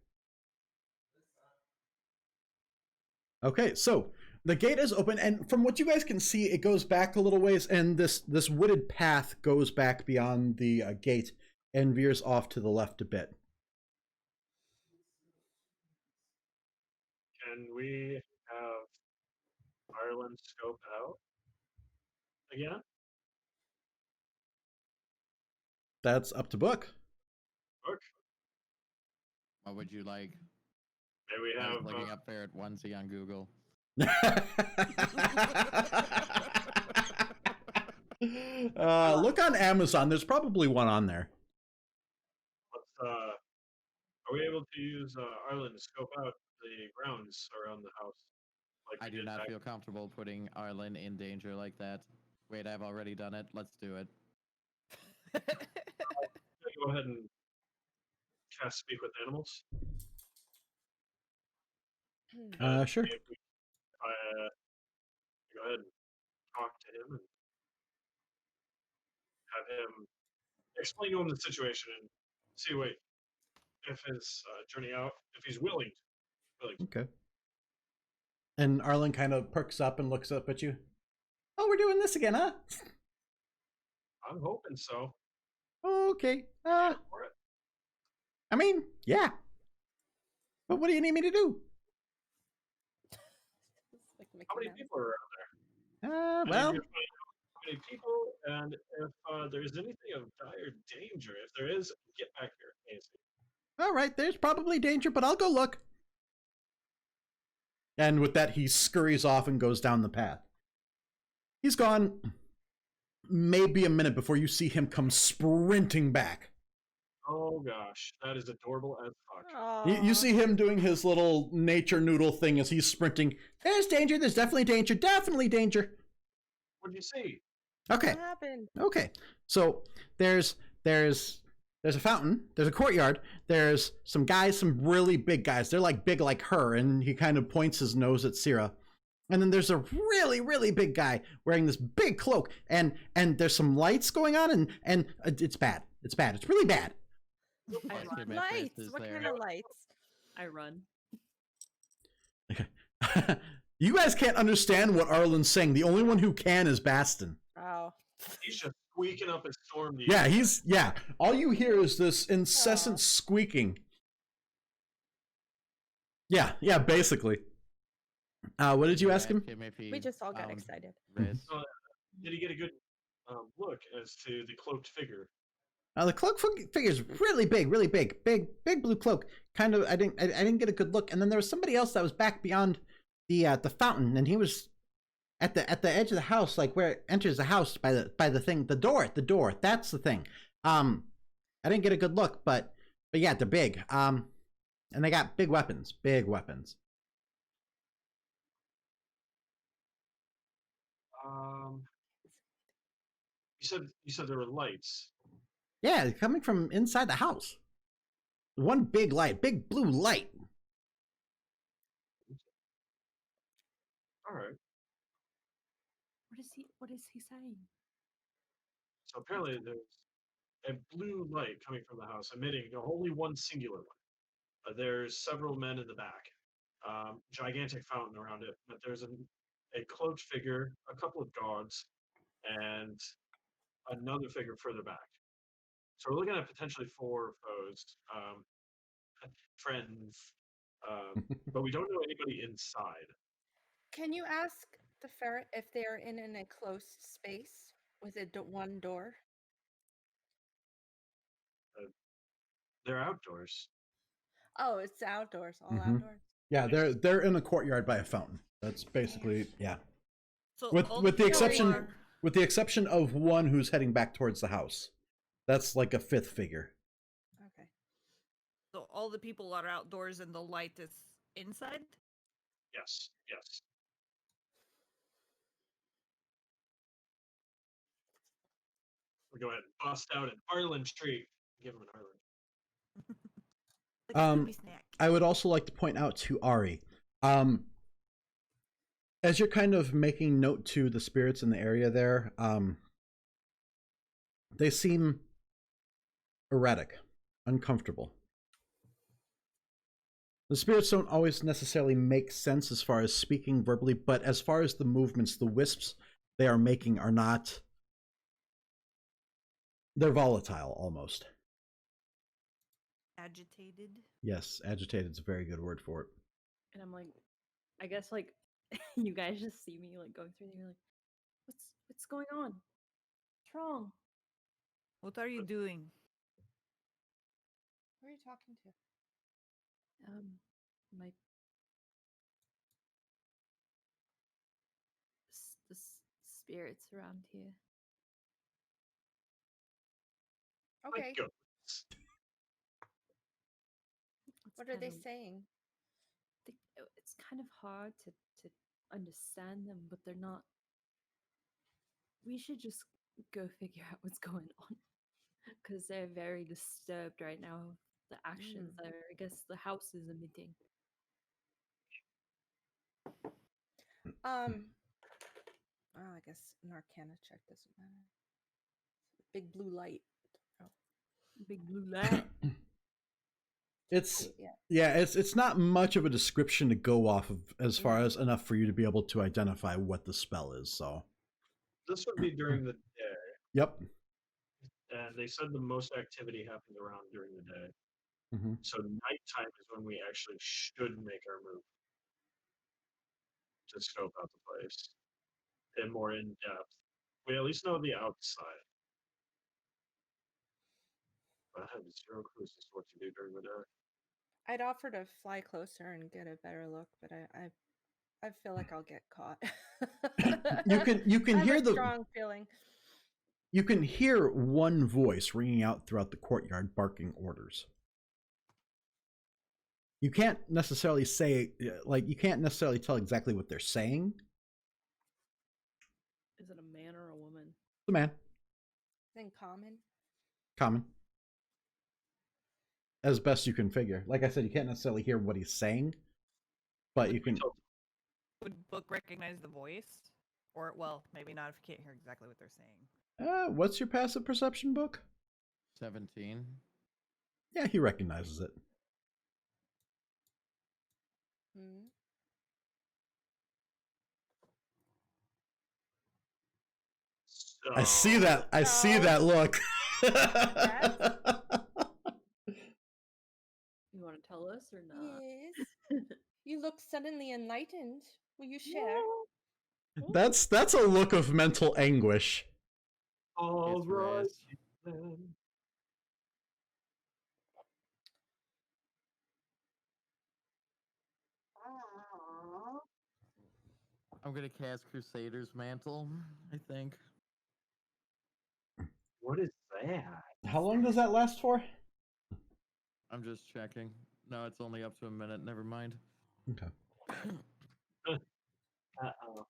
[SPEAKER 2] Okay, so the gate is open, and from what you guys can see, it goes back a little ways, and this wooded path goes back beyond the gate and veers off to the left a bit.
[SPEAKER 4] Can we have Ireland scope out again?
[SPEAKER 2] That's up to Book.
[SPEAKER 4] Look,
[SPEAKER 1] What would you like?
[SPEAKER 4] may we
[SPEAKER 1] I was
[SPEAKER 4] have
[SPEAKER 1] looking up ferret onesie on Google.
[SPEAKER 2] Look on Amazon. There's probably one on there.
[SPEAKER 4] are we able to use Ireland to scope out the grounds around the house? Like
[SPEAKER 1] I
[SPEAKER 4] we
[SPEAKER 1] do
[SPEAKER 4] did
[SPEAKER 1] not
[SPEAKER 4] back-
[SPEAKER 1] feel comfortable putting Arlen in danger like that. Wait, I've already done it. Let's do it.
[SPEAKER 4] Go ahead and cast speak with animals.
[SPEAKER 2] Sure.
[SPEAKER 4] If we, go ahead and talk to him and have him explain to him the situation and see if his journey out, if he's willing.
[SPEAKER 2] Okay. And Arlen kind of perks up and looks up at you. Oh, we're doing this again, huh?
[SPEAKER 4] I'm hoping so.
[SPEAKER 2] Okay.
[SPEAKER 4] For it.
[SPEAKER 2] I mean, yeah. But what do you need me to do?
[SPEAKER 3] It's like Mickey
[SPEAKER 4] How many
[SPEAKER 3] Mouse.
[SPEAKER 4] people are around there? I need
[SPEAKER 2] Well,
[SPEAKER 4] to find out how many people, and if there's anything of dire danger, if there is, get back here, ASAP.
[SPEAKER 2] all right, there's probably danger, but I'll go look. And with that, he scurries off and goes down the path. He's gone maybe a minute before you see him come sprinting back.
[SPEAKER 4] Oh gosh, that is adorable as fuck.
[SPEAKER 2] You
[SPEAKER 3] Aw.
[SPEAKER 2] see him doing his little nature noodle thing as he's sprinting. There's danger, there's definitely danger.
[SPEAKER 4] What do you see?
[SPEAKER 2] Okay.
[SPEAKER 3] What happened?
[SPEAKER 2] Okay, so there's a fountain, there's a courtyard, there's some guys, some really big guys. They're like big like her, and he kind of points his nose at Syrah. And then there's a really, really big guy wearing this big cloak, and there's some lights going on, and it's bad. It's bad. It's really bad.
[SPEAKER 6] I
[SPEAKER 1] Let's
[SPEAKER 6] run.
[SPEAKER 1] get my first
[SPEAKER 3] Lights.
[SPEAKER 1] is
[SPEAKER 3] What
[SPEAKER 1] there.
[SPEAKER 3] kind of lights?
[SPEAKER 6] I run.
[SPEAKER 2] You guys can't understand what Arlen's saying. The only one who can is Baston.
[SPEAKER 3] Oh.
[SPEAKER 4] He's just squeaking up a storm. To
[SPEAKER 2] Yeah, all you hear is this incessant
[SPEAKER 3] Aw.
[SPEAKER 2] squeaking. Yeah, basically. What did you ask him?
[SPEAKER 1] if he
[SPEAKER 3] We just all got
[SPEAKER 1] found
[SPEAKER 3] excited.
[SPEAKER 1] Riz.
[SPEAKER 4] Did he get a good look as to the cloaked figure?
[SPEAKER 2] The cloak figure's really big, big blue cloak. Kind of, I didn't get a good look. And then there was somebody else that was back beyond the fountain, and at the edge of the house, like where it enters the house by the thing, the door. That's the thing. I didn't get a good look, but yeah, they're big. And they got big weapons.
[SPEAKER 4] You said there were lights.
[SPEAKER 2] Yeah, coming from inside the house. One big light, big blue light.
[SPEAKER 4] All right.
[SPEAKER 6] What is he saying?
[SPEAKER 4] So apparently there's a blue light coming from the house, emitting only one singular one. There's several men in the back. Gigantic fountain around it, but there's a cloaked figure, a couple of guards, and another figure further back. So we're looking at potentially 4 foes, friends, but we don't know anybody inside.
[SPEAKER 3] Can you ask the ferret if they're in an enclosed space with one door?
[SPEAKER 4] They're outdoors.
[SPEAKER 3] Oh, it's outdoors, all
[SPEAKER 2] Mhm.
[SPEAKER 3] outdoors.
[SPEAKER 2] Yeah, they're in the courtyard by a fountain. That's basically yeah.
[SPEAKER 5] So
[SPEAKER 2] With
[SPEAKER 5] all
[SPEAKER 2] with the
[SPEAKER 5] people
[SPEAKER 2] exception
[SPEAKER 5] are-
[SPEAKER 2] with the exception of one who's heading back towards the house. That's like a 5th figure.
[SPEAKER 3] Okay.
[SPEAKER 5] So all the people are outdoors and the light is inside?
[SPEAKER 4] Yes. We go ahead and bust out an Arlen Street. Give him an Arlen.
[SPEAKER 5] Like a Scooby snack.
[SPEAKER 2] I would also like to point out to Ari, as you're kind of making note to the spirits in the area there, they seem erratic, uncomfortable. The spirits don't always necessarily make sense as far as speaking verbally, but as far as the movements, the wisps they are making are not... They're volatile, almost.
[SPEAKER 5] Agitated.
[SPEAKER 2] Yes, agitated is a very good word for it.
[SPEAKER 6] And I'm like, I guess like you guys just see me like going through there, like, what's going on? What's wrong?
[SPEAKER 5] What are you doing?
[SPEAKER 3] Who are you talking to?
[SPEAKER 6] My spirits around here.
[SPEAKER 3] Okay.
[SPEAKER 4] Go.
[SPEAKER 3] What are they
[SPEAKER 6] kind of-
[SPEAKER 3] saying?
[SPEAKER 6] It's kind of hard to understand them, but they're not. We should just go figure out what's going on because they're very disturbed right now. The actions that I guess the house is emitting.
[SPEAKER 3] Oh, I guess an Arcana check doesn't matter. Big blue light. Oh.
[SPEAKER 6] Big blue light.
[SPEAKER 2] It's
[SPEAKER 3] Yeah.
[SPEAKER 2] it's not much of a description to go off of as far as enough for you to be able to identify what the spell is. So
[SPEAKER 4] This would be during the day,
[SPEAKER 2] yep.
[SPEAKER 4] and they said the most activity happens around during the day.
[SPEAKER 2] Mm-hmm.
[SPEAKER 4] So nighttime is when we actually should make our move to scope out the place and more in depth. We at least know the outside. But I have 0 clues as to what to do during the day.
[SPEAKER 3] I'd offer to fly closer and get a better look, but I feel like I'll get caught.
[SPEAKER 2] You can
[SPEAKER 3] I have
[SPEAKER 2] hear
[SPEAKER 3] a strong feeling.
[SPEAKER 2] You can hear one voice ringing out throughout the courtyard barking orders. You can't necessarily say, like, you can't necessarily tell exactly what they're saying.
[SPEAKER 6] Is it a man or a woman?
[SPEAKER 2] The man.
[SPEAKER 3] Then common.
[SPEAKER 2] Common. As best you can figure. Like I said, you can't necessarily hear what he's saying, but you can...
[SPEAKER 5] Would Book recognize the voice? Or, well, maybe not if you can't hear exactly what they're saying.
[SPEAKER 2] What's your passive perception, Book?
[SPEAKER 1] 17.
[SPEAKER 2] Yeah, he recognizes it.
[SPEAKER 3] Hmm.
[SPEAKER 2] I see that. I see that look.
[SPEAKER 6] You want to tell us or not?
[SPEAKER 3] Yes. You look suddenly enlightened. Will you share?
[SPEAKER 2] That's a look of mental anguish.
[SPEAKER 4] All
[SPEAKER 1] It's
[SPEAKER 4] right.
[SPEAKER 1] Riz.
[SPEAKER 4] then.
[SPEAKER 1] I'm gonna cast Crusader's Mantle, I think.
[SPEAKER 8] What is that?
[SPEAKER 2] How long does that last for?
[SPEAKER 1] I'm just checking. No, it's only up to a minute. Never mind.
[SPEAKER 2] Okay.
[SPEAKER 8] Uh-oh.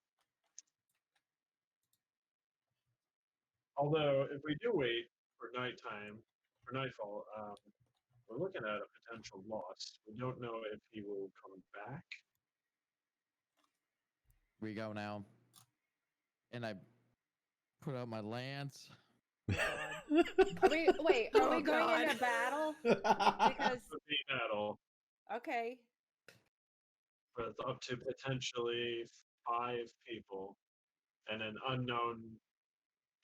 [SPEAKER 4] Although, if we do wait for nighttime, for nightfall, we're looking at a potential loss. We don't know if he will come back.
[SPEAKER 1] We go now. And I put out my lance.
[SPEAKER 3] Are we wait? Are we
[SPEAKER 5] Oh,
[SPEAKER 3] going in
[SPEAKER 5] God.
[SPEAKER 3] a battle? Because
[SPEAKER 4] Could be battle,
[SPEAKER 3] okay,
[SPEAKER 4] but it's up to potentially 5 people and an unknown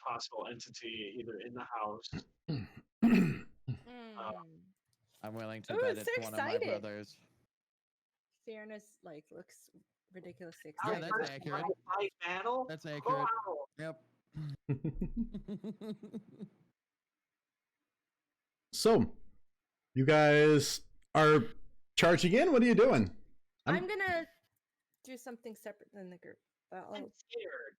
[SPEAKER 4] possible entity either in the house.
[SPEAKER 3] mm.
[SPEAKER 1] I'm willing to
[SPEAKER 3] Ooh,
[SPEAKER 1] bet
[SPEAKER 3] I'm
[SPEAKER 1] it's
[SPEAKER 3] so
[SPEAKER 1] one of my
[SPEAKER 3] excited.
[SPEAKER 1] brothers.
[SPEAKER 3] Sierra's like looks ridiculously
[SPEAKER 1] Yeah,
[SPEAKER 3] excited.
[SPEAKER 1] that's accurate.
[SPEAKER 8] Fight battle?
[SPEAKER 1] That's accurate.
[SPEAKER 8] Wow.
[SPEAKER 1] Yep.
[SPEAKER 2] So, you guys are charging in? What are you doing?
[SPEAKER 3] I'm gonna do something separate than the group. But
[SPEAKER 8] I'm scared.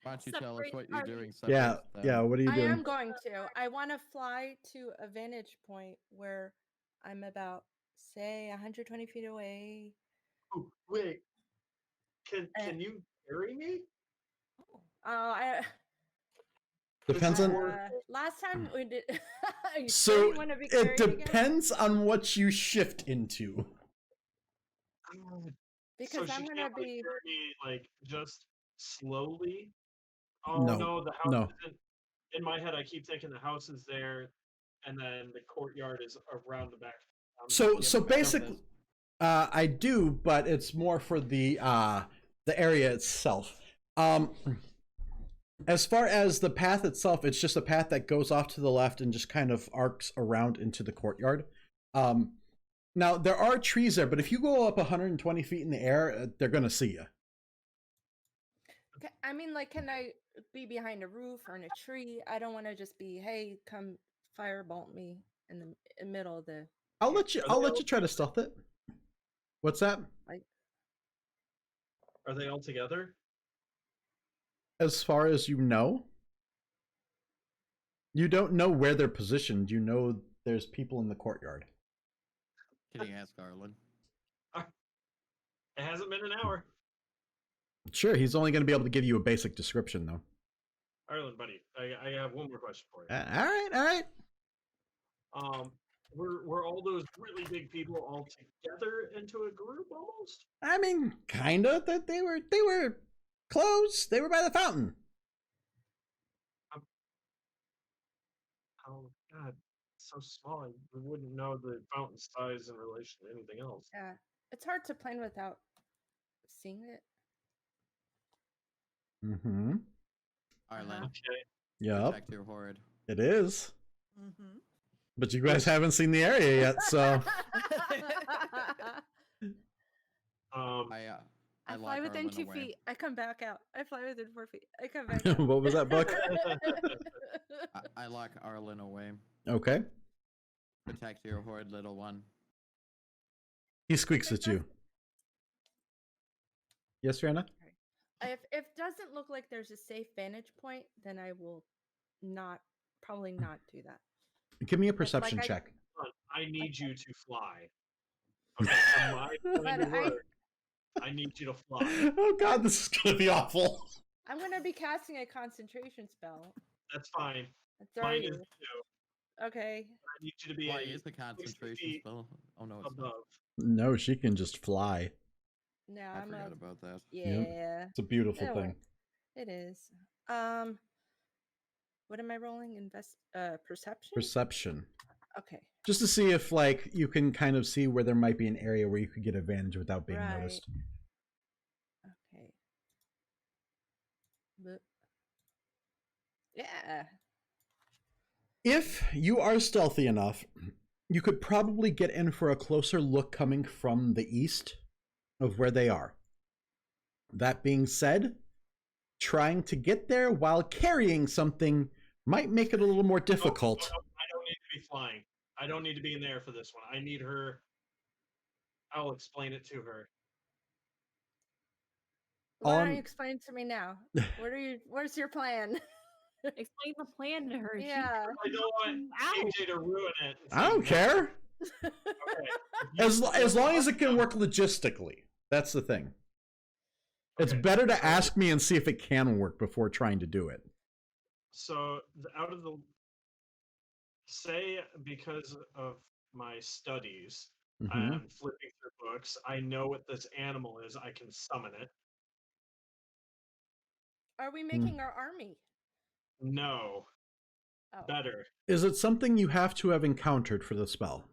[SPEAKER 1] Why don't you tell us
[SPEAKER 5] Separate
[SPEAKER 1] what you're
[SPEAKER 5] party.
[SPEAKER 1] doing?
[SPEAKER 2] Yeah,
[SPEAKER 1] separate then?
[SPEAKER 2] yeah. What are you
[SPEAKER 3] I
[SPEAKER 2] doing?
[SPEAKER 3] am going to. I want to fly to a vantage point where I'm about, say, 120 feet away.
[SPEAKER 4] Oh, wait, can
[SPEAKER 3] Uh,
[SPEAKER 4] you carry me?
[SPEAKER 3] I
[SPEAKER 2] Depends on.
[SPEAKER 3] last time we did. Are you sure
[SPEAKER 2] So
[SPEAKER 3] you want to be
[SPEAKER 2] it
[SPEAKER 3] carried again?
[SPEAKER 2] depends on what you shift into.
[SPEAKER 3] Because
[SPEAKER 4] so
[SPEAKER 3] I'm
[SPEAKER 4] she
[SPEAKER 3] gonna
[SPEAKER 4] can't like,
[SPEAKER 3] be.
[SPEAKER 4] carry me like just slowly. Oh
[SPEAKER 2] No,
[SPEAKER 4] no, the house
[SPEAKER 2] no.
[SPEAKER 4] isn't. In my head, I keep thinking the house is there, and then the courtyard is around the back.
[SPEAKER 2] So
[SPEAKER 1] Yeah,
[SPEAKER 2] so
[SPEAKER 1] but back up
[SPEAKER 2] basically, I do, but it's more for the area itself. As far as the path itself, it's just a path that goes off to the left and just kind of arcs around into the courtyard. Now there are trees there, but if you go up 120 feet in the air, they're gonna see you.
[SPEAKER 3] I mean, like, can I be behind a roof or in a tree? I don't want to just be, hey, come firebolt me in the middle of the.
[SPEAKER 2] I'll let you. I'll let you try to stealth it. What's that?
[SPEAKER 3] Like,
[SPEAKER 4] Are they all together?
[SPEAKER 2] As far as you know, you don't know where they're positioned. You know there's people in the courtyard.
[SPEAKER 1] Can you ask Arlen?
[SPEAKER 4] It hasn't been an hour.
[SPEAKER 2] Sure, he's only going to be able to give you a basic description, though.
[SPEAKER 4] Ireland, buddy, I have one more question for you.
[SPEAKER 2] All right, all right.
[SPEAKER 4] Were all those really big people all together into a group almost?
[SPEAKER 2] I mean, kinda. That they were close. They were by the fountain.
[SPEAKER 4] Oh God, so small. We wouldn't know the fountain size in relation to anything else.
[SPEAKER 3] yeah, it's hard to plan without seeing it.
[SPEAKER 2] Mm-hmm.
[SPEAKER 1] Arlen,
[SPEAKER 4] Okay.
[SPEAKER 2] Yep,
[SPEAKER 1] protect your horde.
[SPEAKER 2] it is.
[SPEAKER 5] Mm-hmm.
[SPEAKER 2] But you guys haven't seen the area yet, so.
[SPEAKER 1] I
[SPEAKER 3] I
[SPEAKER 1] lock
[SPEAKER 3] fly within
[SPEAKER 1] Arlen
[SPEAKER 3] 2
[SPEAKER 1] away.
[SPEAKER 3] feet. I come back out. I fly within 4 feet. I come back out.
[SPEAKER 2] What was that, Buck?
[SPEAKER 1] I lock Arlen away.
[SPEAKER 2] Okay.
[SPEAKER 1] Protect your horde, little one.
[SPEAKER 2] He squeaks at you. Yes, Rihanna?
[SPEAKER 3] If it doesn't look like there's a safe vantage point, then I will probably not do that.
[SPEAKER 2] Give me a perception
[SPEAKER 3] I-
[SPEAKER 2] check.
[SPEAKER 4] I need you to fly. Okay, so my plan to
[SPEAKER 3] But
[SPEAKER 4] work, I need you to fly.
[SPEAKER 2] Oh god, this is gonna be awful.
[SPEAKER 3] I'm gonna be casting a concentration spell.
[SPEAKER 4] That's fine.
[SPEAKER 3] That's
[SPEAKER 4] Mine
[SPEAKER 3] already
[SPEAKER 4] is too.
[SPEAKER 3] okay.
[SPEAKER 4] I need you to be
[SPEAKER 1] Why
[SPEAKER 4] a
[SPEAKER 1] is the concentration
[SPEAKER 4] feet
[SPEAKER 1] spell? Oh no, it's
[SPEAKER 4] above.
[SPEAKER 1] not.
[SPEAKER 2] No, she can just fly.
[SPEAKER 3] No,
[SPEAKER 1] I
[SPEAKER 3] I'm
[SPEAKER 1] forgot about that.
[SPEAKER 3] yeah.
[SPEAKER 2] It's a beautiful
[SPEAKER 3] It'll
[SPEAKER 2] thing.
[SPEAKER 3] work. It is. What am I rolling? Perception?
[SPEAKER 2] Perception.
[SPEAKER 3] Okay.
[SPEAKER 2] Just to see if, like, you can kind of see where there might be an area where you could get advantage without being
[SPEAKER 3] Right.
[SPEAKER 2] noticed.
[SPEAKER 3] Okay. But, yeah.
[SPEAKER 2] If you are stealthy enough, you could probably get in for a closer look coming from the east of where they are. That being said, trying to get there while carrying something might make it a little more difficult.
[SPEAKER 4] No, I don't need to be flying. I don't need to be in there for this one. I need her. I'll explain it to her.
[SPEAKER 3] Why
[SPEAKER 2] All
[SPEAKER 3] don't you
[SPEAKER 2] I'm-
[SPEAKER 3] explain to me now? Where's your plan?
[SPEAKER 6] Explain the plan to her.
[SPEAKER 3] Yeah.
[SPEAKER 4] I don't want
[SPEAKER 6] Ow.
[SPEAKER 4] AJ to ruin it. and
[SPEAKER 2] I
[SPEAKER 4] say
[SPEAKER 2] don't
[SPEAKER 4] no.
[SPEAKER 2] care.
[SPEAKER 4] Okay. If you
[SPEAKER 2] As
[SPEAKER 4] flip
[SPEAKER 2] long as
[SPEAKER 4] up
[SPEAKER 2] it can
[SPEAKER 4] them-
[SPEAKER 2] work logistically. That's the thing. It's
[SPEAKER 4] Okay,
[SPEAKER 2] better to
[SPEAKER 4] so-
[SPEAKER 2] ask me and see if it can work before trying to do it.
[SPEAKER 4] So out of the say, because of my studies,
[SPEAKER 2] Mhm.
[SPEAKER 4] I'm flipping through books. I know what this animal is. I can summon it.
[SPEAKER 3] Are we making our army?
[SPEAKER 4] No,
[SPEAKER 3] Oh.
[SPEAKER 4] better.
[SPEAKER 2] Is it something you have to have encountered for the spell?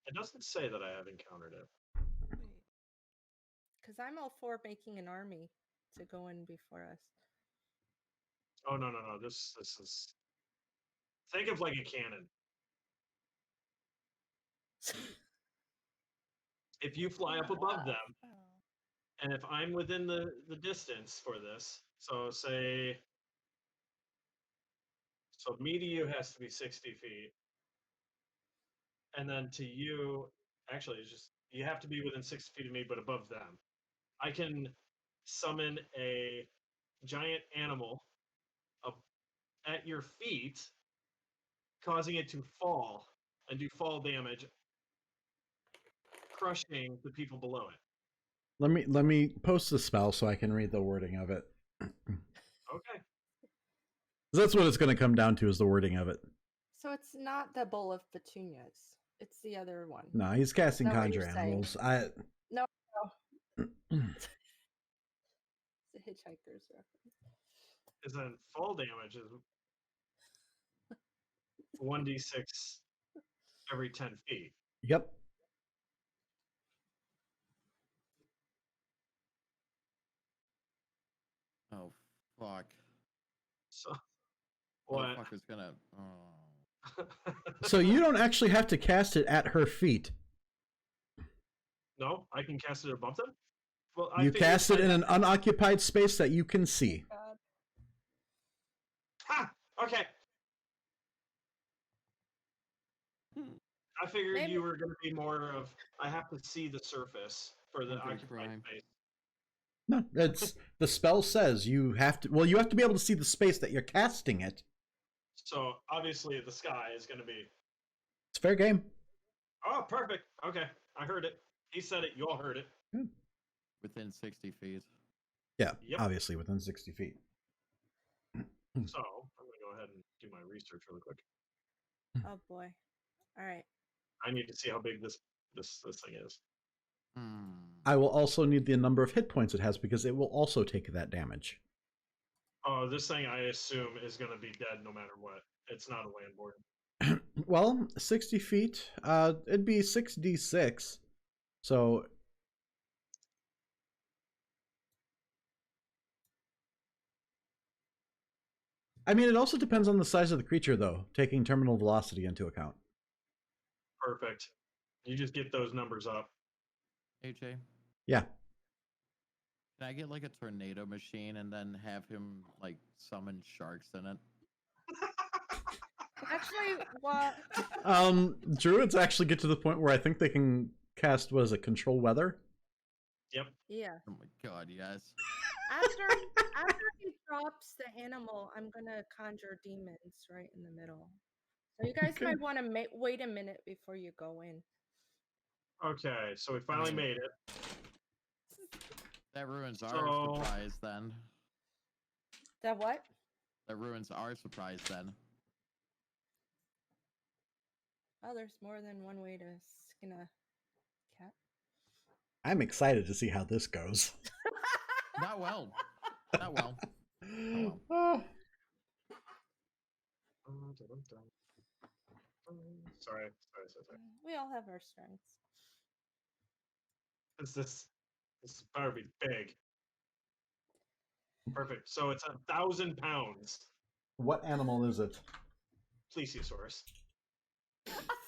[SPEAKER 4] It doesn't say that I have encountered it.
[SPEAKER 3] Because I'm all for making an army to go in before us.
[SPEAKER 4] Oh no. This is. Think of like a cannon. If you fly up above them,
[SPEAKER 3] Oh.
[SPEAKER 4] and if I'm within the distance for this, so say, so me to you has to be 60 feet, and then to you, actually, it's just you have to be within 60 feet of me, but above them. I can summon a giant animal up at your feet, causing it to fall and do fall damage, crushing the people below it.
[SPEAKER 2] Let me post the spell so I can read the wording of it.
[SPEAKER 4] Okay.
[SPEAKER 2] That's what it's going to come down to, is the wording of it.
[SPEAKER 3] So it's not the Bowl of Petunias. It's the other one.
[SPEAKER 2] No, he's casting
[SPEAKER 3] Is that what
[SPEAKER 2] conjure
[SPEAKER 3] you're saying?
[SPEAKER 2] animals.
[SPEAKER 3] It's a Hitchhiker's reference.
[SPEAKER 4] Is then fall damage is 1d6 every 10 feet.
[SPEAKER 2] Yep.
[SPEAKER 1] Oh, fuck.
[SPEAKER 4] So what?
[SPEAKER 1] Motherfucker's gonna. Oh.
[SPEAKER 2] So you don't actually have to cast it at her feet.
[SPEAKER 4] No, I can cast it above them. Well,
[SPEAKER 2] You
[SPEAKER 4] figured
[SPEAKER 2] cast it
[SPEAKER 4] I'd
[SPEAKER 2] in
[SPEAKER 4] have
[SPEAKER 2] an unoccupied space that you can see.
[SPEAKER 3] God.
[SPEAKER 4] Ha! Okay. I figured
[SPEAKER 3] Maybe-
[SPEAKER 4] you were going to be more of I have to see the surface for the
[SPEAKER 1] Okay,
[SPEAKER 4] occupied
[SPEAKER 1] crime.
[SPEAKER 4] space.
[SPEAKER 2] No, it's the spell says you have to. Well, you have to be able to see the space that you're casting it.
[SPEAKER 4] So obviously the sky is going to be.
[SPEAKER 2] It's fair game.
[SPEAKER 4] Oh, perfect. Okay, I heard it. He said it. You all heard it.
[SPEAKER 1] Within 60 feet.
[SPEAKER 2] Yeah,
[SPEAKER 4] Yep.
[SPEAKER 2] obviously within 60 feet.
[SPEAKER 4] So I'm going to go ahead and do my research really quick.
[SPEAKER 3] Oh boy. All right.
[SPEAKER 4] I need to see how big this thing is.
[SPEAKER 2] I will also need the number of hit points it has because it will also take that damage.
[SPEAKER 4] Oh, this thing I assume is going to be dead no matter what. It's not a landborn.
[SPEAKER 2] Well, 60 feet, it'd be 6d6. So I mean, it also depends on the size of the creature, though, taking terminal velocity into account.
[SPEAKER 4] Perfect. You just get those numbers up.
[SPEAKER 1] AJ,
[SPEAKER 2] Yeah.
[SPEAKER 1] can I get like a tornado machine and then have him like summon sharks in it?
[SPEAKER 3] Actually, what?
[SPEAKER 2] Druids actually get to the point where I think they can cast, what is it, control weather?
[SPEAKER 4] Yep.
[SPEAKER 3] Yeah.
[SPEAKER 1] Oh my god, yes.
[SPEAKER 3] After he drops the animal, I'm gonna conjure demons right in the middle. So you guys
[SPEAKER 2] Okay.
[SPEAKER 3] might want to wait a minute before you go in.
[SPEAKER 4] Okay, so we finally made it.
[SPEAKER 1] That ruins our
[SPEAKER 4] So-
[SPEAKER 1] surprise then.
[SPEAKER 3] That what?
[SPEAKER 1] That ruins our surprise then.
[SPEAKER 3] Oh, there's more than one way to skin a cat.
[SPEAKER 2] I'm excited to see how this goes.
[SPEAKER 1] Not well. Not well.
[SPEAKER 2] Oh.
[SPEAKER 4] Sorry.
[SPEAKER 3] We all have our strengths.
[SPEAKER 4] This better be big. Perfect. So it's 1,000 pounds.
[SPEAKER 2] What animal is it?
[SPEAKER 4] Plesiosaurus.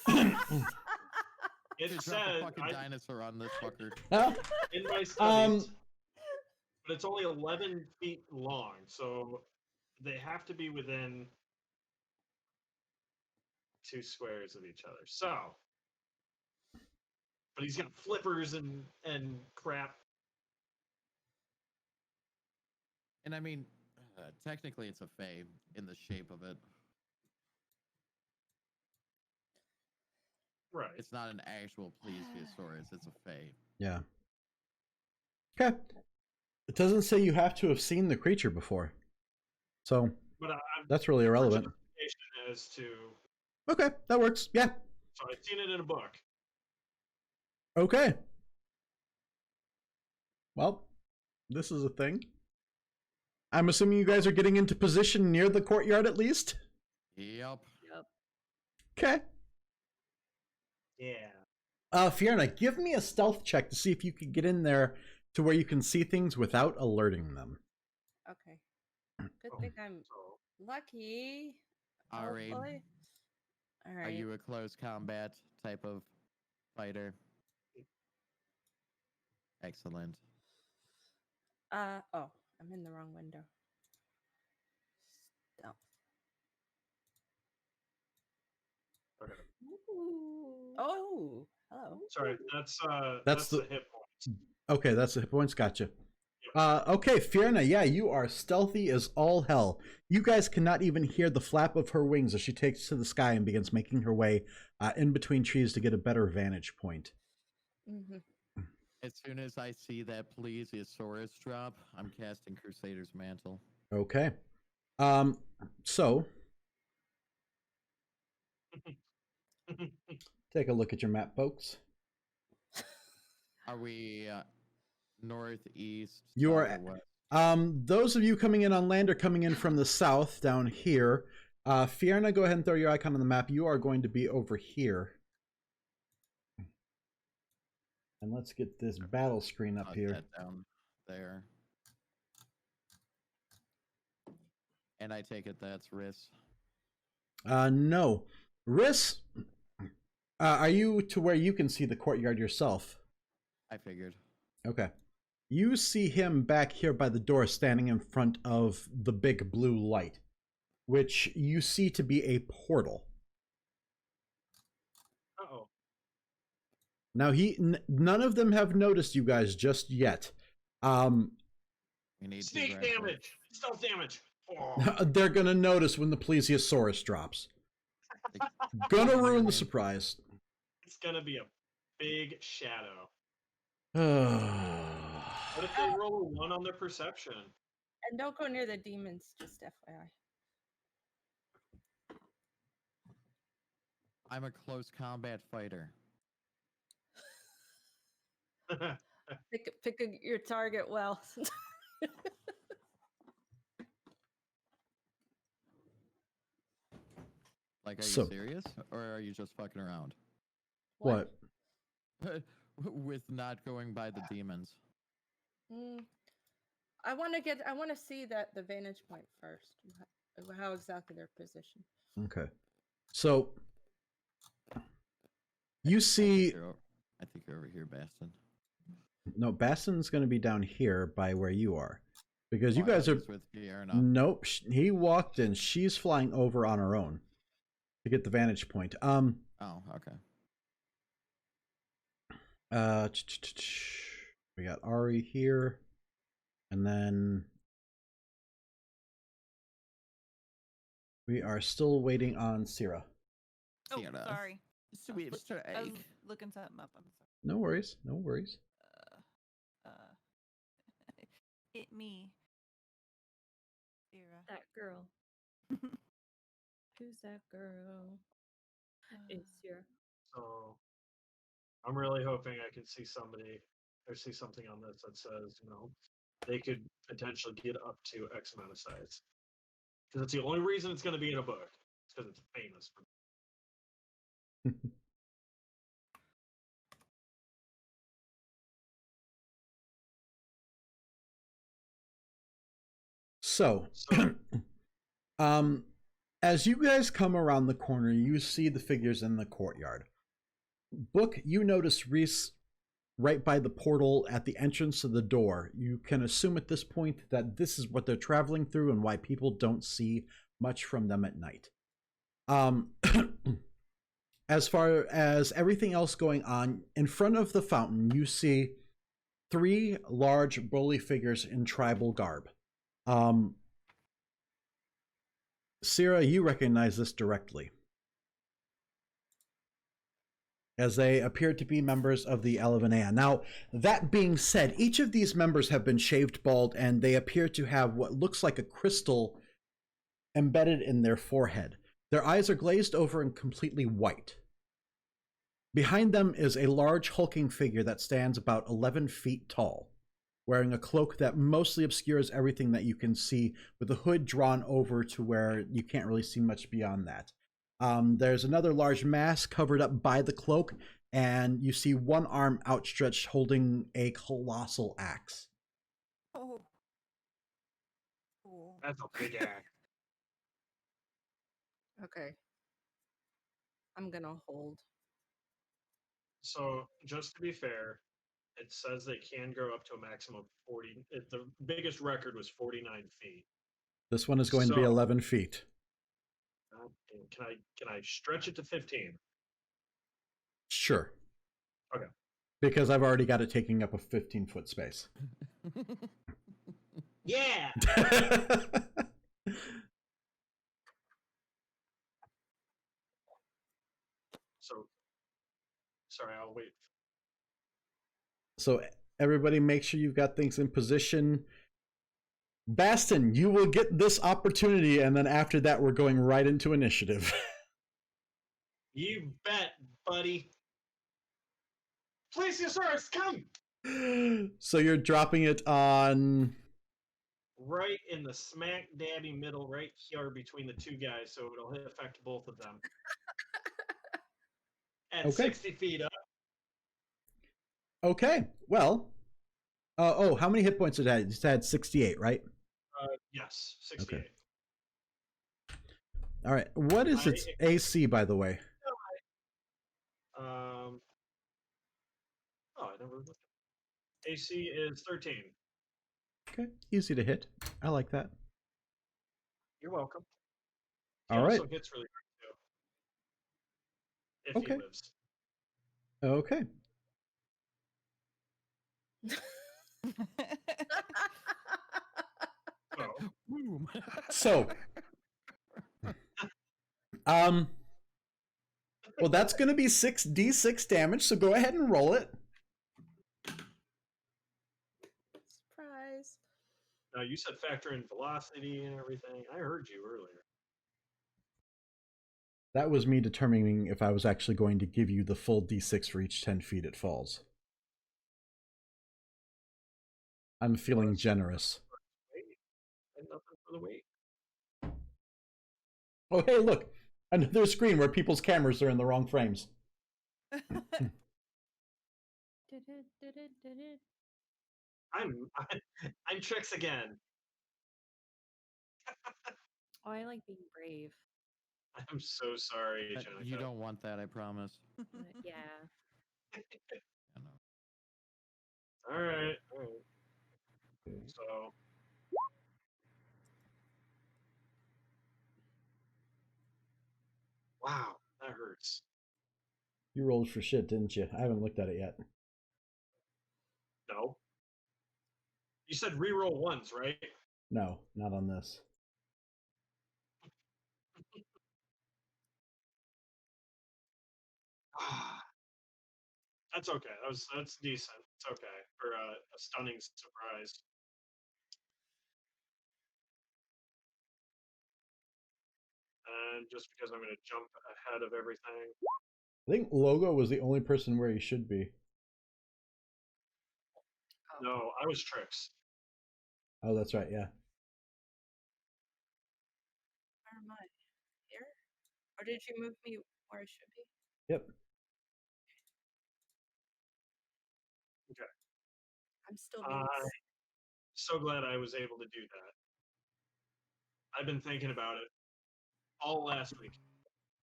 [SPEAKER 1] They
[SPEAKER 4] It
[SPEAKER 1] dropped a
[SPEAKER 4] says
[SPEAKER 1] fucking dinosaur on this fucker.
[SPEAKER 4] in my studies, but it's only 11 feet long, so they have to be within 2 squares of each other. So, but he's got flippers and crap.
[SPEAKER 1] And I mean, technically it's a fae in the shape of it.
[SPEAKER 4] Right.
[SPEAKER 1] It's not an actual plesiosaurus, it's a fae.
[SPEAKER 2] Yeah. Okay. It doesn't say you have to have seen the creature before. So
[SPEAKER 4] But
[SPEAKER 2] that's really irrelevant.
[SPEAKER 4] As to,
[SPEAKER 2] Okay, that works. Yeah.
[SPEAKER 4] so I've seen it in a book.
[SPEAKER 2] Okay. Well, this is a thing. I'm assuming you guys are getting into position near the courtyard at least?
[SPEAKER 1] Yep.
[SPEAKER 6] Yep.
[SPEAKER 2] Okay.
[SPEAKER 4] Yeah.
[SPEAKER 2] Fiona, give me a stealth check to see if you can get in there to where you can see things without alerting them.
[SPEAKER 3] Okay. Good thing I'm
[SPEAKER 4] So,
[SPEAKER 3] lucky.
[SPEAKER 1] Ari,
[SPEAKER 3] Hopefully. All right.
[SPEAKER 1] are you a close combat type of fighter? Excellent.
[SPEAKER 3] Oh, I'm in the wrong window. Stealth.
[SPEAKER 4] okay.
[SPEAKER 3] Ooh. Oh, hello.
[SPEAKER 4] Sorry, that's
[SPEAKER 2] That's
[SPEAKER 4] the
[SPEAKER 2] the-
[SPEAKER 4] hit points.
[SPEAKER 2] Okay, that's the hit points. Gotcha. Okay, Fiona, yeah, you are stealthy as all hell. You guys cannot even hear the flap of her wings as she takes to the sky and begins making her way in between trees to get a better vantage point.
[SPEAKER 3] Mm-hmm.
[SPEAKER 1] As soon as I see that plesiosaurus drop, I'm casting Crusader's Mantle.
[SPEAKER 2] Okay. So take a look at your map, folks.
[SPEAKER 1] Are we northeast?
[SPEAKER 2] You
[SPEAKER 1] south,
[SPEAKER 2] are
[SPEAKER 1] or west?
[SPEAKER 2] those of you coming in on land are coming in from the south down here. Fiona, go ahead and throw your icon on the map. You are going to be over here. And let's get this battle screen up
[SPEAKER 1] Put
[SPEAKER 2] here.
[SPEAKER 1] that down there. And I take it that's Riss.
[SPEAKER 2] No. Riss, are you to where you can see the courtyard yourself?
[SPEAKER 1] I figured.
[SPEAKER 2] Okay. You see him back here by the door standing in front of the big blue light, which you see to be a portal.
[SPEAKER 4] Uh-oh.
[SPEAKER 2] Now, none of them have noticed you guys just yet.
[SPEAKER 1] We need
[SPEAKER 4] Sneak
[SPEAKER 1] to
[SPEAKER 4] damage! Stealth damage! Oh.
[SPEAKER 2] They're going to notice when the plesiosaurus drops. Gonna ruin the surprise.
[SPEAKER 4] It's gonna be a big shadow.
[SPEAKER 2] Uh,
[SPEAKER 4] What if they roll a 1 on their perception?
[SPEAKER 3] And don't go near the demons, just FYI.
[SPEAKER 1] I'm a close combat fighter.
[SPEAKER 3] Pick your target well.
[SPEAKER 1] Like, are you
[SPEAKER 2] So-
[SPEAKER 1] serious? Or are you just fucking around?
[SPEAKER 2] what?
[SPEAKER 1] With not going by the demons.
[SPEAKER 3] I want to see the vantage point first. How exactly they're positioned.
[SPEAKER 2] Okay. So, you see...
[SPEAKER 1] I think you're over here, Baston.
[SPEAKER 2] No, Baston's going to be down here by where you are. Because you
[SPEAKER 1] Oh, I
[SPEAKER 2] guys
[SPEAKER 1] thought
[SPEAKER 2] are...
[SPEAKER 1] he was with Fiona.
[SPEAKER 2] Nope. He walked in. She's flying over on her own to get the vantage point.
[SPEAKER 1] Oh, okay.
[SPEAKER 2] We got Ari here. And then... we are still waiting on Syrah.
[SPEAKER 5] Oh,
[SPEAKER 1] Fiona.
[SPEAKER 5] sorry.
[SPEAKER 1] Sweet
[SPEAKER 5] I was
[SPEAKER 1] strike.
[SPEAKER 5] looking something up. I'm sorry.
[SPEAKER 2] No worries. No worries.
[SPEAKER 5] Hit me. Sarah.
[SPEAKER 6] That girl. Who's that girl? It's your.
[SPEAKER 4] So I'm really hoping I can see somebody or see something on this that says, they could potentially get up to X amount of size. Because it's the only reason it's going to be in a book. It's because it's famous.
[SPEAKER 2] So, as you guys come around the corner, you see the figures in the courtyard. Book, you notice Reese right by the portal at the entrance to the door. You can assume at this point that this is what they're traveling through and why people don't see much from them at night. As far as everything else going on, in front of the fountain, you see 3 large burly figures in tribal garb. Sierra, you recognize this directly, as they appear to be members of the Elevanea. Now, that being said, each of these members have been shaved bald, and they appear to have what looks like a crystal embedded in their forehead. Their eyes are glazed over and completely white. Behind them is a large hulking figure that stands about 11 feet tall, wearing a cloak that mostly obscures everything that you can see, with the hood drawn over to where you can't really see much beyond that. There's another large mask covered up by the cloak, and you see one arm outstretched holding a colossal axe.
[SPEAKER 5] Oh. Cool.
[SPEAKER 4] That's a big act.
[SPEAKER 3] Okay. I'm gonna hold.
[SPEAKER 4] So, just to be fair, it says they can grow up to a maximum of 40. The biggest record was 49 feet.
[SPEAKER 2] This one is going to be
[SPEAKER 4] So-
[SPEAKER 2] 11 feet.
[SPEAKER 4] Can I stretch it to 15?
[SPEAKER 2] Sure.
[SPEAKER 4] Okay.
[SPEAKER 2] Because I've already got it taking up a 15-foot space.
[SPEAKER 8] Yeah.
[SPEAKER 4] So, sorry, I'll wait.
[SPEAKER 2] So everybody make sure you've got things in position. Baston, you will get this opportunity, and then after that, we're going right into initiative.
[SPEAKER 4] You bet, buddy. Plesiosaurus, come!
[SPEAKER 2] So you're dropping it on...
[SPEAKER 4] Right in the smack dabby middle, right here between the two guys, so it'll affect both of them. At
[SPEAKER 2] Okay.
[SPEAKER 4] 60 feet up.
[SPEAKER 2] Okay, well... how many hit points did it have? It had 68, right?
[SPEAKER 4] Yes, 68.
[SPEAKER 2] Okay. All right, what is its AC, by the way?
[SPEAKER 4] Oh, I never looked. AC is 13.
[SPEAKER 2] Okay, easy to hit. I like that.
[SPEAKER 4] You're welcome. He
[SPEAKER 2] All right.
[SPEAKER 4] also hits really hard, too. If
[SPEAKER 2] Okay.
[SPEAKER 4] he lives.
[SPEAKER 2] Okay.
[SPEAKER 4] Oh.
[SPEAKER 1] Boom.
[SPEAKER 2] So, well, that's going to be 6d6 damage, so go ahead and roll it.
[SPEAKER 3] Surprise.
[SPEAKER 4] Now, you said factor in velocity and everything. I heard you earlier.
[SPEAKER 2] That was me determining if I was actually going to give you the full d6 for each 10 feet it falls. I'm feeling generous.
[SPEAKER 4] Wait. And nothing for the weight.
[SPEAKER 2] Oh, hey, look. Another screen where people's cameras are in the wrong frames.
[SPEAKER 4] I'm Trix again.
[SPEAKER 6] Oh, I like being brave.
[SPEAKER 4] I'm so sorry, Jenica.
[SPEAKER 1] You don't want that, I promise.
[SPEAKER 6] Yeah.
[SPEAKER 1] I know.
[SPEAKER 4] All right. So. Wow, that hurts.
[SPEAKER 2] You rolled for shit, didn't you? I haven't looked at it yet.
[SPEAKER 4] No. You said reroll ones, right?
[SPEAKER 2] No, not on this.
[SPEAKER 4] That's okay. That's decent. It's okay for a stunning surprise. And just because I'm going to jump ahead of everything.
[SPEAKER 2] I think Logo was the only person where he should be.
[SPEAKER 4] No, I was Trix.
[SPEAKER 2] Oh, that's right, yeah.
[SPEAKER 3] Where am I? Here? Or did you move me where I should be?
[SPEAKER 2] Yep.
[SPEAKER 4] Okay.
[SPEAKER 3] I'm still being
[SPEAKER 4] I'm so glad I was able to do that. I've been thinking about it all last week.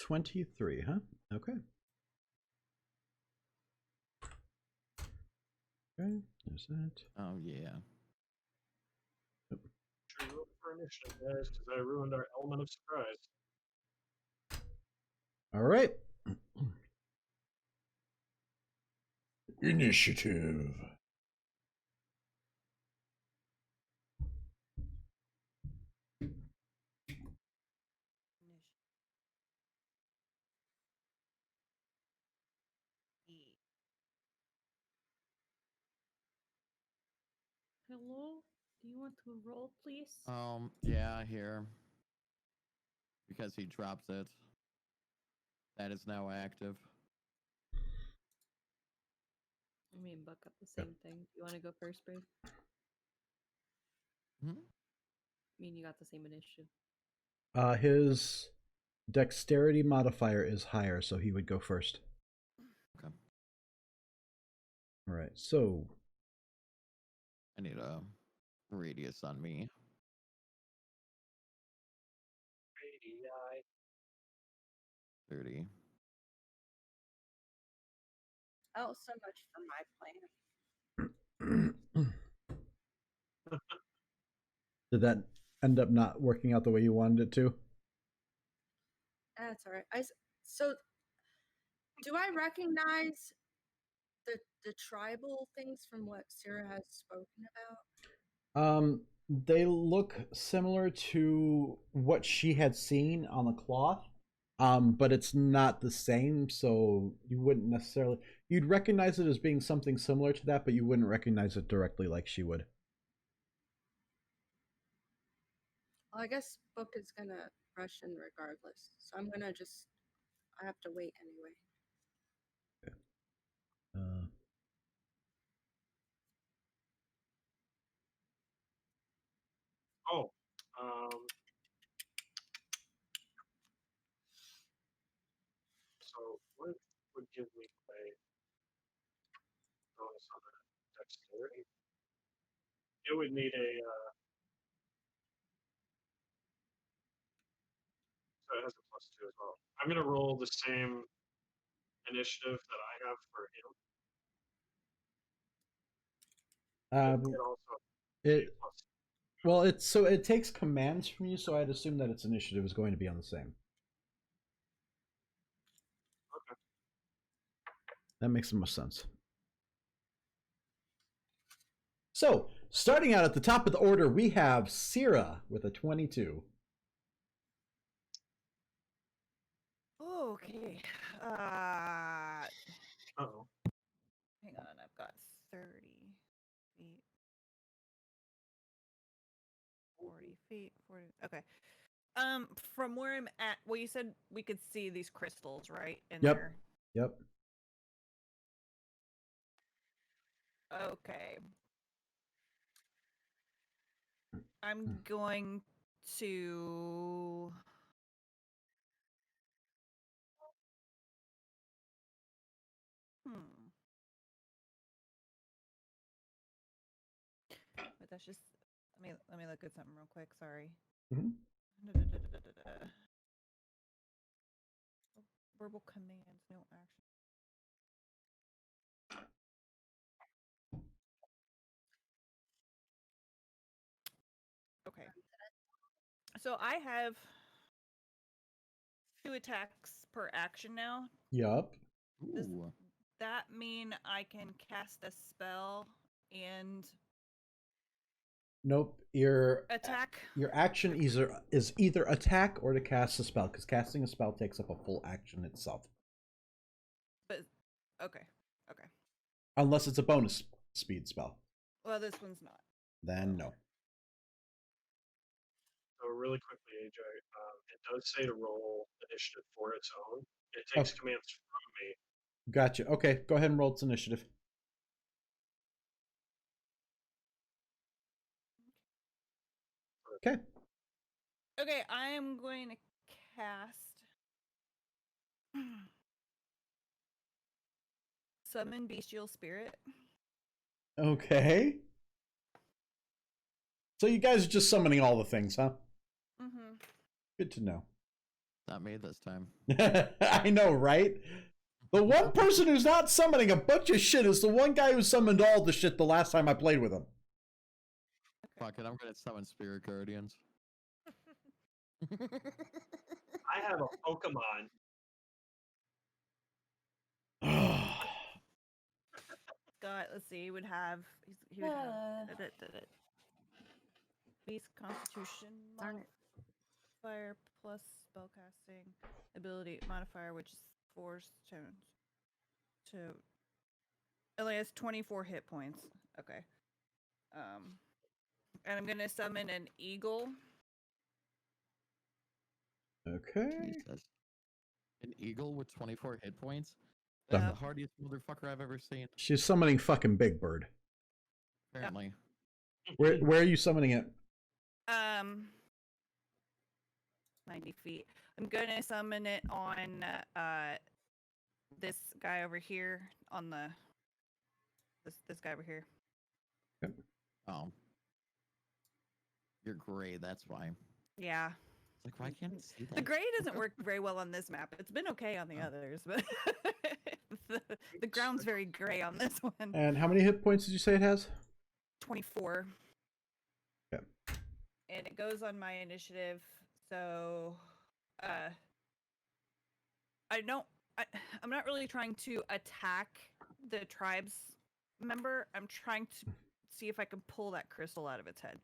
[SPEAKER 2] 23, huh? Okay. Okay, there's that.
[SPEAKER 1] Oh, yeah.
[SPEAKER 4] True for initiative, guys, because I ruined our element of surprise.
[SPEAKER 2] All right. Initiative.
[SPEAKER 6] Hello? Do you want to roll, please?
[SPEAKER 1] Yeah, here. Because he drops it. That is now active.
[SPEAKER 6] I mean, buck up the same thing. You want to go first, Brave?
[SPEAKER 1] Hmm?
[SPEAKER 6] I mean, you got the same initiative.
[SPEAKER 2] His dexterity modifier is higher, so he would go first.
[SPEAKER 1] Okay.
[SPEAKER 2] All right, so
[SPEAKER 1] I need a radius on me.
[SPEAKER 8] Radii.
[SPEAKER 1] 30.
[SPEAKER 3] Oh, so much for my plan.
[SPEAKER 2] did that end up not working out the way you wanted it to?
[SPEAKER 3] That's all right. So, do I recognize the tribal things from what Sarah has spoken about?
[SPEAKER 2] They look similar to what she had seen on the cloth, but it's not the same, so you wouldn't necessarily... You'd recognize it as being something similar to that, but you wouldn't recognize it directly like she would.
[SPEAKER 3] Well, I guess Book is gonna rush in regardless, so I'm gonna just. I have to wait anyway.
[SPEAKER 2] Uh,
[SPEAKER 4] Oh, so what would give me a bonus on that? Dexterity? It would need a, so it has a +2 as well. I'm going to roll the same initiative that I have for him. It also
[SPEAKER 2] it
[SPEAKER 4] plus.
[SPEAKER 2] well, it takes commands from you, so I'd assume that its initiative is going to be on the same.
[SPEAKER 4] Okay.
[SPEAKER 2] That makes the most sense. So, starting out at the top of the order, we have Syrah with a 22.
[SPEAKER 5] Okay.
[SPEAKER 4] Uh-oh.
[SPEAKER 5] Hang on, I've got 30 feet. 40 feet. 40. Okay. From where I'm at, well, you said we could see these crystals, right? In
[SPEAKER 2] Yep.
[SPEAKER 5] there.
[SPEAKER 2] Yep.
[SPEAKER 5] Okay. I'm going to. But that's just. Let me look at something real quick. Sorry.
[SPEAKER 2] Mhm.
[SPEAKER 5] Verbal commands, no action. Okay. So I have 2 attacks per action now.
[SPEAKER 2] Yup.
[SPEAKER 5] Does
[SPEAKER 1] Ooh.
[SPEAKER 5] that mean I can cast a spell and
[SPEAKER 2] Nope. Your
[SPEAKER 5] attack?
[SPEAKER 2] action is either attack or to cast a spell, because casting a spell takes up a full action itself.
[SPEAKER 5] But okay.
[SPEAKER 2] Unless it's a bonus speed spell.
[SPEAKER 5] Well, this one's not.
[SPEAKER 2] Then no.
[SPEAKER 4] So really quickly, AJ, it does say to roll initiative for its own. It takes commands from me.
[SPEAKER 2] Gotcha. Okay, go ahead and roll its initiative. Okay.
[SPEAKER 5] Okay, I am going to cast Summon Bestial Spirit.
[SPEAKER 2] Okay. So you guys are just summoning all the things, huh?
[SPEAKER 5] Mm-hmm.
[SPEAKER 2] Good to know.
[SPEAKER 1] Not me this time.
[SPEAKER 2] I know, right? The one person who's not summoning a bunch of shit is the one guy who summoned all the shit the last time I played with him.
[SPEAKER 1] Fuck it, I'm gonna summon Spirit Guardians.
[SPEAKER 4] I have a Pokemon.
[SPEAKER 5] Scott, let's see, he would have Beast Constitution
[SPEAKER 3] Darn it.
[SPEAKER 5] modifier plus spellcasting ability modifier, which is 4 stones. To only has 24 hit points. Okay. And I'm gonna summon an eagle.
[SPEAKER 2] Okay.
[SPEAKER 1] Jesus. An eagle with 24 hit points? That's the hardiest motherfucker I've ever seen.
[SPEAKER 2] She's summoning fucking Big Bird.
[SPEAKER 1] Apparently.
[SPEAKER 2] Where are you summoning it?
[SPEAKER 5] 90 feet. I'm gonna summon it on this guy over here on the this guy over here.
[SPEAKER 1] Oh. You're gray, that's why.
[SPEAKER 5] Yeah.
[SPEAKER 1] It's like, why can't I see that?
[SPEAKER 5] The gray doesn't work very well on this map. It's been okay on the others, but the ground's very gray on this one.
[SPEAKER 2] And how many hit points did you say it has?
[SPEAKER 5] 24.
[SPEAKER 2] Okay.
[SPEAKER 5] And it goes on my initiative, so I'm not really trying to attack the tribe's member. I'm trying to see if I can pull that crystal out of its head.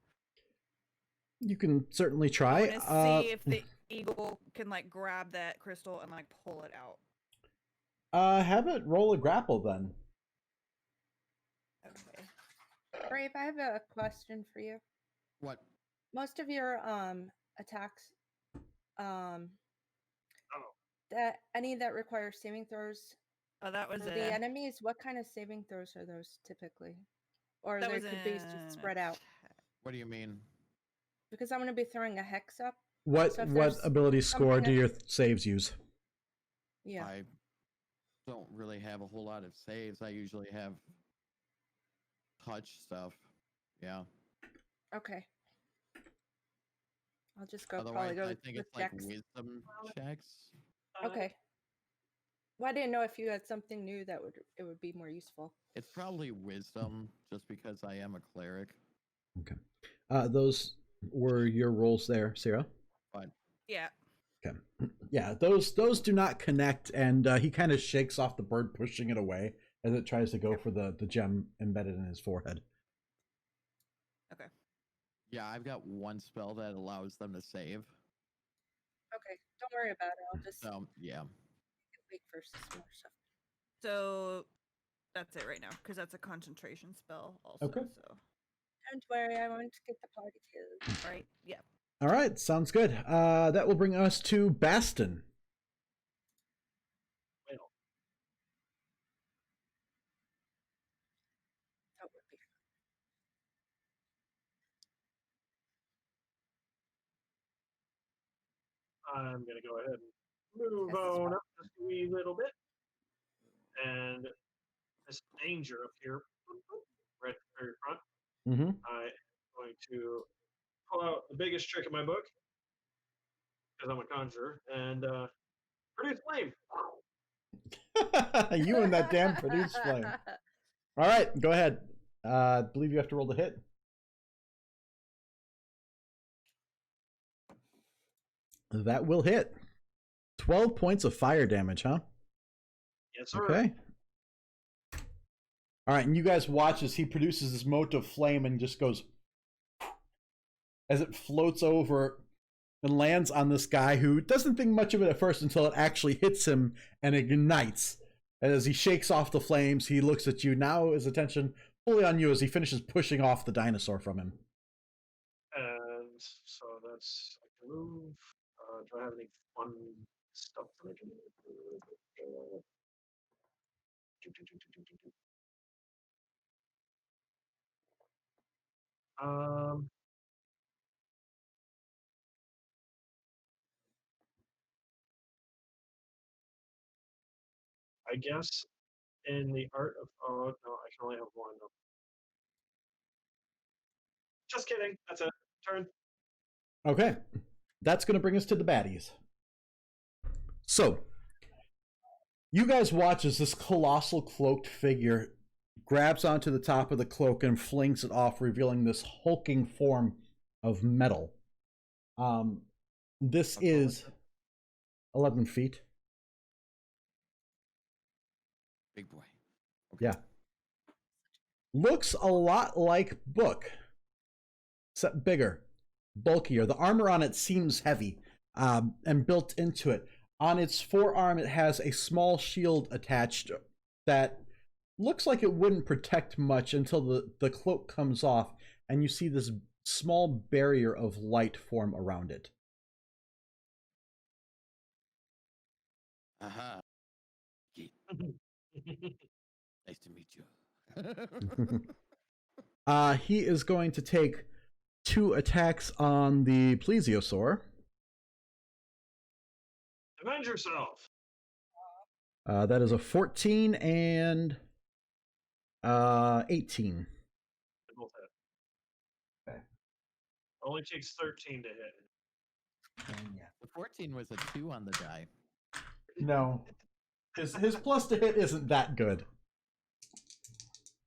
[SPEAKER 2] You can certainly
[SPEAKER 5] I
[SPEAKER 2] try.
[SPEAKER 5] want to see if the eagle can like grab that crystal and like pull it out.
[SPEAKER 2] Have it roll a grapple then.
[SPEAKER 5] Okay.
[SPEAKER 3] Brave, I have a question for you.
[SPEAKER 1] What?
[SPEAKER 3] Most of your attacks, any that require saving throws,
[SPEAKER 5] Oh, that was
[SPEAKER 3] for the enemies, what kind of saving throws are those typically? Or
[SPEAKER 5] That
[SPEAKER 3] they
[SPEAKER 5] was
[SPEAKER 3] could be just spread out?
[SPEAKER 1] What do you mean?
[SPEAKER 3] Because I'm going to be throwing a hex up.
[SPEAKER 2] What
[SPEAKER 3] So if
[SPEAKER 2] what
[SPEAKER 3] there's
[SPEAKER 2] ability score
[SPEAKER 3] something
[SPEAKER 2] do your saves use?
[SPEAKER 3] Yeah.
[SPEAKER 1] I don't really have a whole lot of saves. I usually have touch stuff. Yeah.
[SPEAKER 3] Okay. I'll just go
[SPEAKER 1] Otherwise,
[SPEAKER 3] probably go
[SPEAKER 1] I think
[SPEAKER 3] with
[SPEAKER 1] it's like
[SPEAKER 3] dex.
[SPEAKER 1] wisdom checks.
[SPEAKER 3] Okay. Well, I didn't know if you had something new that would be more useful.
[SPEAKER 1] It's probably wisdom, just because I am a cleric.
[SPEAKER 2] Okay. Those were your rolls there, Sarah.
[SPEAKER 1] But
[SPEAKER 5] Yeah.
[SPEAKER 2] Okay. Yeah, those do not connect, and he kind of shakes off the bird, pushing it away as it tries to go for the gem embedded in his forehead.
[SPEAKER 5] Okay.
[SPEAKER 1] yeah, I've got one spell that allows them to save.
[SPEAKER 3] Okay. Don't worry about it. I'll just
[SPEAKER 1] So yeah.
[SPEAKER 3] wait for some more stuff.
[SPEAKER 5] So that's it right now, because that's a concentration spell also.
[SPEAKER 2] Okay.
[SPEAKER 5] So
[SPEAKER 3] Don't worry. I want to get the party killed.
[SPEAKER 5] right. Yeah.
[SPEAKER 2] All right, sounds good. That will bring us to Baston.
[SPEAKER 4] Well,
[SPEAKER 3] That would be
[SPEAKER 4] I'm going to go ahead and move
[SPEAKER 3] Yes, it's
[SPEAKER 4] on
[SPEAKER 3] fine.
[SPEAKER 4] up just a wee little bit. And this danger up here, right at the very front,
[SPEAKER 2] Mm-hmm.
[SPEAKER 4] I'm going to pull out the biggest trick in my book, because I'm a conjurer, and produce flame.
[SPEAKER 2] You and that damn produce flame. All right, go ahead. I believe you have to roll the hit. That will hit. 12 points of fire damage, huh?
[SPEAKER 4] Yes, sir.
[SPEAKER 2] Okay. All right, and you guys watch as he produces this mote of flame and just goes as it floats over and lands on this guy who doesn't think much of it at first until it actually hits him and ignites. And as he shakes off the flames, he looks at you. Now his attention fully on you as he finishes pushing off the dinosaur from him.
[SPEAKER 4] And so that's I can move. Do I have any fun stuff that I can do? I guess in the art of no, I can only have one. No. Just kidding. That's it. Turn.
[SPEAKER 2] Okay, that's going to bring us to the baddies. So, you guys watch as this colossal cloaked figure grabs onto the top of the cloak and flings it off, revealing this hulking form of metal. This is 11 feet.
[SPEAKER 1] Big boy.
[SPEAKER 2] Yeah. Looks a lot like Book, except bigger, bulkier. The armor on it seems heavy, and built into it. On its forearm, it has a small shield attached that looks like it wouldn't protect much until the cloak comes off. and you see this small barrier of light form around it.
[SPEAKER 1] Aha. Nice to meet you.
[SPEAKER 2] He is going to take 2 attacks on the plesiosaur.
[SPEAKER 4] Avenge yourself.
[SPEAKER 2] That is a 14 and 18.
[SPEAKER 4] They both hit.
[SPEAKER 2] Okay.
[SPEAKER 4] Only takes 13 to hit.
[SPEAKER 2] And
[SPEAKER 1] The 14 was a 2 on the die.
[SPEAKER 2] no, his plus to hit isn't that good.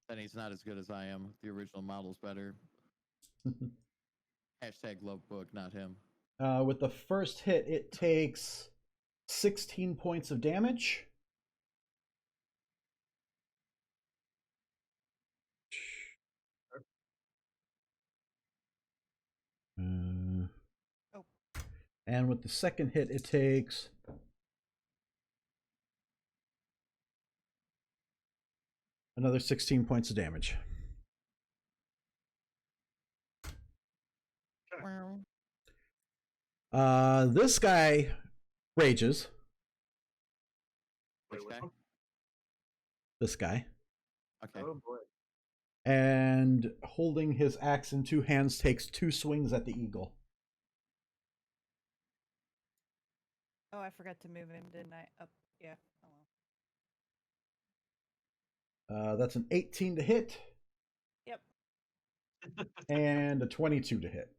[SPEAKER 1] Then he's not as good as I am. The original model's better. Hashtag love book, not him.
[SPEAKER 2] With the first hit, it takes 16 points of damage.
[SPEAKER 5] Oh.
[SPEAKER 2] And with the second hit, it takes another 16 points of damage. This guy rages.
[SPEAKER 1] Which
[SPEAKER 4] Wait,
[SPEAKER 1] guy?
[SPEAKER 4] what?
[SPEAKER 2] This guy.
[SPEAKER 1] Okay.
[SPEAKER 4] Oh boy.
[SPEAKER 2] And holding his axe in 2 hands takes 2 swings at the eagle.
[SPEAKER 5] Oh, I forgot to move him, didn't I? Up, yeah. Oh well.
[SPEAKER 2] That's an 18 to hit.
[SPEAKER 5] Yep.
[SPEAKER 2] And a 22 to hit.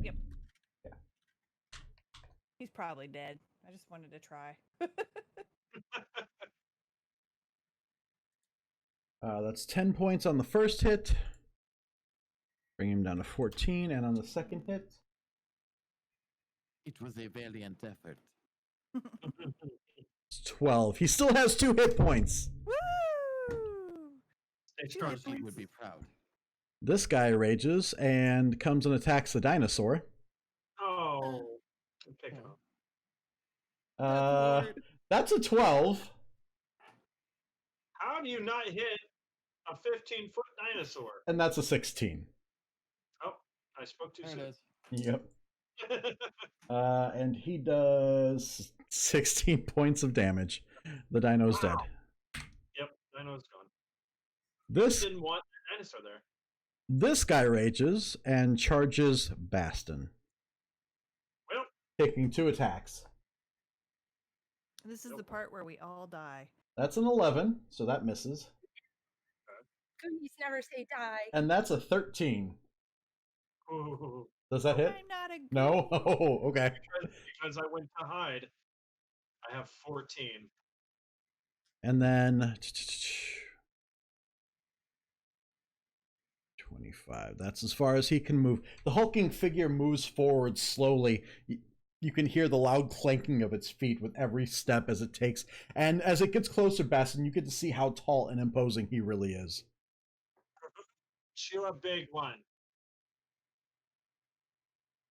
[SPEAKER 5] Yep.
[SPEAKER 2] Yeah.
[SPEAKER 5] He's probably dead. I just wanted to try.
[SPEAKER 2] That's 10 points on the first hit. Bring him down to 14. And on the second hit,
[SPEAKER 1] It was a valiant effort.
[SPEAKER 2] it's 12. He still has 2 hit points.
[SPEAKER 5] Woo!
[SPEAKER 4] Stay
[SPEAKER 5] Two
[SPEAKER 4] strong.
[SPEAKER 5] hit
[SPEAKER 1] She
[SPEAKER 5] points.
[SPEAKER 1] would be proud.
[SPEAKER 2] This guy rages and comes and attacks the dinosaur.
[SPEAKER 4] Oh. Pick him up.
[SPEAKER 2] That's a 12.
[SPEAKER 4] How do you not hit a 15-foot dinosaur?
[SPEAKER 2] And that's a 16.
[SPEAKER 4] Oh, I spoke too
[SPEAKER 1] There it
[SPEAKER 4] soon.
[SPEAKER 1] is.
[SPEAKER 2] Yep. And he does 16 points of damage. The dino's dead.
[SPEAKER 4] Yep, dino's gone.
[SPEAKER 2] This
[SPEAKER 4] Didn't want the dinosaur there.
[SPEAKER 2] this guy rages and charges Baston,
[SPEAKER 4] Well,
[SPEAKER 2] taking 2 attacks.
[SPEAKER 5] This is the part where we all die.
[SPEAKER 2] That's an 11, so that misses.
[SPEAKER 3] Goonies never say die.
[SPEAKER 2] And that's a 13.
[SPEAKER 4] ooh,
[SPEAKER 2] Does that hit?
[SPEAKER 5] I'm not a
[SPEAKER 2] No?
[SPEAKER 5] goon.
[SPEAKER 2] Oh, okay.
[SPEAKER 4] because I went to hide, I have 14.
[SPEAKER 2] And then 25. That's as far as he can move. The hulking figure moves forward slowly. You can hear the loud clanking of its feet with every step as it takes. And as it gets closer, Baston, you get to see how tall and imposing he really is.
[SPEAKER 4] Chew a big one.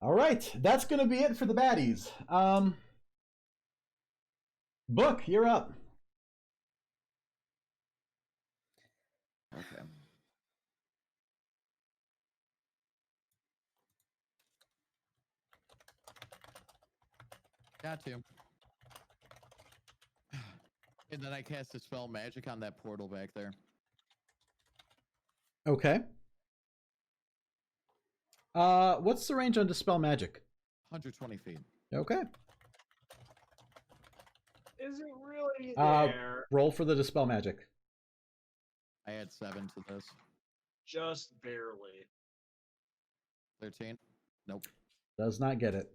[SPEAKER 2] All right, that's going to be it for the baddies. Book, you're up.
[SPEAKER 1] Okay. Got to. And then I cast a spell magic on that portal back there.
[SPEAKER 2] Okay. What's the range on Dispel Magic?
[SPEAKER 1] 120 feet.
[SPEAKER 2] Okay.
[SPEAKER 4] Is it really
[SPEAKER 2] Uh,
[SPEAKER 4] there?
[SPEAKER 2] Roll for the Dispel Magic.
[SPEAKER 1] I had 7 to this.
[SPEAKER 4] Just barely.
[SPEAKER 1] 13? Nope.
[SPEAKER 2] Does not get it.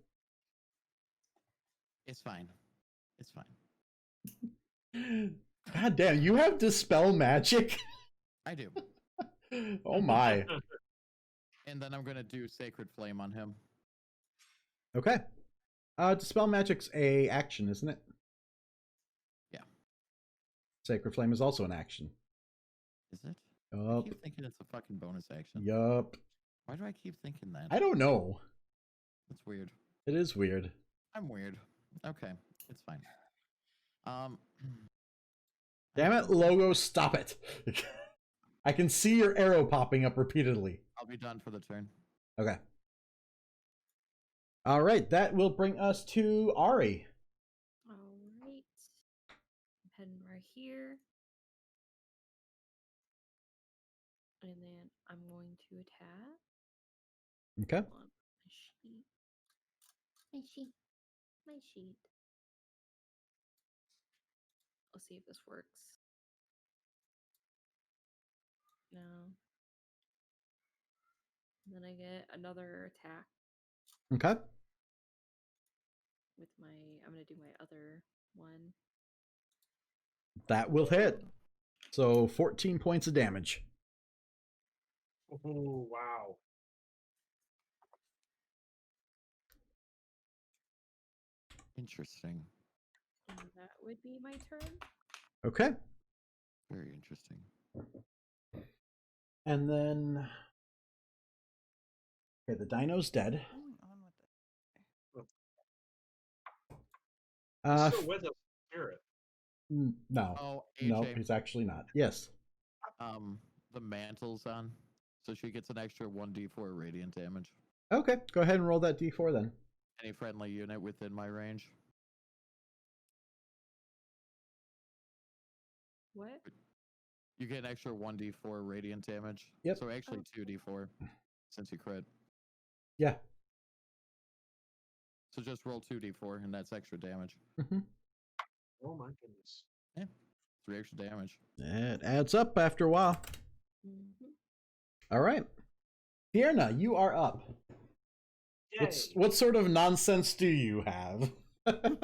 [SPEAKER 1] It's fine. It's fine.
[SPEAKER 2] God damn, you have Dispel Magic?
[SPEAKER 1] I do.
[SPEAKER 2] Oh my.
[SPEAKER 1] And then I'm going to do Sacred Flame on him.
[SPEAKER 2] Okay. Dispel Magic's a action, isn't it?
[SPEAKER 1] Yeah.
[SPEAKER 2] Sacred Flame is also an action.
[SPEAKER 1] Is it? I
[SPEAKER 2] Yup.
[SPEAKER 1] keep thinking it's a fucking bonus action.
[SPEAKER 2] Yup.
[SPEAKER 1] Why do I keep thinking that?
[SPEAKER 2] I don't know.
[SPEAKER 1] That's weird.
[SPEAKER 2] It is weird.
[SPEAKER 1] I'm weird. Okay. It's fine.
[SPEAKER 2] Damn it, logo, stop it. I can see your arrow popping up repeatedly.
[SPEAKER 1] I'll be done for the turn.
[SPEAKER 2] Okay. All right, that will bring us to Ari.
[SPEAKER 6] All right. I'm heading right here. And then I'm going to attack.
[SPEAKER 2] Okay.
[SPEAKER 6] On my sheet. My sheet. My sheet. Let's see if this works. No. And then I get another attack
[SPEAKER 2] Okay.
[SPEAKER 6] with my. I'm gonna do my other one.
[SPEAKER 2] That will hit. So 14 points of damage.
[SPEAKER 4] Oh, wow.
[SPEAKER 1] Interesting.
[SPEAKER 6] And that would be my turn.
[SPEAKER 2] Okay.
[SPEAKER 1] Very interesting.
[SPEAKER 2] And then. Okay, the dino's dead.
[SPEAKER 5] What's going on with
[SPEAKER 4] He's still with us, spirit.
[SPEAKER 2] No.
[SPEAKER 1] Oh,
[SPEAKER 2] No,
[SPEAKER 1] AJ,
[SPEAKER 2] he's actually not. Yes.
[SPEAKER 1] the mantle's on, so she gets an extra 1d4 radiant damage.
[SPEAKER 2] Okay, go ahead and roll that d4 then.
[SPEAKER 1] Any friendly unit within my range.
[SPEAKER 6] What?
[SPEAKER 1] You get an extra 1d4 radiant damage.
[SPEAKER 2] Yep.
[SPEAKER 1] So actually 2d4 since you crit.
[SPEAKER 2] Yeah.
[SPEAKER 1] So just roll 2d4 and that's extra damage.
[SPEAKER 2] Mm-hmm.
[SPEAKER 4] Oh my goodness.
[SPEAKER 1] 3 extra damage.
[SPEAKER 2] It adds up after a while.
[SPEAKER 6] Mm-hmm.
[SPEAKER 2] All right. Fierna, you are up.
[SPEAKER 4] Yay.
[SPEAKER 2] What sort of nonsense do you have?
[SPEAKER 3] I wanted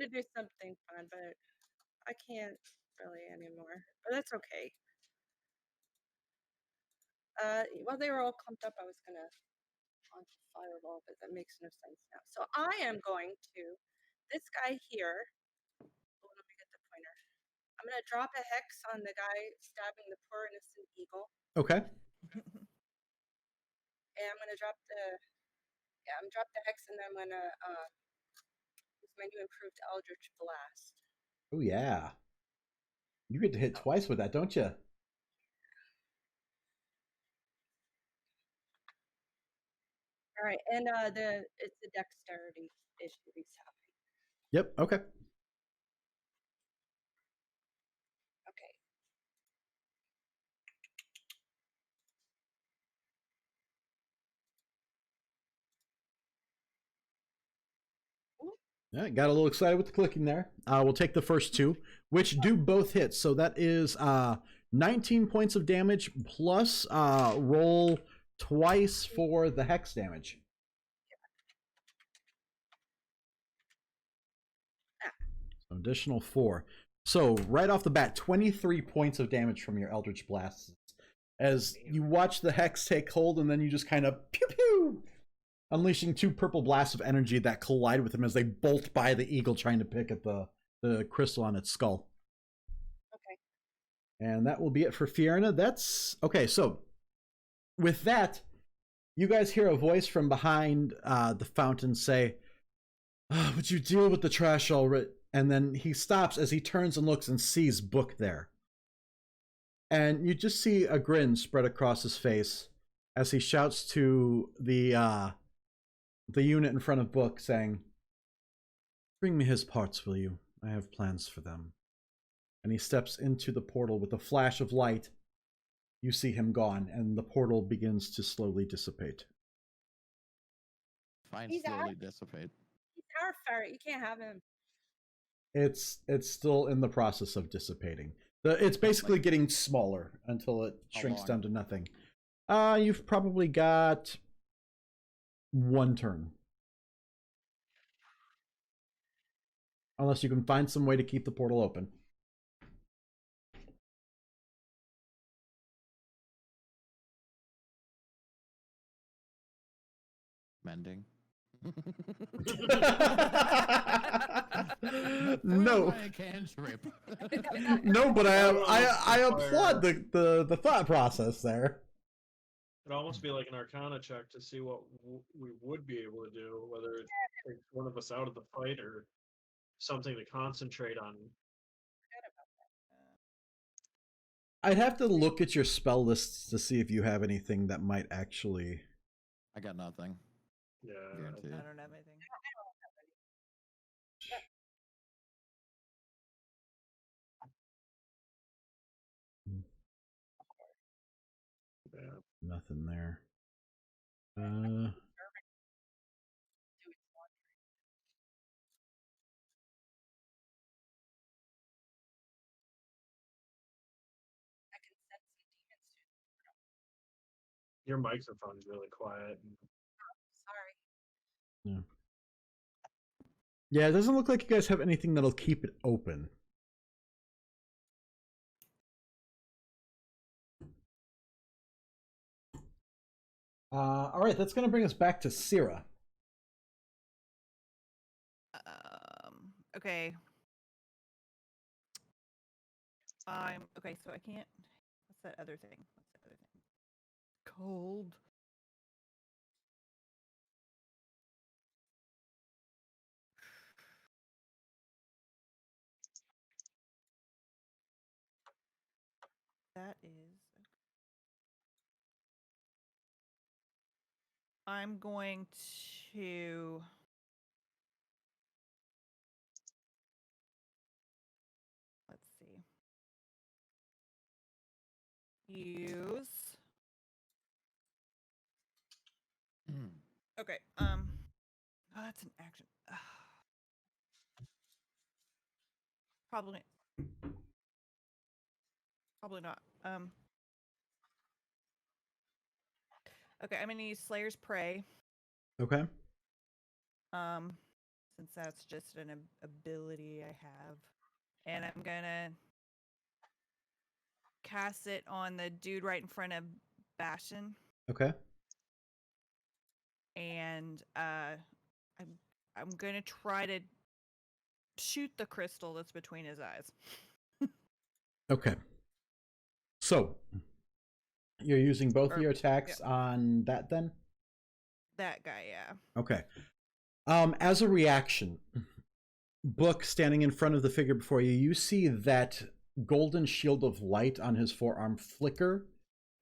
[SPEAKER 3] to do something fun, but I can't really anymore. But that's okay. While they were all clumped up, I was gonna launch a fireball, but that makes no sense now. So I am going to this guy here. Oh, let me get the pointer. I'm gonna drop a hex on the guy stabbing the poor innocent eagle,
[SPEAKER 2] Okay.
[SPEAKER 3] and I'm gonna drop the hex, and then I'm gonna use my new improved Eldritch Blast.
[SPEAKER 2] Oh yeah. You get to hit twice with that, don't you?
[SPEAKER 3] All right, and it's a dexterity issue he's having.
[SPEAKER 2] Yep. Okay.
[SPEAKER 3] Okay.
[SPEAKER 2] Yeah, got a little excited with the clicking there. We'll take the first two, which do both hit. So that is 19 points of damage plus roll twice for the hex damage. So additional 4. So right off the bat, 23 points of damage from your Eldritch Blasts. As you watch the hex take hold, and then you just kind of pew pew, unleashing 2 purple blasts of energy that collide with him as they bolt by the eagle trying to pick at the crystal on its skull.
[SPEAKER 3] Okay.
[SPEAKER 2] And that will be it for Fierna. That's okay. So with that, you guys hear a voice from behind the fountain say, would you deal with the trash already? And then he stops as he turns and looks and sees Book there. And you just see a grin spread across his face as he shouts to the unit in front of Book, saying, bring me his parts, will you? I have plans for them. And he steps into the portal with a flash of light. You see him gone, and the portal begins to slowly dissipate.
[SPEAKER 1] Fine,
[SPEAKER 3] He's
[SPEAKER 1] slowly dissipate.
[SPEAKER 3] He's our ferret. You can't have him.
[SPEAKER 2] It's still in the process of dissipating. It's basically getting smaller until it shrinks down to nothing. You've probably got 1 turn. Unless you can find some way to keep the portal open.
[SPEAKER 1] Mending.
[SPEAKER 2] No.
[SPEAKER 1] I cantrip.
[SPEAKER 2] No, but I applaud the thought process there.
[SPEAKER 4] It'd almost be like an Arcana check to see what we would be able to do, whether it takes one of us out of the fight or something to concentrate on.
[SPEAKER 2] I'd have to look at your spell lists to see if you have anything that might actually.
[SPEAKER 1] I got nothing.
[SPEAKER 4] Yeah.
[SPEAKER 1] Guaranteed.
[SPEAKER 5] I don't have anything.
[SPEAKER 4] Yeah.
[SPEAKER 2] Nothing there.
[SPEAKER 4] Your microphone's really quiet.
[SPEAKER 2] Yeah. Yeah, it doesn't look like you guys have anything that'll keep it open. All right, that's going to bring us back to Syrah.
[SPEAKER 5] Okay. Okay, so I can't. What's that other thing? Cold. That is. I'm going to. Let's see. Use. Okay. Oh, that's an action. Probably. Probably not. Okay, I'm gonna use Slayer's Prey.
[SPEAKER 2] Okay.
[SPEAKER 5] Since that's just an ability I have, and I'm gonna cast it on the dude right in front of Bastion.
[SPEAKER 2] Okay.
[SPEAKER 5] And I'm gonna try to shoot the crystal that's between his eyes.
[SPEAKER 2] Okay. So you're using both of your attacks on that then?
[SPEAKER 5] That guy, yeah.
[SPEAKER 2] Okay. As a reaction, Book standing in front of the figure before you, you see that golden shield of light on his forearm flicker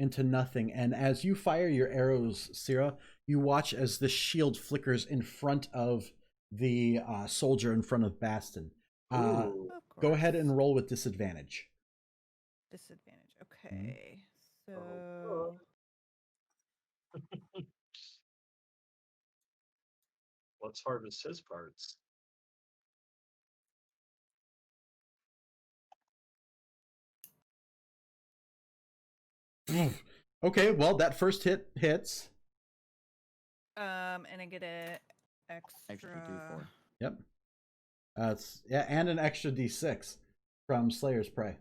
[SPEAKER 2] into nothing. And as you fire your arrows, Syrah, you watch as the shield flickers in front of the soldier in front of Bastion. Go ahead and roll with disadvantage.
[SPEAKER 5] Disadvantage. Okay. So.
[SPEAKER 4] Let's harvest his parts.
[SPEAKER 2] Okay, well, that first hit hits.
[SPEAKER 5] And I get a
[SPEAKER 1] Extra D4.
[SPEAKER 2] Yep. And an extra D6 from Slayer's Prey.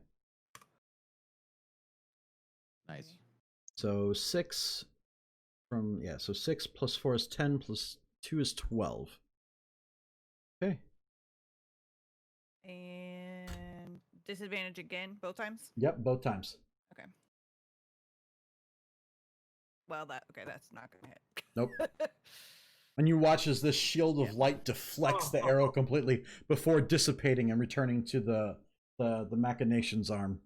[SPEAKER 1] Nice.
[SPEAKER 2] So 6 from so 6 plus 4 is 10 plus 2 is 12. Okay.
[SPEAKER 5] And disadvantage again, both times?
[SPEAKER 2] Yep, both times.
[SPEAKER 5] Okay. Well, that's not gonna hit.
[SPEAKER 2] Nope. And you watch as this shield of light deflects the arrow completely before dissipating and returning to the machination's arm.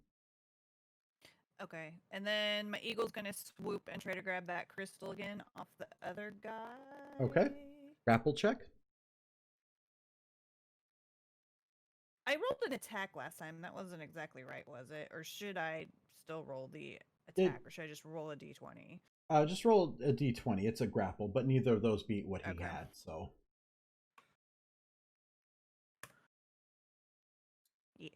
[SPEAKER 5] Okay, and then my eagle's gonna swoop and try to grab that crystal again off the other guy.
[SPEAKER 2] Okay. Grapple check.
[SPEAKER 5] I rolled an attack last time. That wasn't exactly right, was it? Or should I still roll the attack, or should I just roll a d20?
[SPEAKER 2] Just roll a d20. It's a grapple, but neither of those beat what he had, so.
[SPEAKER 5] Yeah.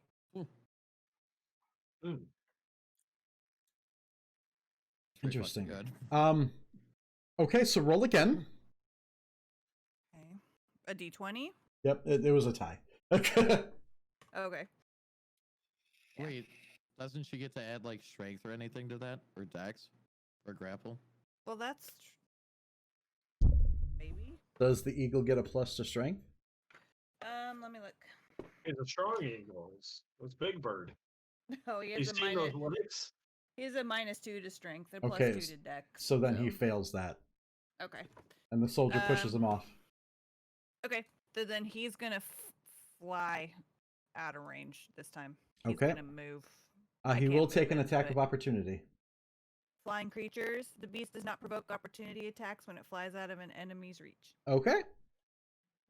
[SPEAKER 2] Interesting.
[SPEAKER 1] Good.
[SPEAKER 2] Okay, so roll again.
[SPEAKER 5] Okay. A d20?
[SPEAKER 2] Yep, it was a tie.
[SPEAKER 5] Okay.
[SPEAKER 1] Wait, doesn't she get to add like strength or anything to that, or dex, or grapple?
[SPEAKER 5] Well, that's maybe.
[SPEAKER 2] Does the eagle get a plus to strength?
[SPEAKER 5] Let me look.
[SPEAKER 4] He's a strong eagle. It's Big Bird.
[SPEAKER 5] Oh, he has
[SPEAKER 4] He's
[SPEAKER 5] a
[SPEAKER 4] seen
[SPEAKER 5] minus.
[SPEAKER 4] those legs.
[SPEAKER 5] He has a -2 to strength, a
[SPEAKER 2] Okay,
[SPEAKER 5] +2 to dex.
[SPEAKER 2] So then he fails that.
[SPEAKER 5] Okay.
[SPEAKER 2] And the soldier pushes him off.
[SPEAKER 5] Okay, so then he's gonna fly out of range this time. He's
[SPEAKER 2] Okay.
[SPEAKER 5] gonna move
[SPEAKER 2] He
[SPEAKER 5] can't
[SPEAKER 2] will
[SPEAKER 5] move
[SPEAKER 2] take an
[SPEAKER 5] him,
[SPEAKER 2] attack
[SPEAKER 5] but
[SPEAKER 2] of opportunity.
[SPEAKER 5] flying creatures. The beast does not provoke opportunity attacks when it flies out of an enemy's reach.
[SPEAKER 2] Okay.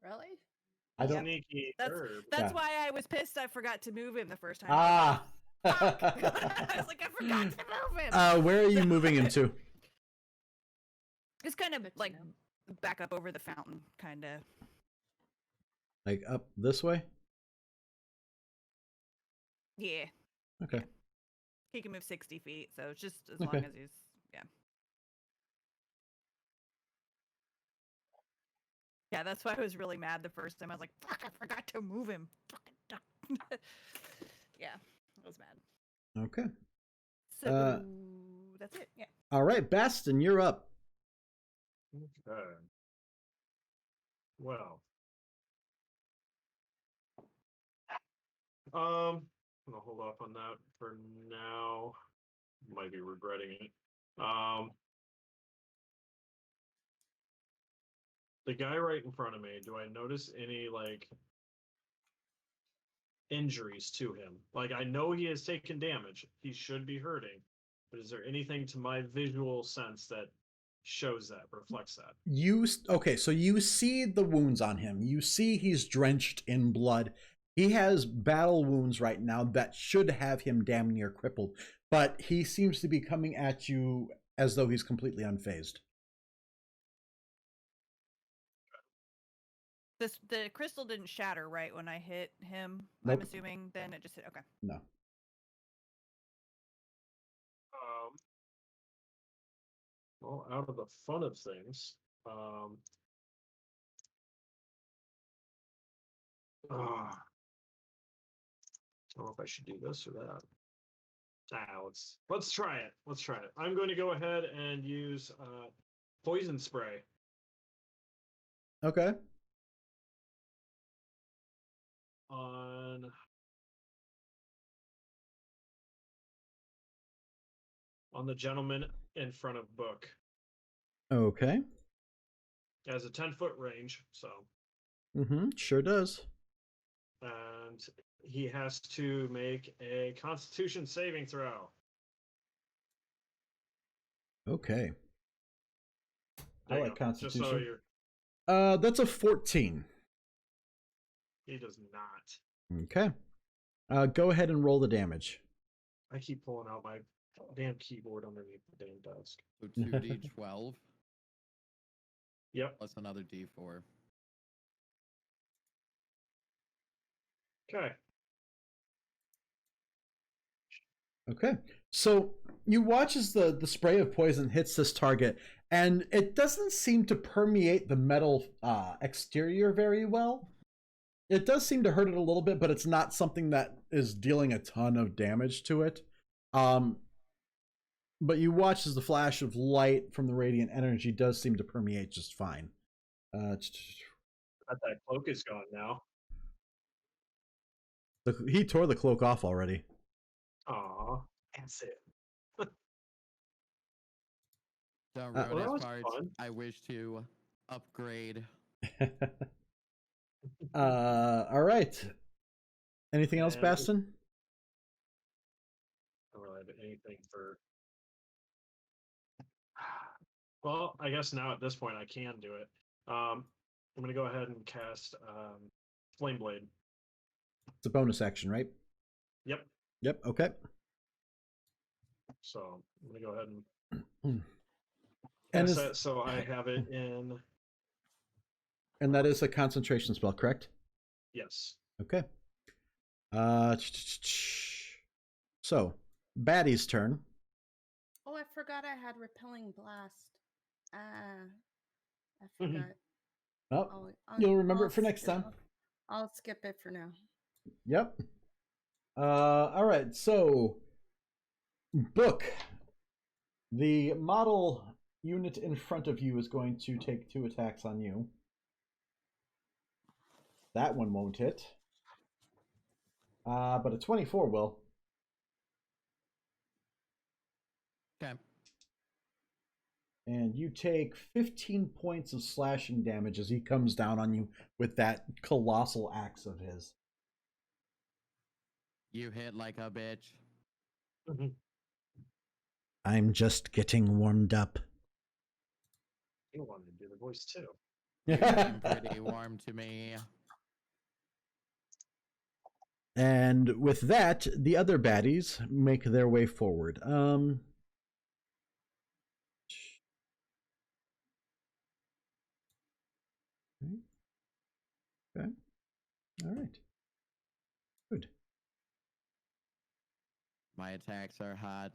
[SPEAKER 3] Really?
[SPEAKER 2] I don't.
[SPEAKER 4] Sneaky
[SPEAKER 5] That's
[SPEAKER 4] herb.
[SPEAKER 5] that's
[SPEAKER 2] Yeah.
[SPEAKER 5] why I was pissed. I forgot to move him the first time.
[SPEAKER 2] Ah.
[SPEAKER 5] Fuck! I was like, I forgot to move him.
[SPEAKER 2] Where are you moving him to?
[SPEAKER 5] It's kind of
[SPEAKER 3] Good to
[SPEAKER 5] like
[SPEAKER 3] know.
[SPEAKER 5] back up over the fountain, kind of.
[SPEAKER 2] Like up this way?
[SPEAKER 5] Yeah,
[SPEAKER 2] Okay.
[SPEAKER 5] he can move 60 feet, so it's just as
[SPEAKER 2] Okay.
[SPEAKER 5] long as he's yeah. That's why I was really mad the first time. I was like, fuck, I forgot to move him. Fucking duck. Yeah, I was mad.
[SPEAKER 2] Okay.
[SPEAKER 5] So that's it. Yeah.
[SPEAKER 2] All right, Baston, you're up.
[SPEAKER 4] Okay. Well. I'm gonna hold off on that for now. Might be regretting it. The guy right in front of me, do I notice any like injuries to him? Like I know he has taken damage. He should be hurting. But is there anything to my visual sense that shows that, reflects that?
[SPEAKER 2] Okay, so you see the wounds on him. You see he's drenched in blood. He has battle wounds right now that should have him damn near crippled, but he seems to be coming at you as though he's completely unfazed.
[SPEAKER 5] The crystal didn't shatter right when I hit him.
[SPEAKER 2] Nope.
[SPEAKER 5] I'm assuming then it just hit. Okay.
[SPEAKER 2] No.
[SPEAKER 4] Well, out of the fun of things, I don't know if I should do this or that. Let's try it. Let's try it. I'm going to go ahead and use poison spray.
[SPEAKER 2] Okay.
[SPEAKER 4] On the gentleman in front of Book.
[SPEAKER 2] Okay.
[SPEAKER 4] It has a 10-foot range, so.
[SPEAKER 2] Sure does.
[SPEAKER 4] And he has to make a Constitution saving throw.
[SPEAKER 2] Okay.
[SPEAKER 4] There
[SPEAKER 2] I
[SPEAKER 4] you
[SPEAKER 2] like
[SPEAKER 4] go. Just so
[SPEAKER 2] Constitution.
[SPEAKER 4] you're.
[SPEAKER 2] That's a 14.
[SPEAKER 4] He does not.
[SPEAKER 2] Okay. Go ahead and roll the damage.
[SPEAKER 4] I keep pulling out my damn keyboard underneath the damn desk.
[SPEAKER 1] So 2d12
[SPEAKER 4] Yep.
[SPEAKER 1] plus another d4.
[SPEAKER 4] Okay.
[SPEAKER 2] Okay. So you watch as the spray of poison hits this target, and it doesn't seem to permeate the metal exterior very well. It does seem to hurt it a little bit, but it's not something that is dealing a ton of damage to it. But you watch as the flash of light from the radiant energy does seem to permeate just fine.
[SPEAKER 4] That cloak is gone now.
[SPEAKER 2] He tore the cloak off already.
[SPEAKER 4] Aw, that's it.
[SPEAKER 1] Don't
[SPEAKER 2] Well,
[SPEAKER 1] ruin
[SPEAKER 4] that
[SPEAKER 1] his
[SPEAKER 4] was
[SPEAKER 1] parts.
[SPEAKER 4] fun.
[SPEAKER 1] I wish to upgrade.
[SPEAKER 2] All right. Anything else,
[SPEAKER 4] And-
[SPEAKER 2] Baston?
[SPEAKER 4] I don't really have anything for. Well, I guess now at this point I can do it. I'm going to go ahead and cast Flame Blade.
[SPEAKER 2] It's a bonus action, right?
[SPEAKER 4] Yep.
[SPEAKER 2] Yep. Okay.
[SPEAKER 4] So I'm going to go ahead and
[SPEAKER 2] And
[SPEAKER 4] cast
[SPEAKER 2] is,
[SPEAKER 4] that so I have it in.
[SPEAKER 2] and that is a concentration spell, correct?
[SPEAKER 4] Yes.
[SPEAKER 2] Okay. So, Baddie's turn.
[SPEAKER 3] Oh, I forgot I had repelling blast. I forgot.
[SPEAKER 2] Oh, you'll remember it for next time.
[SPEAKER 3] I'll skip it for now.
[SPEAKER 2] Yep. All right. So, Book. The model unit in front of you is going to take 2 attacks on you. That one won't hit. But a 24 will.
[SPEAKER 1] Okay.
[SPEAKER 2] And you take 15 points of slashing damage as he comes down on you with that colossal axe of his.
[SPEAKER 1] You hit like a bitch.
[SPEAKER 2] I'm just getting warmed up.
[SPEAKER 4] You wanted to do the voice too.
[SPEAKER 1] You seem pretty warm to me.
[SPEAKER 2] And with that, the other baddies make their way forward. Okay. All right. Good.
[SPEAKER 1] My attacks are hot,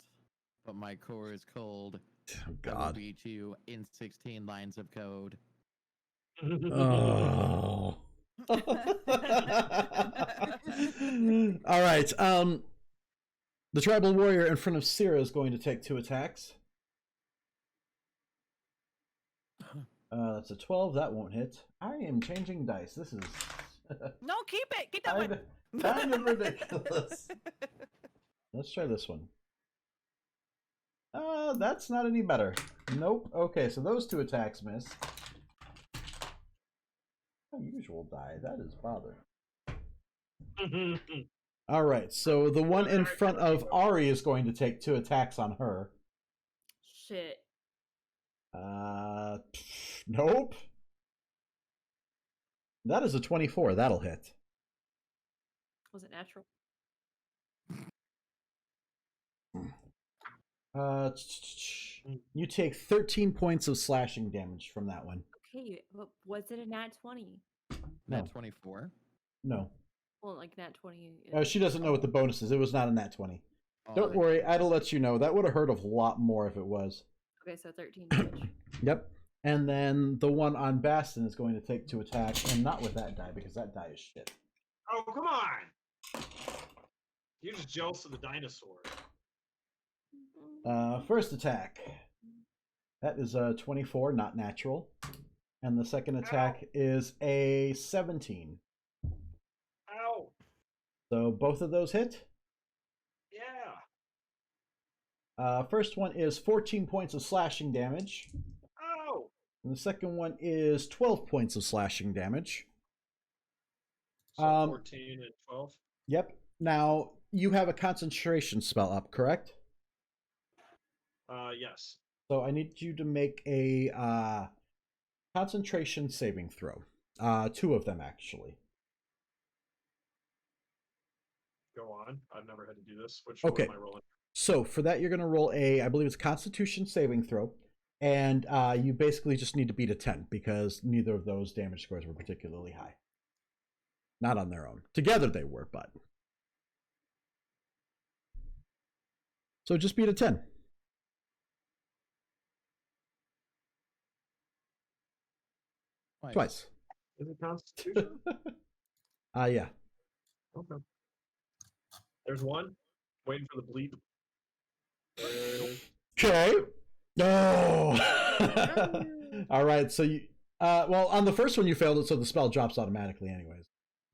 [SPEAKER 1] but my core is cold.
[SPEAKER 2] Oh,
[SPEAKER 1] I will
[SPEAKER 2] God.
[SPEAKER 1] beat you in 16 lines of code.
[SPEAKER 2] Oh. All right. The tribal warrior in front of Syrah is going to take 2 attacks. That's a 12. That won't hit. I am changing dice. This is
[SPEAKER 5] No, keep it. Keep that one.
[SPEAKER 2] kind of ridiculous. Let's try this one. That's not any better. Nope. Okay, so those 2 attacks miss. Unusual die. That is bothering. All right, so the one in front of Ari is going to take 2 attacks on her.
[SPEAKER 6] Shit.
[SPEAKER 2] Nope. That is a 24. That'll hit.
[SPEAKER 6] Was it natural?
[SPEAKER 2] You take 13 points of slashing damage from that one.
[SPEAKER 6] Okay, but was it a nat 20?
[SPEAKER 2] No.
[SPEAKER 1] Nat 24?
[SPEAKER 2] No.
[SPEAKER 6] Well, like nat 20.
[SPEAKER 2] She doesn't know what the bonus is. It was not a nat 20.
[SPEAKER 1] Oh,
[SPEAKER 2] Don't worry, I'd let you know. That would have hurt a lot more if it was.
[SPEAKER 6] Okay, so 13 damage.
[SPEAKER 2] Yep. And then the one on Bastion is going to take 2 attacks, and not with that die, because that die is shit.
[SPEAKER 4] Oh, come on! You're just jealous of the dinosaur.
[SPEAKER 2] First attack. That is a 24, not natural. And the second attack is a 17.
[SPEAKER 4] Ow!
[SPEAKER 2] So both of those hit.
[SPEAKER 4] Yeah!
[SPEAKER 2] First one is 14 points of slashing damage.
[SPEAKER 4] Ow!
[SPEAKER 2] And the second one is 12 points of slashing damage.
[SPEAKER 4] So 14 and 12?
[SPEAKER 2] Yep. Now, you have a concentration spell up, correct?
[SPEAKER 4] Yes.
[SPEAKER 2] So I need you to make a concentration saving throw. 2 of them, actually.
[SPEAKER 4] Go on. I've never had to do this. Which
[SPEAKER 2] Okay.
[SPEAKER 4] one am I rolling?
[SPEAKER 2] So for that, you're going to roll I believe it's Constitution saving throw. And you basically just need to beat a 10 because neither of those damage scores were particularly high. Not on their own. Together they were, but. So just beat a 10. Twice.
[SPEAKER 4] Is it Constitution?
[SPEAKER 2] Yeah.
[SPEAKER 4] Okay. There's one. Waiting for the bleep.
[SPEAKER 2] Okay. Oh. All right. So you. Well, on the first one you failed it, so the spell drops automatically, anyways.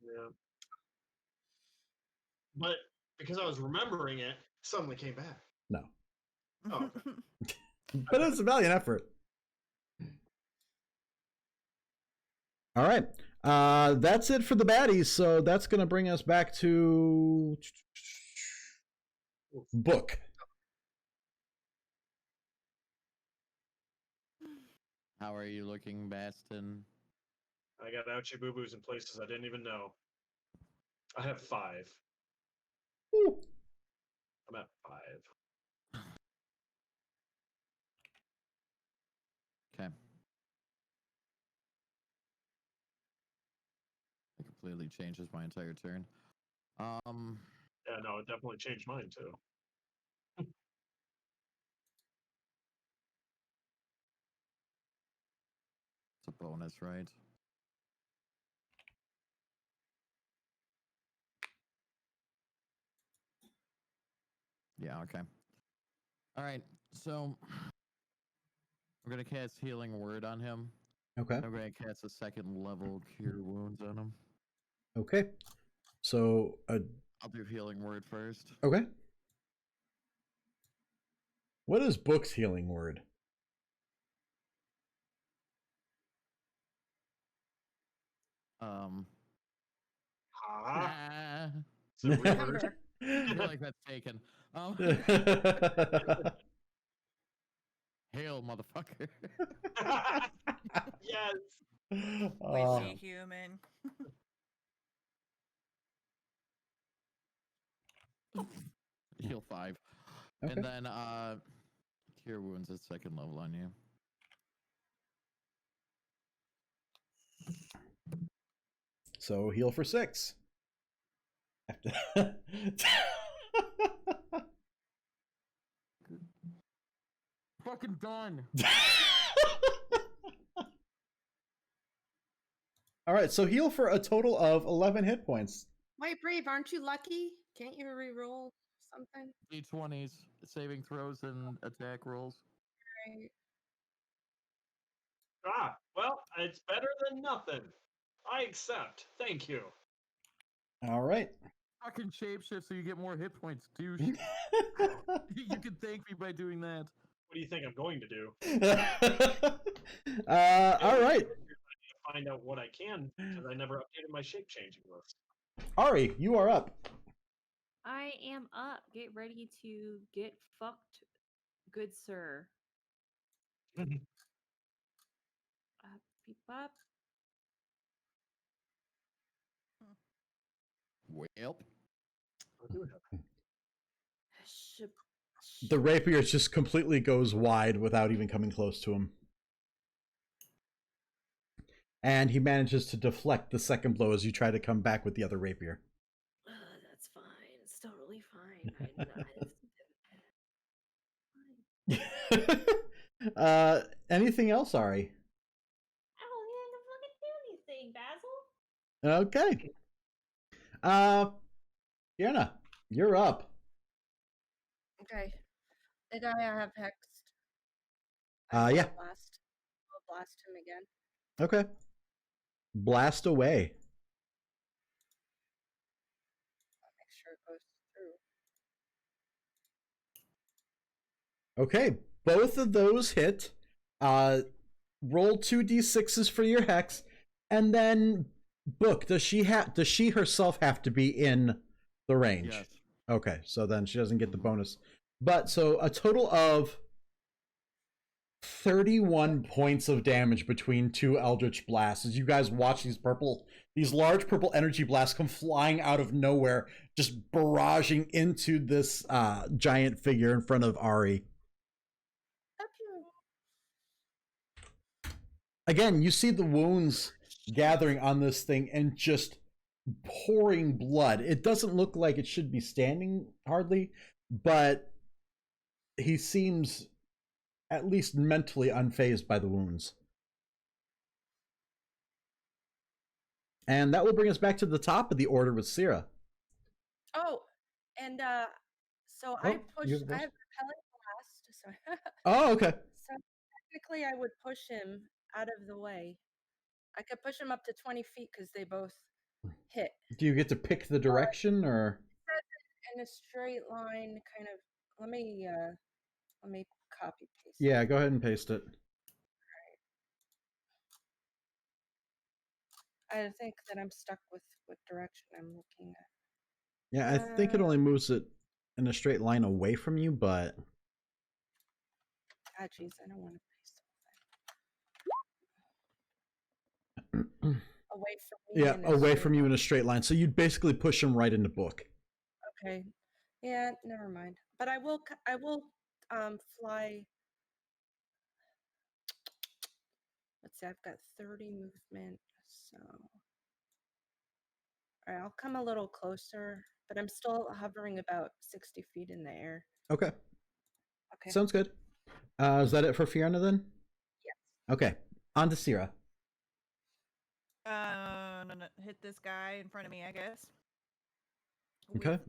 [SPEAKER 4] Yeah. But because I was remembering it, suddenly came back.
[SPEAKER 2] No.
[SPEAKER 4] Oh, okay.
[SPEAKER 2] But it's a valiant effort. All right. That's it for the baddies. So that's going to bring us back to Book.
[SPEAKER 1] How are you looking, Baston?
[SPEAKER 4] I got ouchie boo boos in places I didn't even know. I have 5.
[SPEAKER 2] Ooh.
[SPEAKER 4] I'm at 5.
[SPEAKER 1] Okay. It completely changes my entire turn.
[SPEAKER 4] Yeah, no, it definitely changed mine too.
[SPEAKER 1] It's a bonus, right? Yeah, okay. All right, so I'm going to cast Healing Word on him.
[SPEAKER 2] Okay.
[SPEAKER 1] I'm going to cast a 2nd level Cure Wounds on him.
[SPEAKER 2] Okay. So,
[SPEAKER 1] I'll do Healing Word first.
[SPEAKER 2] okay. What is Book's healing word?
[SPEAKER 4] Ah,
[SPEAKER 1] Ah.
[SPEAKER 4] it's a
[SPEAKER 3] Remember.
[SPEAKER 4] reword.
[SPEAKER 1] I feel like that's taken. Hail, motherfucker.
[SPEAKER 4] Yes.
[SPEAKER 5] Squishy human.
[SPEAKER 1] Heal 5.
[SPEAKER 2] Okay.
[SPEAKER 1] And then cure wounds at 2nd level on you.
[SPEAKER 2] So heal for 6.
[SPEAKER 1] Fucking done.
[SPEAKER 2] All right, so heal for a total of 11 hit points.
[SPEAKER 3] Wait, Brave, aren't you lucky? Can't you re-roll something?
[SPEAKER 1] D20s, saving throws, and attack rolls.
[SPEAKER 3] Right.
[SPEAKER 4] Ah, well, it's better than nothing. I accept. Thank you.
[SPEAKER 2] All right.
[SPEAKER 1] Fucking shapeshift so you get more hit points, douche. You can thank me by doing that.
[SPEAKER 4] What do you think I'm going to do?
[SPEAKER 2] All right.
[SPEAKER 4] Find out what I can because I never updated my shape changing list.
[SPEAKER 2] Ari, you are up.
[SPEAKER 6] I am up. Get ready to get fucked, good sir. Beep up.
[SPEAKER 1] Well,
[SPEAKER 2] The rapier just completely goes wide without even coming close to him. And he manages to deflect the second blow as you try to come back with the other rapier.
[SPEAKER 6] That's fine. It's totally fine.
[SPEAKER 2] Anything else, Ari?
[SPEAKER 6] I don't even fucking do anything, Basil.
[SPEAKER 2] Okay. Fiona, you're up.
[SPEAKER 3] Okay. The guy I have hexed.
[SPEAKER 2] Yeah.
[SPEAKER 3] I'll blast him again.
[SPEAKER 2] Okay. Blast away.
[SPEAKER 3] I'll make sure it goes through.
[SPEAKER 2] Okay, both of those hit. Roll 2d6s for your hex, and then Book. Does she herself have to be in the range?
[SPEAKER 1] yes.
[SPEAKER 2] Okay, so then she doesn't get the bonus. But so a total of 31 points of damage between two Eldritch Blasts as you guys watch these large purple energy blasts come flying out of nowhere, just barraging into this giant figure in front of Ari. Again, you see the wounds gathering on this thing and just pouring blood. It doesn't look like it should be standing hardly, but he seems at least mentally unfazed by the wounds. And that will bring us back to the top of the order with Syrah.
[SPEAKER 3] Oh, and so I have repelling blast. So
[SPEAKER 2] Oh, okay.
[SPEAKER 3] So technically, I would push him out of the way. I could push him up to 20 feet because they both hit.
[SPEAKER 2] Do you get to pick the direction, or
[SPEAKER 3] in a straight line? Kind of. Let me copy paste.
[SPEAKER 2] Yeah, go ahead and paste it.
[SPEAKER 3] I think that I'm stuck with what direction I'm looking at.
[SPEAKER 2] Yeah, I think it only moves it in a straight line away from you, but
[SPEAKER 3] Jeez, I don't want to paste away from me.
[SPEAKER 2] Yeah, away from you in a straight line. So you'd basically push him right into Book.
[SPEAKER 3] Okay. Yeah, never mind. But I will fly. Let's see, I've got 30 movement, so all right, I'll come a little closer, but I'm still hovering about 60 feet in the air.
[SPEAKER 2] Okay.
[SPEAKER 3] Okay.
[SPEAKER 2] Sounds good. Is that it for Fiona then?
[SPEAKER 3] Yes.
[SPEAKER 2] Okay. On to Syrah.
[SPEAKER 5] No, hit this guy in front of me, I guess.
[SPEAKER 2] Okay.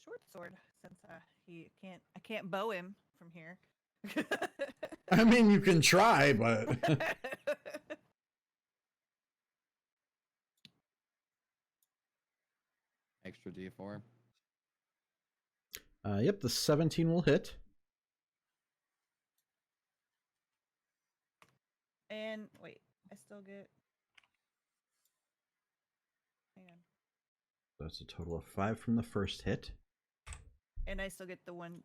[SPEAKER 5] Short sword, since I can't bow him from here.
[SPEAKER 2] I mean, you can try, but
[SPEAKER 1] Extra D4.
[SPEAKER 2] Yep, the 17 will hit.
[SPEAKER 5] And wait, I still get. Hang on.
[SPEAKER 2] That's a total of 5 from the first hit.
[SPEAKER 5] And I still get the d6.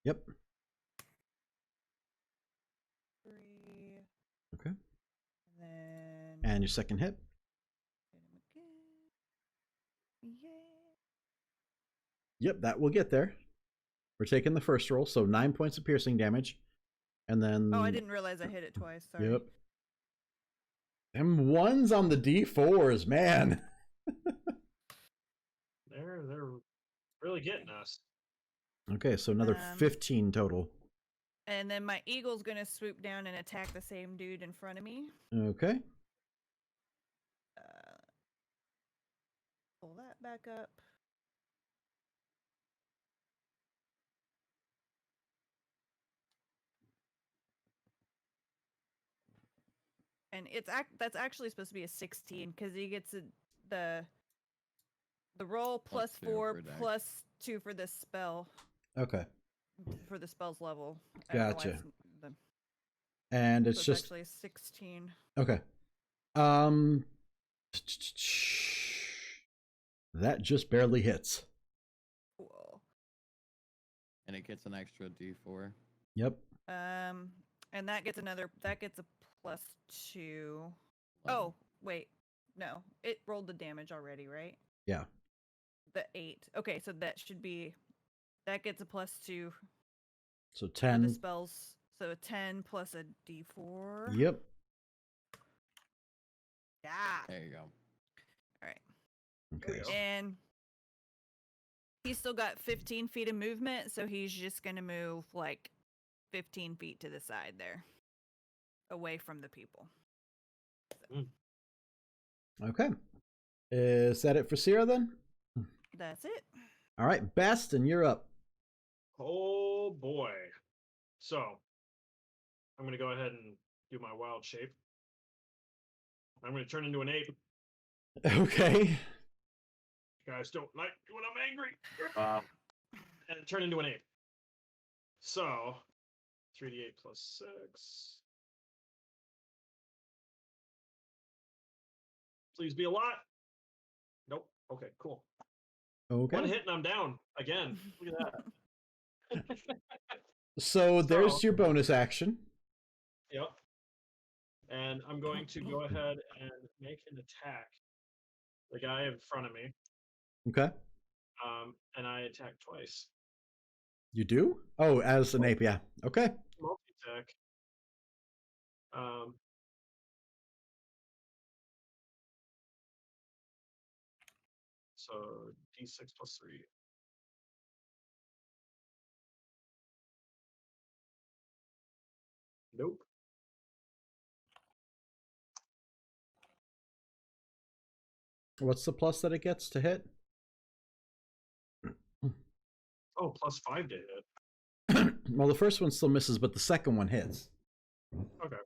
[SPEAKER 2] Yep.
[SPEAKER 5] 3.
[SPEAKER 2] Okay.
[SPEAKER 5] Then.
[SPEAKER 2] And your second hit.
[SPEAKER 5] Hit him again. Yeah.
[SPEAKER 2] Yep, that will get there. We're taking the first roll, so 9 points of piercing damage. And then.
[SPEAKER 5] Oh, I didn't realize I hit it twice. Sorry.
[SPEAKER 2] Yep. Them ones on the D4s, man.
[SPEAKER 4] They're really getting us.
[SPEAKER 2] Okay, so another 15 total.
[SPEAKER 5] And then my eagle's gonna swoop down and attack the same dude in front of me.
[SPEAKER 2] Okay.
[SPEAKER 5] Pull that back up. And that's actually supposed to be a 16 because he gets the roll plus 4 plus 2 for this spell.
[SPEAKER 2] Okay.
[SPEAKER 5] For the spell's level.
[SPEAKER 2] Gotcha. And it's just
[SPEAKER 5] actually 16.
[SPEAKER 2] Okay. That just barely hits.
[SPEAKER 5] Cool.
[SPEAKER 1] And it gets an extra D4.
[SPEAKER 2] Yep.
[SPEAKER 5] And that gets a plus 2. Oh, wait. No. It rolled the damage already, right?
[SPEAKER 2] Yeah.
[SPEAKER 5] The 8. Okay, so that gets a plus 2.
[SPEAKER 2] So 10.
[SPEAKER 5] For the spells. So a 10 plus a D4.
[SPEAKER 2] Yep.
[SPEAKER 5] Yeah.
[SPEAKER 1] There you go.
[SPEAKER 5] All right.
[SPEAKER 2] Okay.
[SPEAKER 5] And he's still got 15 feet of movement, so he's just going to move like 15 feet to the side there. Away from the people. So.
[SPEAKER 2] Okay. Is that it for Sierra then?
[SPEAKER 5] That's it.
[SPEAKER 2] All right, Baston, you're up.
[SPEAKER 4] Oh boy. So, I'm going to go ahead and do my wild shape. I'm going to turn into an ape.
[SPEAKER 2] Okay.
[SPEAKER 4] You guys don't like when I'm angry. And turn into an ape. So, 3d8 plus 6. Please be a lot. Nope. Okay, cool.
[SPEAKER 2] Okay.
[SPEAKER 4] One hit and I'm down again. Look at that.
[SPEAKER 2] So there's your bonus action.
[SPEAKER 4] Yep. And I'm going to go ahead and make an attack. The guy in front of me.
[SPEAKER 2] Okay.
[SPEAKER 4] And I attack twice.
[SPEAKER 2] You do? Oh, as an ape, yeah. Okay.
[SPEAKER 4] Multi-attack. So D6 plus 3. Nope.
[SPEAKER 2] What's the plus that it gets to hit?
[SPEAKER 4] Oh, plus 5 to hit.
[SPEAKER 2] Well, the first one still misses, but the second one hits.
[SPEAKER 4] Okay.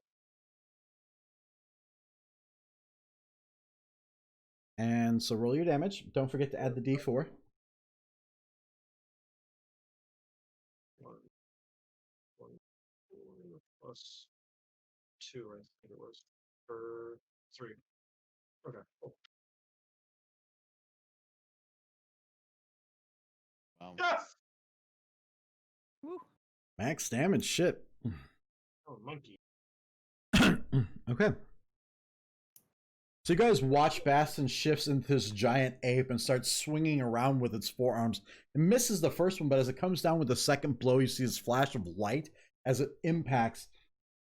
[SPEAKER 2] And so roll your damage. Don't forget to add the D4.
[SPEAKER 4] 1 plus 2, I think it was. For 3. Okay, cool.
[SPEAKER 1] Wow.
[SPEAKER 4] Yes!
[SPEAKER 5] Woo.
[SPEAKER 2] Max damage, shit.
[SPEAKER 4] Oh, monkey.
[SPEAKER 2] Okay. So you guys watch Baston shifts into this giant ape and starts swinging around with its forearms. It misses the first one, but as it comes down with the second blow, you see this flash of light as it impacts,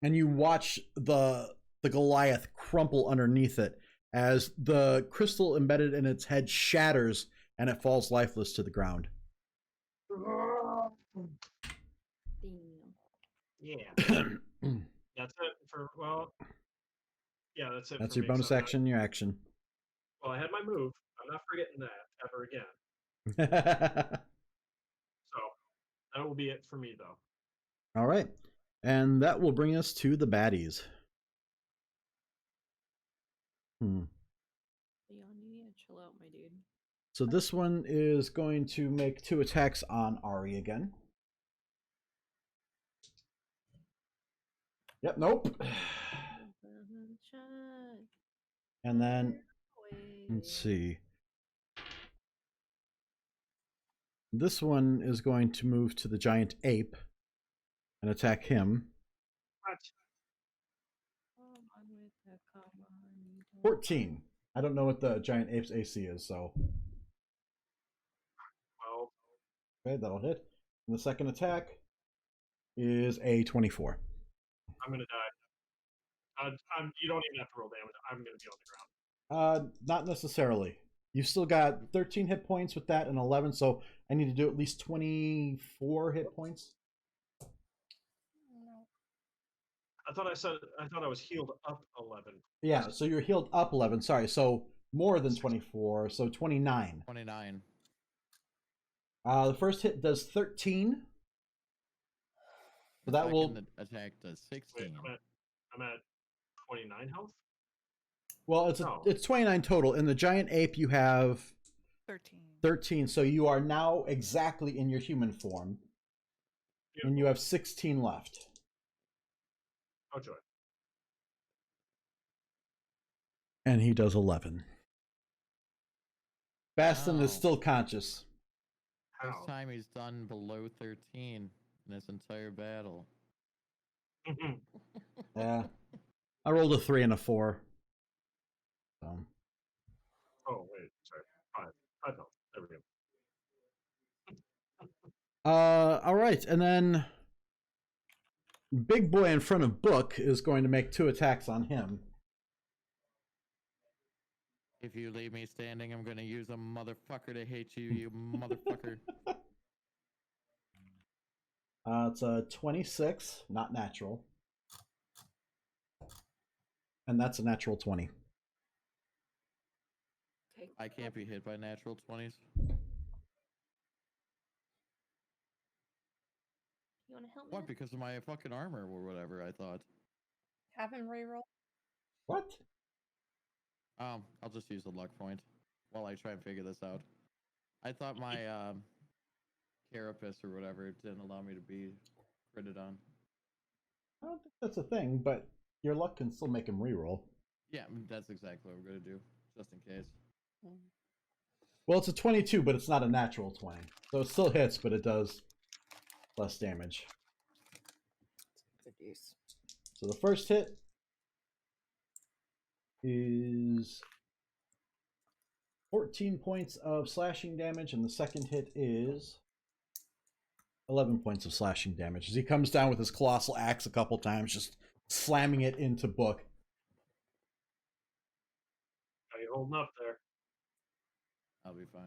[SPEAKER 2] and you watch the Goliath crumple underneath it as the crystal embedded in its head shatters and it falls lifeless to the ground.
[SPEAKER 4] Yeah. That's it for, well, yeah, that's it.
[SPEAKER 2] That's
[SPEAKER 4] for
[SPEAKER 2] your
[SPEAKER 4] me,
[SPEAKER 2] bonus
[SPEAKER 4] so
[SPEAKER 2] action, your action.
[SPEAKER 4] Well, I had my move. I'm not forgetting that ever again. So that will be it for me, though.
[SPEAKER 2] All right. And that will bring us to the baddies.
[SPEAKER 6] Leon, you need to chill out, my dude.
[SPEAKER 2] So this one is going to make 2 attacks on Ari again. Yep, nope. And then, let's see. This one is going to move to the giant ape and attack him.
[SPEAKER 4] What?
[SPEAKER 6] Come on with the come on, you don't
[SPEAKER 2] 14. I don't know what the giant ape's AC is, so.
[SPEAKER 4] Well,
[SPEAKER 2] Okay, that'll hit. And the second attack is a 24.
[SPEAKER 4] I'm gonna die. You don't even have to roll damage. I'm gonna be on the ground.
[SPEAKER 2] Not necessarily. You've still got 13 hit points with that and 11, so I need to do at least 24 hit points.
[SPEAKER 4] I thought I was healed up 11.
[SPEAKER 2] Yeah, so you're healed up 11. Sorry, so more than 24, so 29.
[SPEAKER 1] 29.
[SPEAKER 2] The first hit does 13. So that
[SPEAKER 1] Second
[SPEAKER 2] will.
[SPEAKER 1] attack does 16.
[SPEAKER 4] Wait, I'm at 29 health.
[SPEAKER 2] Well, it's 29 total. In the giant ape, you have
[SPEAKER 5] 13.
[SPEAKER 2] 13, so you are now exactly in your human form, and you have 16 left.
[SPEAKER 4] Oh joy!
[SPEAKER 2] And he does 11. Baston is
[SPEAKER 1] Wow.
[SPEAKER 2] still conscious.
[SPEAKER 1] This
[SPEAKER 4] How?
[SPEAKER 1] time he's done below 13 in this entire battle.
[SPEAKER 2] Yeah, I rolled a 3 and a 4. So.
[SPEAKER 4] Oh wait, sorry. 5 health. There we go.
[SPEAKER 2] All right, and then big boy in front of Book is going to make 2 attacks on him.
[SPEAKER 1] If you leave me standing, I'm gonna use a motherfucker to hate you, you motherfucker.
[SPEAKER 2] It's a 26, not natural. And that's a natural 20.
[SPEAKER 3] Take
[SPEAKER 1] I can't be hit by natural 20s.
[SPEAKER 6] You want to help me?
[SPEAKER 1] What? Because of my fucking armor or whatever, I thought.
[SPEAKER 3] Have him reroll.
[SPEAKER 2] What?
[SPEAKER 1] I'll just use the luck point while I try and figure this out. I thought my carapace or whatever didn't allow me to be critted on.
[SPEAKER 2] I don't think that's a thing, but your luck can still make him reroll.
[SPEAKER 1] Yeah, that's exactly what we're gonna do, just in case.
[SPEAKER 2] Well, it's a 22, but it's not a natural 20. So it still hits, but it does less damage.
[SPEAKER 3] Good use.
[SPEAKER 2] So the first hit is 14 points of slashing damage, and the second hit is 11 points of slashing damage as he comes down with his colossal axe a couple times, just slamming it into Book.
[SPEAKER 4] Are you holding up there?
[SPEAKER 1] I'll be fine.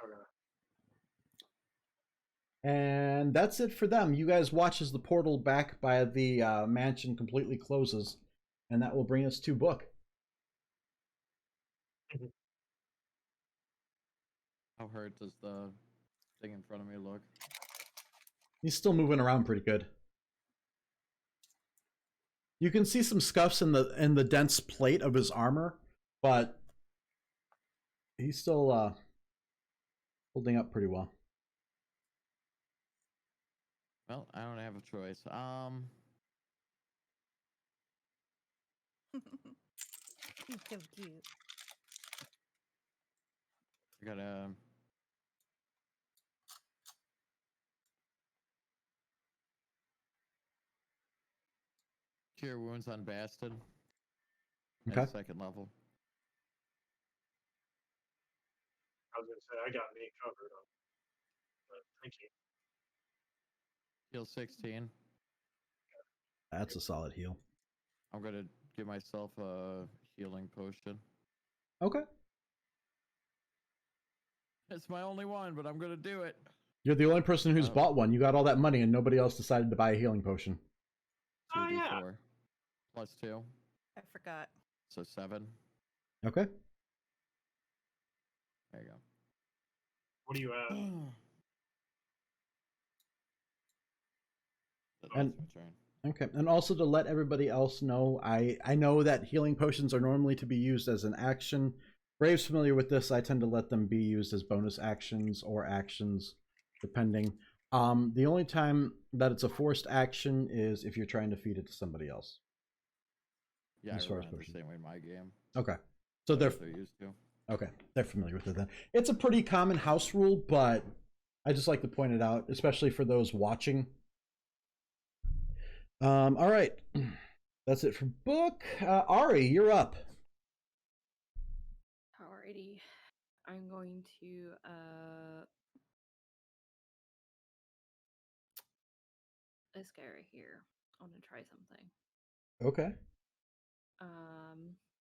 [SPEAKER 4] Okay.
[SPEAKER 2] And that's it for them. You guys watch as the portal back by the mansion completely closes, and that will bring us to Book.
[SPEAKER 1] How hurt does the thing in front of me look?
[SPEAKER 2] He's still moving around pretty good. You can see some scuffs in the dense plate of his armor, but he's still holding up pretty well.
[SPEAKER 1] Well, I don't have a choice.
[SPEAKER 5] He's so cute.
[SPEAKER 1] I gotta cure wounds on Baston.
[SPEAKER 2] Okay.
[SPEAKER 1] At 2nd level.
[SPEAKER 4] I was gonna say I got me covered up, but thank you.
[SPEAKER 1] Heal 16.
[SPEAKER 2] That's a solid heal.
[SPEAKER 1] I'm gonna give myself a healing potion.
[SPEAKER 2] Okay.
[SPEAKER 1] It's my only one, but I'm gonna do it.
[SPEAKER 2] You're the only person who's bought one. You got all that money and nobody else decided to buy a healing potion.
[SPEAKER 4] Oh, yeah.
[SPEAKER 1] 2d4 plus 2,
[SPEAKER 5] I forgot.
[SPEAKER 1] so 7.
[SPEAKER 2] Okay.
[SPEAKER 1] There you go.
[SPEAKER 4] What are you at?
[SPEAKER 2] And-
[SPEAKER 1] That's my turn.
[SPEAKER 2] Okay. And also to let everybody else know, I know that healing potions are normally to be used as an action. Brave's familiar with this. I tend to let them be used as bonus actions or actions, depending. The only time that it's a forced action is if you're trying to feed it to somebody else.
[SPEAKER 1] Yeah,
[SPEAKER 2] as
[SPEAKER 1] I
[SPEAKER 2] far
[SPEAKER 1] run
[SPEAKER 2] as
[SPEAKER 1] it the
[SPEAKER 2] potions.
[SPEAKER 1] same way in my game.
[SPEAKER 2] Okay. So they're
[SPEAKER 1] They're used to.
[SPEAKER 2] okay. They're familiar with it then. It's a pretty common house rule, but I just like to point it out, especially for those watching. All right. That's it for book. Ari, you're up.
[SPEAKER 6] Alrighty. I'm going to this guy right here. I want to try something.
[SPEAKER 2] Okay.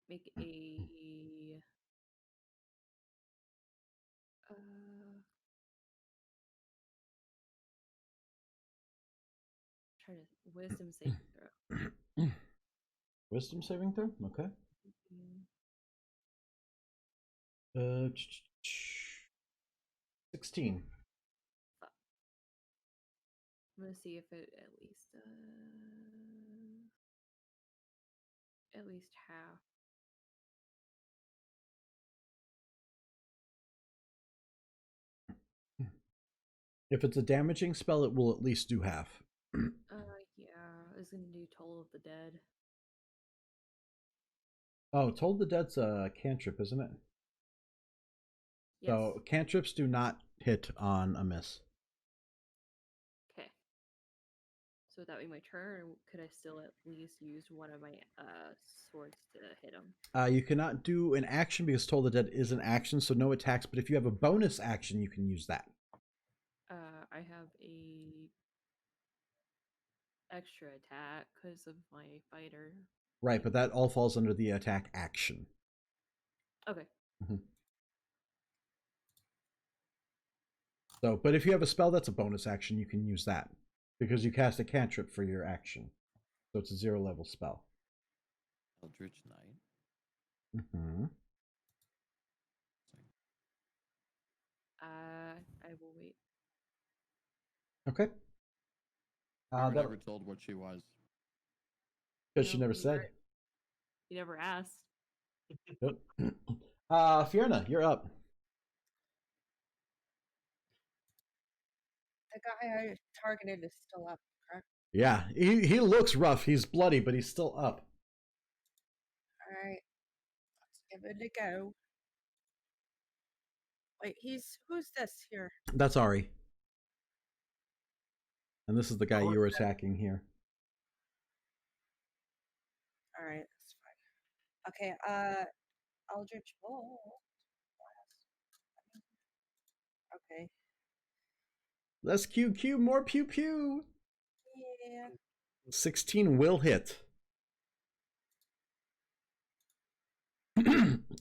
[SPEAKER 6] Make a try to wisdom saving throw.
[SPEAKER 2] Wisdom saving throw? Okay.
[SPEAKER 6] Mm,
[SPEAKER 2] 16.
[SPEAKER 6] I'm gonna see if it at least half.
[SPEAKER 2] If it's a damaging spell, it will at least do half.
[SPEAKER 6] Yeah, I was gonna do Toll of the Dead.
[SPEAKER 2] Oh, Toll of the Dead's a cantrip, isn't it?
[SPEAKER 6] Yes.
[SPEAKER 2] So cantrips do not hit on a miss.
[SPEAKER 6] Okay. So would that be my turn, or could I still at least use one of my swords to hit him?
[SPEAKER 2] You cannot do an action because Toll of the Dead is an action, so no attacks. But if you have a bonus action, you can use that.
[SPEAKER 6] I have a extra attack because of my fighter.
[SPEAKER 2] Right, but that all falls under the attack action.
[SPEAKER 6] Okay.
[SPEAKER 2] Mm-hmm. So, but if you have a spell that's a bonus action, you can use that because you cast a cantrip for your action. So it's a 0 level spell.
[SPEAKER 1] Eldritch Knight.
[SPEAKER 2] Mm-hmm.
[SPEAKER 6] I will wait.
[SPEAKER 2] Okay.
[SPEAKER 1] We were
[SPEAKER 2] that
[SPEAKER 1] never told what she was.
[SPEAKER 2] because she
[SPEAKER 6] No,
[SPEAKER 2] never
[SPEAKER 6] you
[SPEAKER 2] said.
[SPEAKER 6] You never asked.
[SPEAKER 2] Fiona, you're up.
[SPEAKER 3] The guy I targeted is still up, correct?
[SPEAKER 2] Yeah, he looks rough. He's bloody, but he's still up.
[SPEAKER 3] All right, let's give it a go. Wait, who's this here?
[SPEAKER 2] That's Ari. And this is the guy you were attacking here.
[SPEAKER 3] All right, that's fine. Okay, Eldritch Bolt. Okay.
[SPEAKER 2] Less QQ, more pew pew.
[SPEAKER 3] Yeah.
[SPEAKER 2] 16 will hit.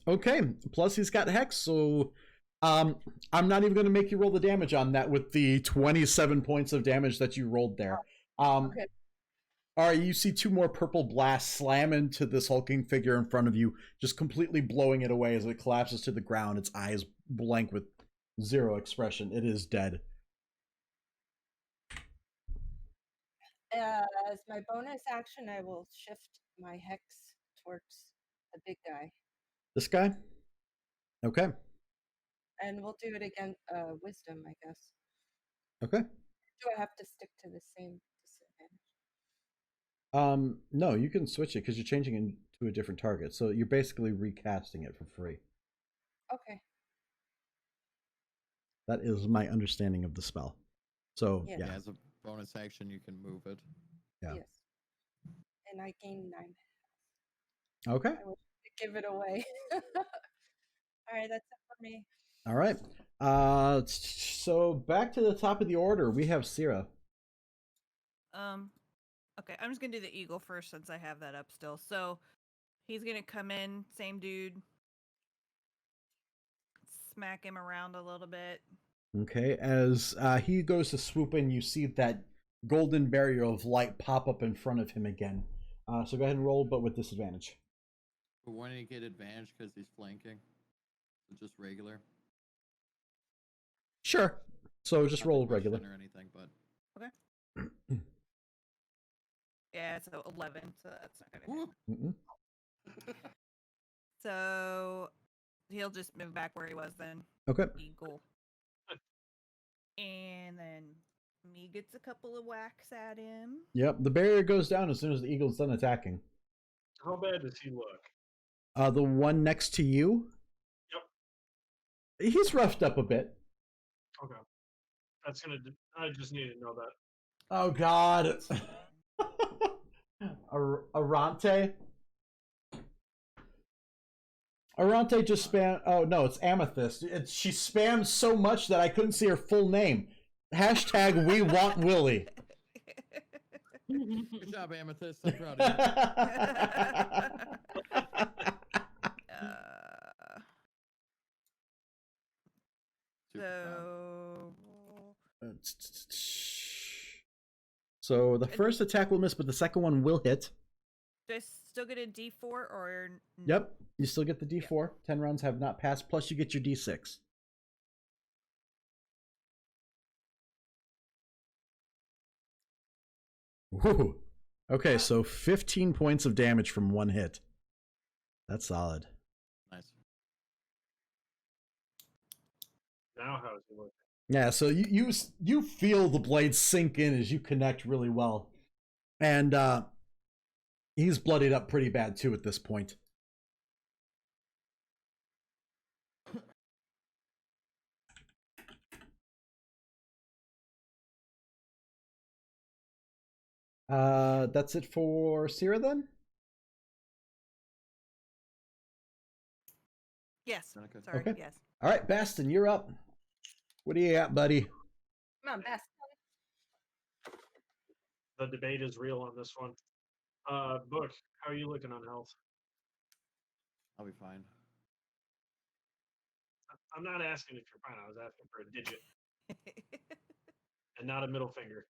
[SPEAKER 2] Okay, plus he's got Hex, so I'm not even going to make you roll the damage on that with the 27 points of damage that you rolled there.
[SPEAKER 3] Okay.
[SPEAKER 2] All right, you see 2 more purple blasts slam into this hulking figure in front of you, just completely blowing it away as it collapses to the ground, its eyes blank with 0 expression. It is dead.
[SPEAKER 3] As my bonus action, I will shift my hex towards the big guy.
[SPEAKER 2] This guy? Okay.
[SPEAKER 3] And we'll do it again, wisdom, I guess.
[SPEAKER 2] Okay.
[SPEAKER 3] Do I have to stick to the same disadvantage?
[SPEAKER 2] No, you can switch it because you're changing it to a different target. So you're basically recasting it for free.
[SPEAKER 3] Okay.
[SPEAKER 2] That is my understanding of the spell. So, yeah.
[SPEAKER 1] As a bonus action, you can move it.
[SPEAKER 2] Yeah.
[SPEAKER 3] Yes. And I gain 9.
[SPEAKER 2] Okay.
[SPEAKER 3] I will give it away. All right, that's it for me.
[SPEAKER 2] All right. So back to the top of the order, we have Syrah.
[SPEAKER 5] Okay, I'm just gonna do the eagle first since I have that up still. So he's gonna come in, same dude, smack him around a little bit.
[SPEAKER 2] Okay, as he goes to swoop in, you see that golden barrier of light pop up in front of him again. So go ahead and roll, but with disadvantage.
[SPEAKER 1] But why didn't he get advantage because he's flanking? So just regular?
[SPEAKER 2] Sure. So just
[SPEAKER 1] Not
[SPEAKER 2] roll
[SPEAKER 1] the question
[SPEAKER 2] regular.
[SPEAKER 1] or anything, but
[SPEAKER 5] Okay. Yeah, it's 11, so that's not gonna
[SPEAKER 2] Mm-mm.
[SPEAKER 5] So he'll just move back where he was then.
[SPEAKER 2] Okay.
[SPEAKER 5] Eagle. And then me gets a couple of whacks at him.
[SPEAKER 2] Yep, the barrier goes down as soon as the eagle's done attacking.
[SPEAKER 4] How bad does he look?
[SPEAKER 2] The one next to you?
[SPEAKER 4] Yep.
[SPEAKER 2] He's roughed up a bit.
[SPEAKER 4] Okay. That's gonna. I just need to know that.
[SPEAKER 2] Oh God. Arante. Arante just spam. Oh no, it's Amethyst. She spams so much that I couldn't see her full name. Hashtag we want Willie.
[SPEAKER 1] Good job, Amethyst. I'm proud of you. Super proud.
[SPEAKER 2] So the first attack will miss, but the second one will hit.
[SPEAKER 5] Do I still get a D4 or?
[SPEAKER 2] Yep, you still get the D4. 10 rounds have not passed, plus you get your D6. Woo. Okay, so 15 points of damage from one hit. That's solid.
[SPEAKER 1] Nice.
[SPEAKER 4] Now how's it looking?
[SPEAKER 2] Yeah, so you feel the blade sink in as you connect really well. And he's bloodied up pretty bad too at this point. That's it for Sierra then?
[SPEAKER 5] Yes. Sorry.
[SPEAKER 2] Okay.
[SPEAKER 5] Yes.
[SPEAKER 2] All right, Baston, you're up. What do you got, buddy?
[SPEAKER 3] Come on, Best.
[SPEAKER 4] The debate is real on this one. Book, how are you looking on health?
[SPEAKER 1] I'll be fine.
[SPEAKER 4] I'm not asking if you're fine. I was asking for a digit and not a middle finger.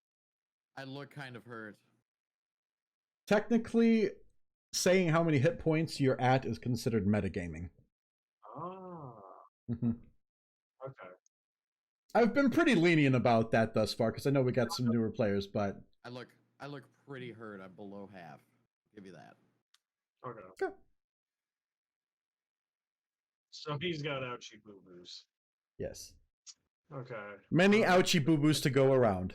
[SPEAKER 1] I look kind of hurt.
[SPEAKER 2] Technically, saying how many hit points you're at is considered metagaming.
[SPEAKER 4] Ah,
[SPEAKER 2] Mm-hmm.
[SPEAKER 4] okay.
[SPEAKER 2] I've been pretty lenient about that thus far because I know we got some newer players, but
[SPEAKER 1] I look pretty hurt. I'm below half. Give you that.
[SPEAKER 4] Okay.
[SPEAKER 2] Okay.
[SPEAKER 4] So he's got ouchie boo boos.
[SPEAKER 2] Yes.
[SPEAKER 4] Okay.
[SPEAKER 2] Many ouchie boo boos to go around.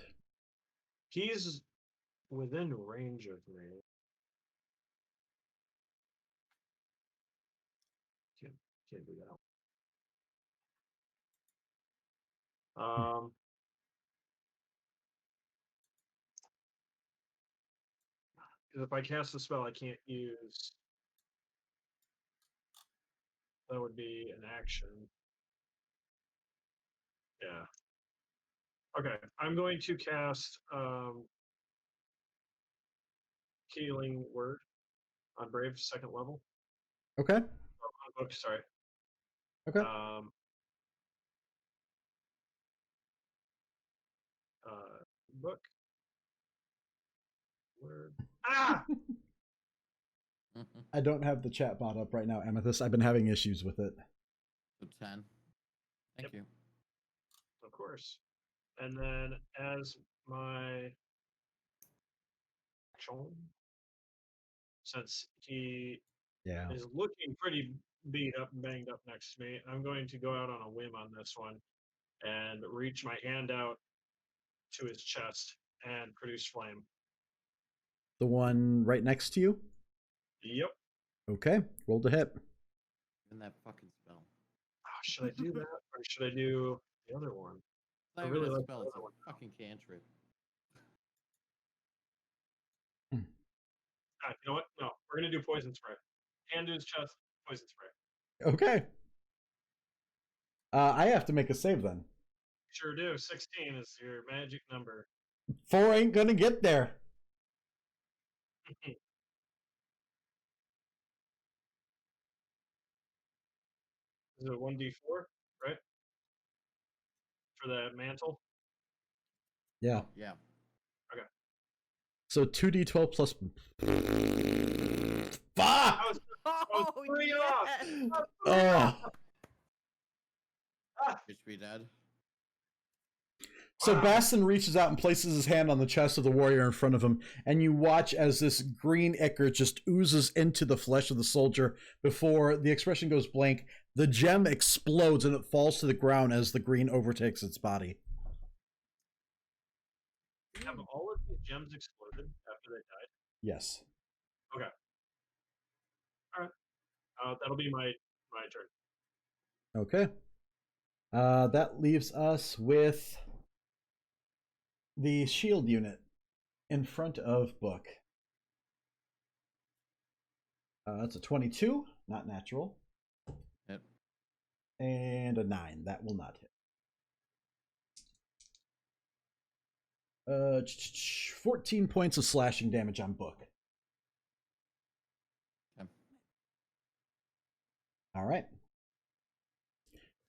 [SPEAKER 4] He's within range of me. Can't do that. If I cast a spell, I can't use. That would be an action. Yeah. Okay, I'm going to cast Healing Word on Brave, second level.
[SPEAKER 2] Okay.
[SPEAKER 4] On Book, sorry.
[SPEAKER 2] Okay.
[SPEAKER 4] Book. Word. Ah!
[SPEAKER 2] I don't have the chat bot up right now, Amethyst. I've been having issues with it.
[SPEAKER 1] So 10. Thank you.
[SPEAKER 4] Of course. And then as my action, since he
[SPEAKER 2] Yeah.
[SPEAKER 4] is looking pretty beat up and banged up next to me, I'm going to go out on a whim on this one and reach my hand out to his chest and produce flame.
[SPEAKER 2] The one right next to you?
[SPEAKER 4] Yep.
[SPEAKER 2] Okay. Roll to hit.
[SPEAKER 1] In that fucking spell.
[SPEAKER 4] Oh, should I do that or should I do the other one?
[SPEAKER 1] Not
[SPEAKER 4] I
[SPEAKER 1] even
[SPEAKER 4] really
[SPEAKER 1] a
[SPEAKER 4] like
[SPEAKER 1] spell.
[SPEAKER 4] the
[SPEAKER 1] It's
[SPEAKER 4] other one.
[SPEAKER 1] a fucking cantrip.
[SPEAKER 4] You know what? No, we're gonna do poison spray. Hand to his chest, poison spray.
[SPEAKER 2] Okay. I have to make a save then.
[SPEAKER 4] Sure do. 16 is your magic number.
[SPEAKER 2] 4 ain't gonna get there.
[SPEAKER 4] Is it 1d4, right? For the mantle?
[SPEAKER 2] Yeah.
[SPEAKER 1] Yeah.
[SPEAKER 4] Okay.
[SPEAKER 2] So 2d12 plus. Fuck!
[SPEAKER 4] I was
[SPEAKER 5] Oh,
[SPEAKER 4] three
[SPEAKER 5] yes.
[SPEAKER 4] off.
[SPEAKER 2] Oh.
[SPEAKER 1] You should be dead.
[SPEAKER 2] So
[SPEAKER 4] Wow.
[SPEAKER 2] Baston reaches out and places his hand on the chest of the warrior in front of him, and you watch as this green ichor just oozes into the flesh of the soldier before the expression goes blank. The gem explodes and it falls to the ground as the green overtakes its body.
[SPEAKER 4] Have all of these gems exploded after they died?
[SPEAKER 2] Yes.
[SPEAKER 4] Okay. All right. That'll be my turn.
[SPEAKER 2] Okay. That leaves us with the shield unit in front of Book. That's a 22, not natural.
[SPEAKER 1] Hit.
[SPEAKER 2] And a 9, that will not hit. 14 points of slashing damage on Book.
[SPEAKER 1] Okay.
[SPEAKER 2] All right.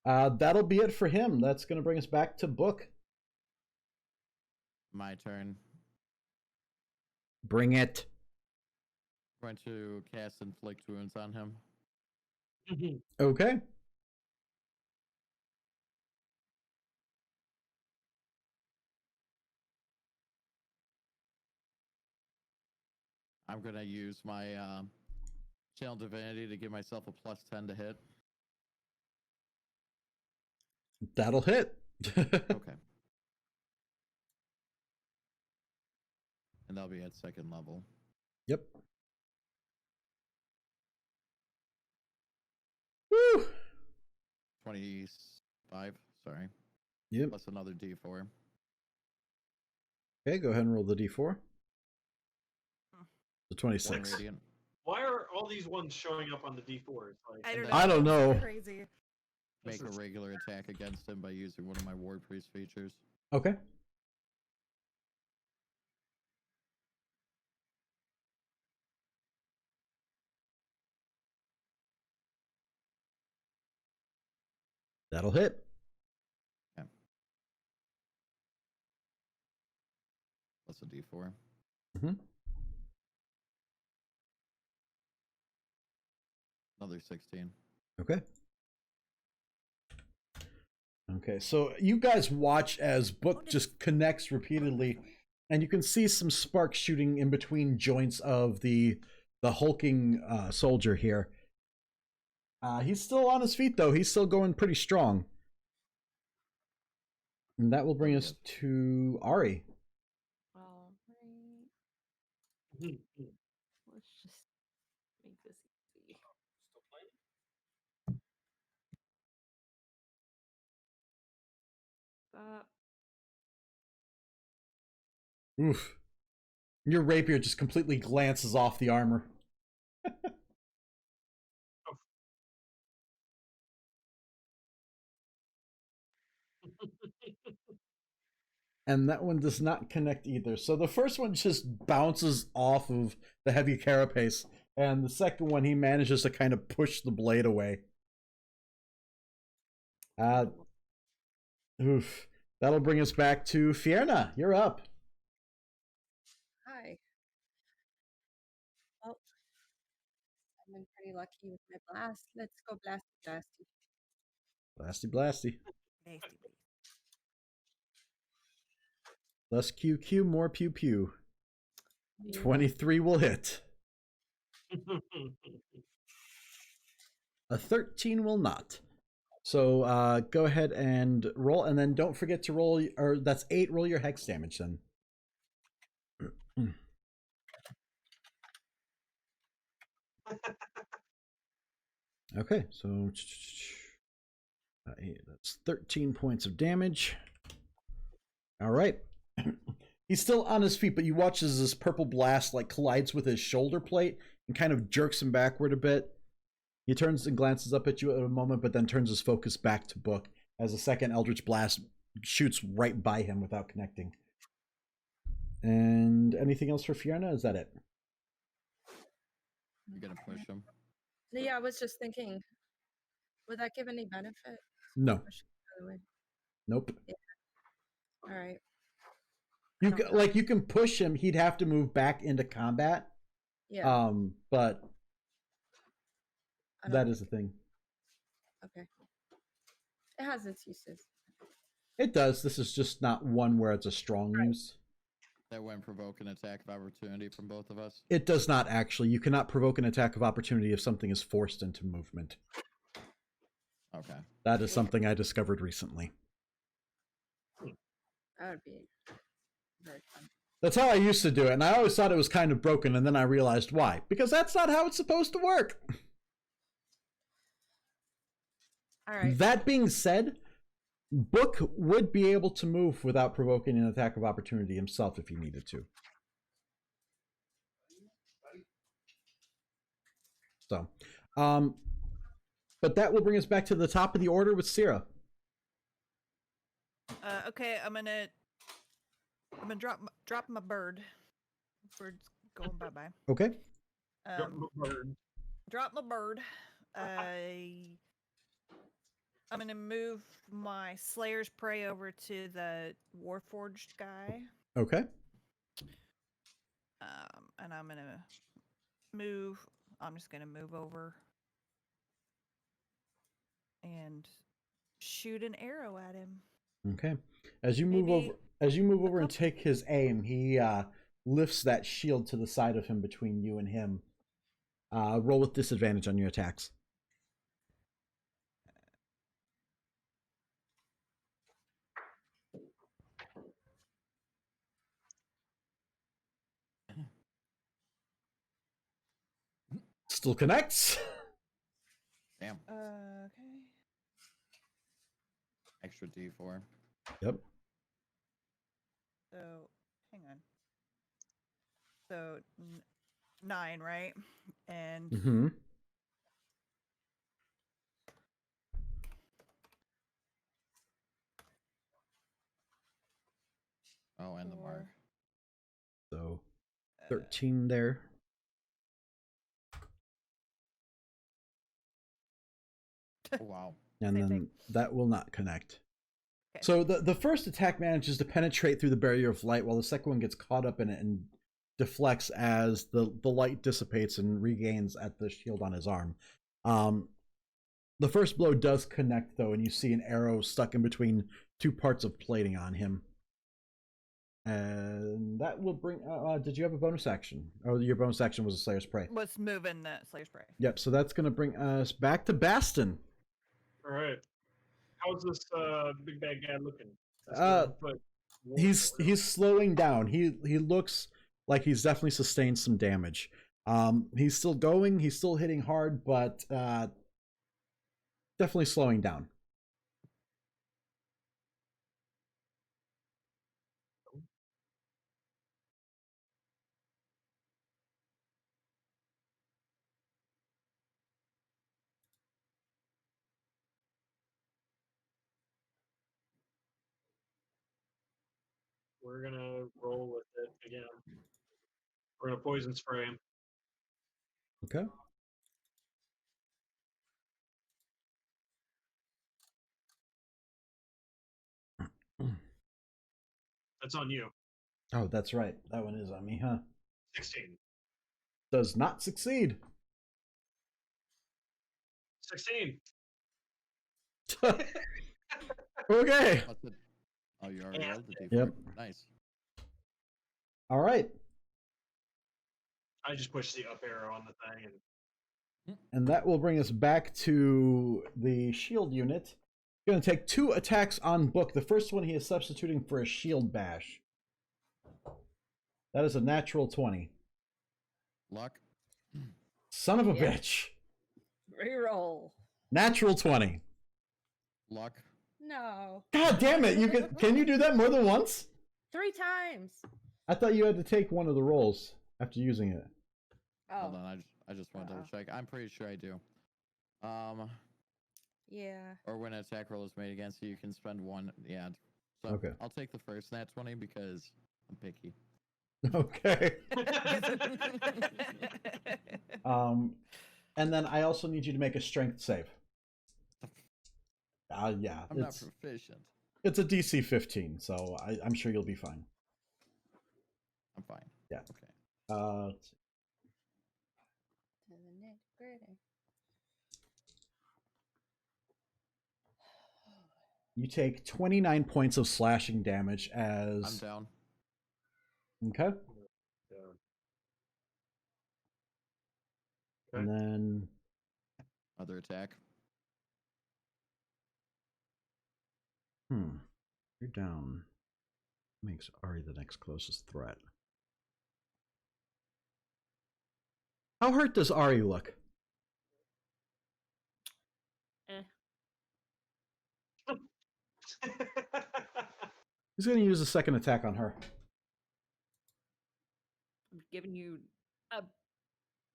[SPEAKER 2] That'll be it for him. That's going to bring us back to Book.
[SPEAKER 1] My turn.
[SPEAKER 2] Bring it.
[SPEAKER 1] I'm going to cast Inflict Wounds on him.
[SPEAKER 2] Okay.
[SPEAKER 1] I'm going to use my Channel Divinity to give myself a +10 to hit.
[SPEAKER 2] That'll hit.
[SPEAKER 1] Okay. And that'll be at 2nd level.
[SPEAKER 2] Yep. Woo!
[SPEAKER 1] 25, sorry.
[SPEAKER 2] Yep.
[SPEAKER 1] Plus another D4.
[SPEAKER 2] Okay, go ahead and roll the d4. The 26.
[SPEAKER 1] Radiant.
[SPEAKER 4] Why are all these ones showing up on the D4s? Like,
[SPEAKER 2] I don't know.
[SPEAKER 5] Crazy.
[SPEAKER 1] Make a
[SPEAKER 4] This is-
[SPEAKER 1] regular attack against him by using one of my Ward Priest features.
[SPEAKER 2] Okay. That'll hit.
[SPEAKER 1] Plus a D4.
[SPEAKER 2] Mm-hmm.
[SPEAKER 1] Another 16.
[SPEAKER 2] Okay. Okay, so you guys watch as Book just connects repeatedly, and you can see some sparks shooting in between joints of the hulking soldier here. He's still on his feet, though. He's still going pretty strong. And that will bring us to Ari.
[SPEAKER 6] All right. Let's just make this easy.
[SPEAKER 2] Oof. Your rapier just completely glances off the armor. And that one does not connect either. So the first one just bounces off of the heavy carapace, and the second one he manages to kind of push the blade away. Oof. That'll bring us back to Fierna. You're up.
[SPEAKER 3] Hi. Well, I've been pretty lucky with my blast. Let's go blasty blasty.
[SPEAKER 2] Blasty blasty.
[SPEAKER 5] Nasty.
[SPEAKER 2] Less QQ, more pew pew. 23 will hit. A 13 will not. So go ahead and roll, and then don't forget to roll, or that's 8, roll your hex damage then. Okay, so 8, that's 13 points of damage. All right. He's still on his feet, but you watch as this purple blast like collides with his shoulder plate and kind of jerks him backward a bit. He turns and glances up at you at a moment, but then turns his focus back to Book as a second Eldritch Blast shoots right by him without connecting. And anything else for Fierna? Is that it?
[SPEAKER 1] You're going to push him.
[SPEAKER 3] Yeah, I was just thinking, would that give any benefit?
[SPEAKER 2] No.
[SPEAKER 3] Push it the other way.
[SPEAKER 2] Nope.
[SPEAKER 3] Yeah. All right.
[SPEAKER 2] You can push him. He'd have to move back into combat.
[SPEAKER 3] Yeah.
[SPEAKER 2] But that is the thing.
[SPEAKER 3] Okay. It has its uses.
[SPEAKER 2] It does. This is just not one where it's a strong use.
[SPEAKER 1] That wouldn't provoke an attack of opportunity from both of us.
[SPEAKER 2] It does not actually. You cannot provoke an attack of opportunity if something is forced into movement.
[SPEAKER 1] Okay.
[SPEAKER 2] That is something I discovered recently.
[SPEAKER 3] That would be very fun.
[SPEAKER 2] That's how I used to do it, and I always thought it was kind of broken, and then I realized why. Because that's not how it's supposed to work.
[SPEAKER 3] All right.
[SPEAKER 2] That being said, Book would be able to move without provoking an attack of opportunity himself if he needed to. So, but that will bring us back to the top of the order with Syrah.
[SPEAKER 5] Okay, I'm gonna drop my bird. Bird's going bye bye.
[SPEAKER 2] Okay.
[SPEAKER 5] Drop my bird. I'm gonna move my Slayer's Prey over to the Warforged guy.
[SPEAKER 2] Okay.
[SPEAKER 5] And I'm gonna move. I'm just gonna move over and shoot an arrow at him.
[SPEAKER 2] Okay. As you move over and take his aim, he lifts that shield to the side of him between you and him. Roll with disadvantage on your attacks. Still connects.
[SPEAKER 1] Damn.
[SPEAKER 5] Okay.
[SPEAKER 1] Extra D4.
[SPEAKER 2] Yep.
[SPEAKER 5] So, hang on. So, 9, right? And
[SPEAKER 2] Mm-hmm.
[SPEAKER 1] Oh, and the mark.
[SPEAKER 2] So 13 there.
[SPEAKER 1] Oh, wow.
[SPEAKER 2] And
[SPEAKER 5] Same
[SPEAKER 2] then
[SPEAKER 5] thing.
[SPEAKER 2] that will not connect.
[SPEAKER 5] Okay.
[SPEAKER 2] So the first attack manages to penetrate through the barrier of light, while the second one gets caught up in it and deflects as the light dissipates and regains at the shield on his arm. The first blow does connect, though, and you see an arrow stuck in between two parts of plating on him. And that will bring... did you have a bonus action? Oh, your bonus action was a Slayer's Prey.
[SPEAKER 5] was moving the Slayer's Prey.
[SPEAKER 2] Yep, so that's going to bring us back to Baston.
[SPEAKER 4] All right. How's this big bad guy looking?
[SPEAKER 2] He's slowing down. He looks like he's definitely sustained some damage. He's still going. He's still hitting hard, but definitely slowing down.
[SPEAKER 4] We're gonna roll with it again. We're gonna poison spray him.
[SPEAKER 2] Okay.
[SPEAKER 4] That's on you.
[SPEAKER 2] Oh, that's right. That one is on me, huh?
[SPEAKER 4] 16.
[SPEAKER 2] Does not succeed.
[SPEAKER 4] 16.
[SPEAKER 2] Okay.
[SPEAKER 1] Oh, you already rolled the D4.
[SPEAKER 2] Yep.
[SPEAKER 1] Nice.
[SPEAKER 2] All right.
[SPEAKER 4] I just pushed the up arrow on the thing and
[SPEAKER 2] And that will bring us back to the shield unit. Going to take 2 attacks on Book. The first one he is substituting for a shield bash. That is a natural 20.
[SPEAKER 1] Luck.
[SPEAKER 2] Son of a
[SPEAKER 3] Yeah.
[SPEAKER 2] bitch.
[SPEAKER 3] Reroll.
[SPEAKER 2] Natural 20.
[SPEAKER 1] Luck.
[SPEAKER 3] No.
[SPEAKER 2] God damn it. Can you do that more than once?
[SPEAKER 3] 3 times.
[SPEAKER 2] I thought you had to take one of the rolls after using it.
[SPEAKER 1] Hold
[SPEAKER 3] Oh.
[SPEAKER 1] on, I just want to double check. I'm pretty sure I do.
[SPEAKER 3] Yeah.
[SPEAKER 1] Or when an attack roll is made against you, you can spend 1. Yeah. So
[SPEAKER 2] Okay.
[SPEAKER 1] I'll take the first nat 20 because I'm picky.
[SPEAKER 2] Okay. And then I also need you to make a strength save. Yeah.
[SPEAKER 1] I'm not proficient.
[SPEAKER 2] It's a DC 15, so I'm sure you'll be fine.
[SPEAKER 1] I'm fine.
[SPEAKER 2] Yeah.
[SPEAKER 1] Okay.
[SPEAKER 2] Let's see.
[SPEAKER 3] To the nitty-gritty.
[SPEAKER 2] You take 29 points of slashing damage
[SPEAKER 1] I'm
[SPEAKER 2] as...
[SPEAKER 1] down.
[SPEAKER 2] Okay.
[SPEAKER 4] yeah.
[SPEAKER 2] And then...
[SPEAKER 1] Other attack.
[SPEAKER 2] You're down. Makes Ari the next closest threat. How hurt does Ari look? He's going to use a second attack on her.
[SPEAKER 6] I'm giving you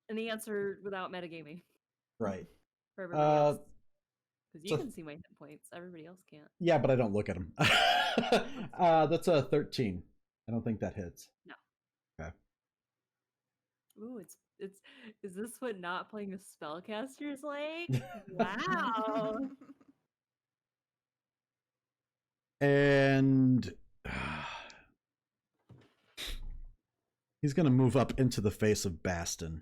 [SPEAKER 6] an answer without metagaming
[SPEAKER 2] Right.
[SPEAKER 6] for everybody else.
[SPEAKER 2] Uh,
[SPEAKER 6] Because you
[SPEAKER 2] so-
[SPEAKER 6] can see my hit points. Everybody else can't.
[SPEAKER 2] Yeah, but I don't look at him. That's a 13. I don't think that hits.
[SPEAKER 6] No.
[SPEAKER 2] Okay.
[SPEAKER 6] Ooh, it's is this what not playing a spellcaster's like? Wow.
[SPEAKER 2] And he's going to move up into the face of Baston.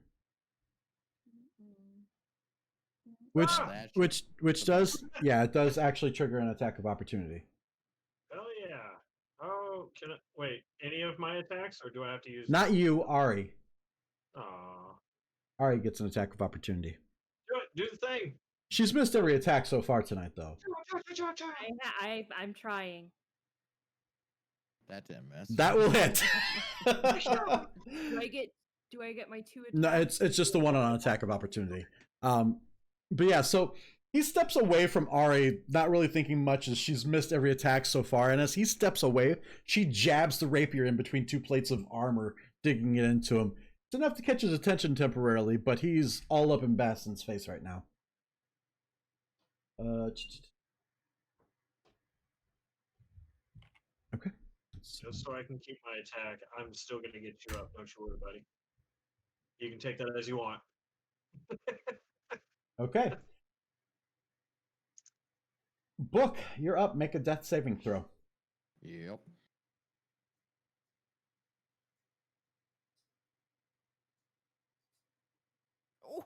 [SPEAKER 2] Which
[SPEAKER 4] Ah!
[SPEAKER 2] which does, yeah, it does actually trigger an attack of opportunity.
[SPEAKER 4] Hell yeah. Oh, can I wait? Any of my attacks, or do I have to use?
[SPEAKER 2] Not you, Ari.
[SPEAKER 4] Aw.
[SPEAKER 2] Ari gets an attack of opportunity.
[SPEAKER 4] Do it. Do the thing.
[SPEAKER 2] She's missed every attack so far tonight, though.
[SPEAKER 6] I'm trying.
[SPEAKER 1] That didn't miss.
[SPEAKER 2] That will hit.
[SPEAKER 6] Do I get my 2 attacks?
[SPEAKER 2] No, it's just the one on attack of opportunity. But yeah, so he steps away from Ari, not really thinking much as she's missed every attack so far. And as he steps away, she jabs the rapier in between 2 plates of armor, digging it into him. It's enough to catch his attention temporarily, but he's all up in Baston's face right now. Okay.
[SPEAKER 4] Just so I can keep my attack, I'm still gonna get you up. Don't you worry, buddy. You can take that as you want.
[SPEAKER 2] Okay. Book, you're up. Make a death saving throw.
[SPEAKER 1] Yep.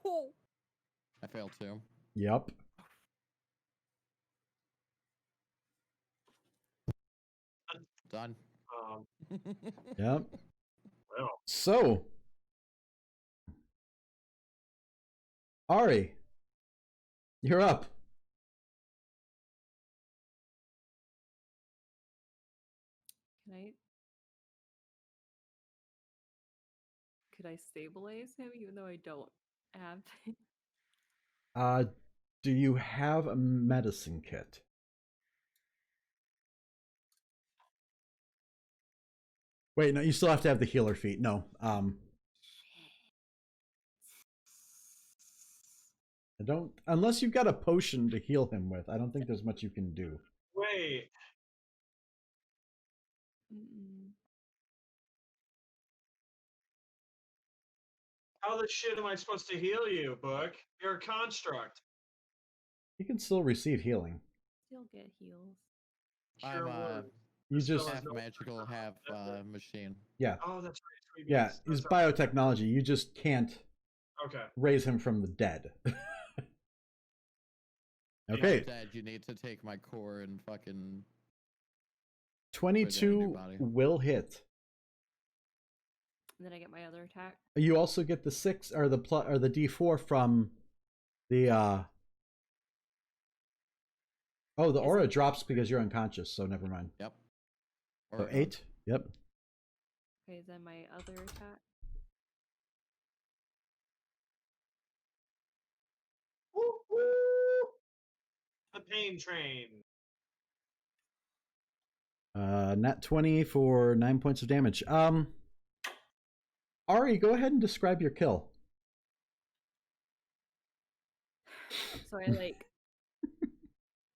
[SPEAKER 5] Oh,
[SPEAKER 1] I failed too.
[SPEAKER 2] Yep.
[SPEAKER 1] Done.
[SPEAKER 2] Yep.
[SPEAKER 4] Well,
[SPEAKER 2] So, Ari, you're up.
[SPEAKER 6] Could I stabilize him even though I don't have?
[SPEAKER 2] Do you have a medicine kit? Wait, no, you still have to have the healer feat. No. I don't, unless you've got a potion to heal him with. I don't think there's much you can do.
[SPEAKER 4] wait. How the shit am I supposed to heal you, Book? You're a construct.
[SPEAKER 2] You can still receive healing.
[SPEAKER 6] Still get heals.
[SPEAKER 1] I'm
[SPEAKER 2] You just,
[SPEAKER 1] half magical, half machine.
[SPEAKER 2] yeah,
[SPEAKER 4] Oh, that's right. Sweet
[SPEAKER 2] yeah.
[SPEAKER 4] beans.
[SPEAKER 2] He's
[SPEAKER 4] That's right.
[SPEAKER 2] biotechnology. You just can't
[SPEAKER 4] Okay.
[SPEAKER 2] raise him from the dead.
[SPEAKER 1] If
[SPEAKER 2] Okay,
[SPEAKER 1] I'm dead, you need to take my core and fucking.
[SPEAKER 2] 22
[SPEAKER 1] body.
[SPEAKER 2] will hit.
[SPEAKER 6] And then I get my other attack.
[SPEAKER 2] You also get the 6 or the D4 from the Oh, the
[SPEAKER 6] Is
[SPEAKER 2] aura
[SPEAKER 6] it-
[SPEAKER 2] drops because you're unconscious, so never mind.
[SPEAKER 1] Yep.
[SPEAKER 2] So 8. Yep.
[SPEAKER 6] Okay, then my other attack.
[SPEAKER 4] Woo, woo! The pain train.
[SPEAKER 2] Nat 20 for 9 points of damage. Ari, go ahead and describe your kill.
[SPEAKER 6] So I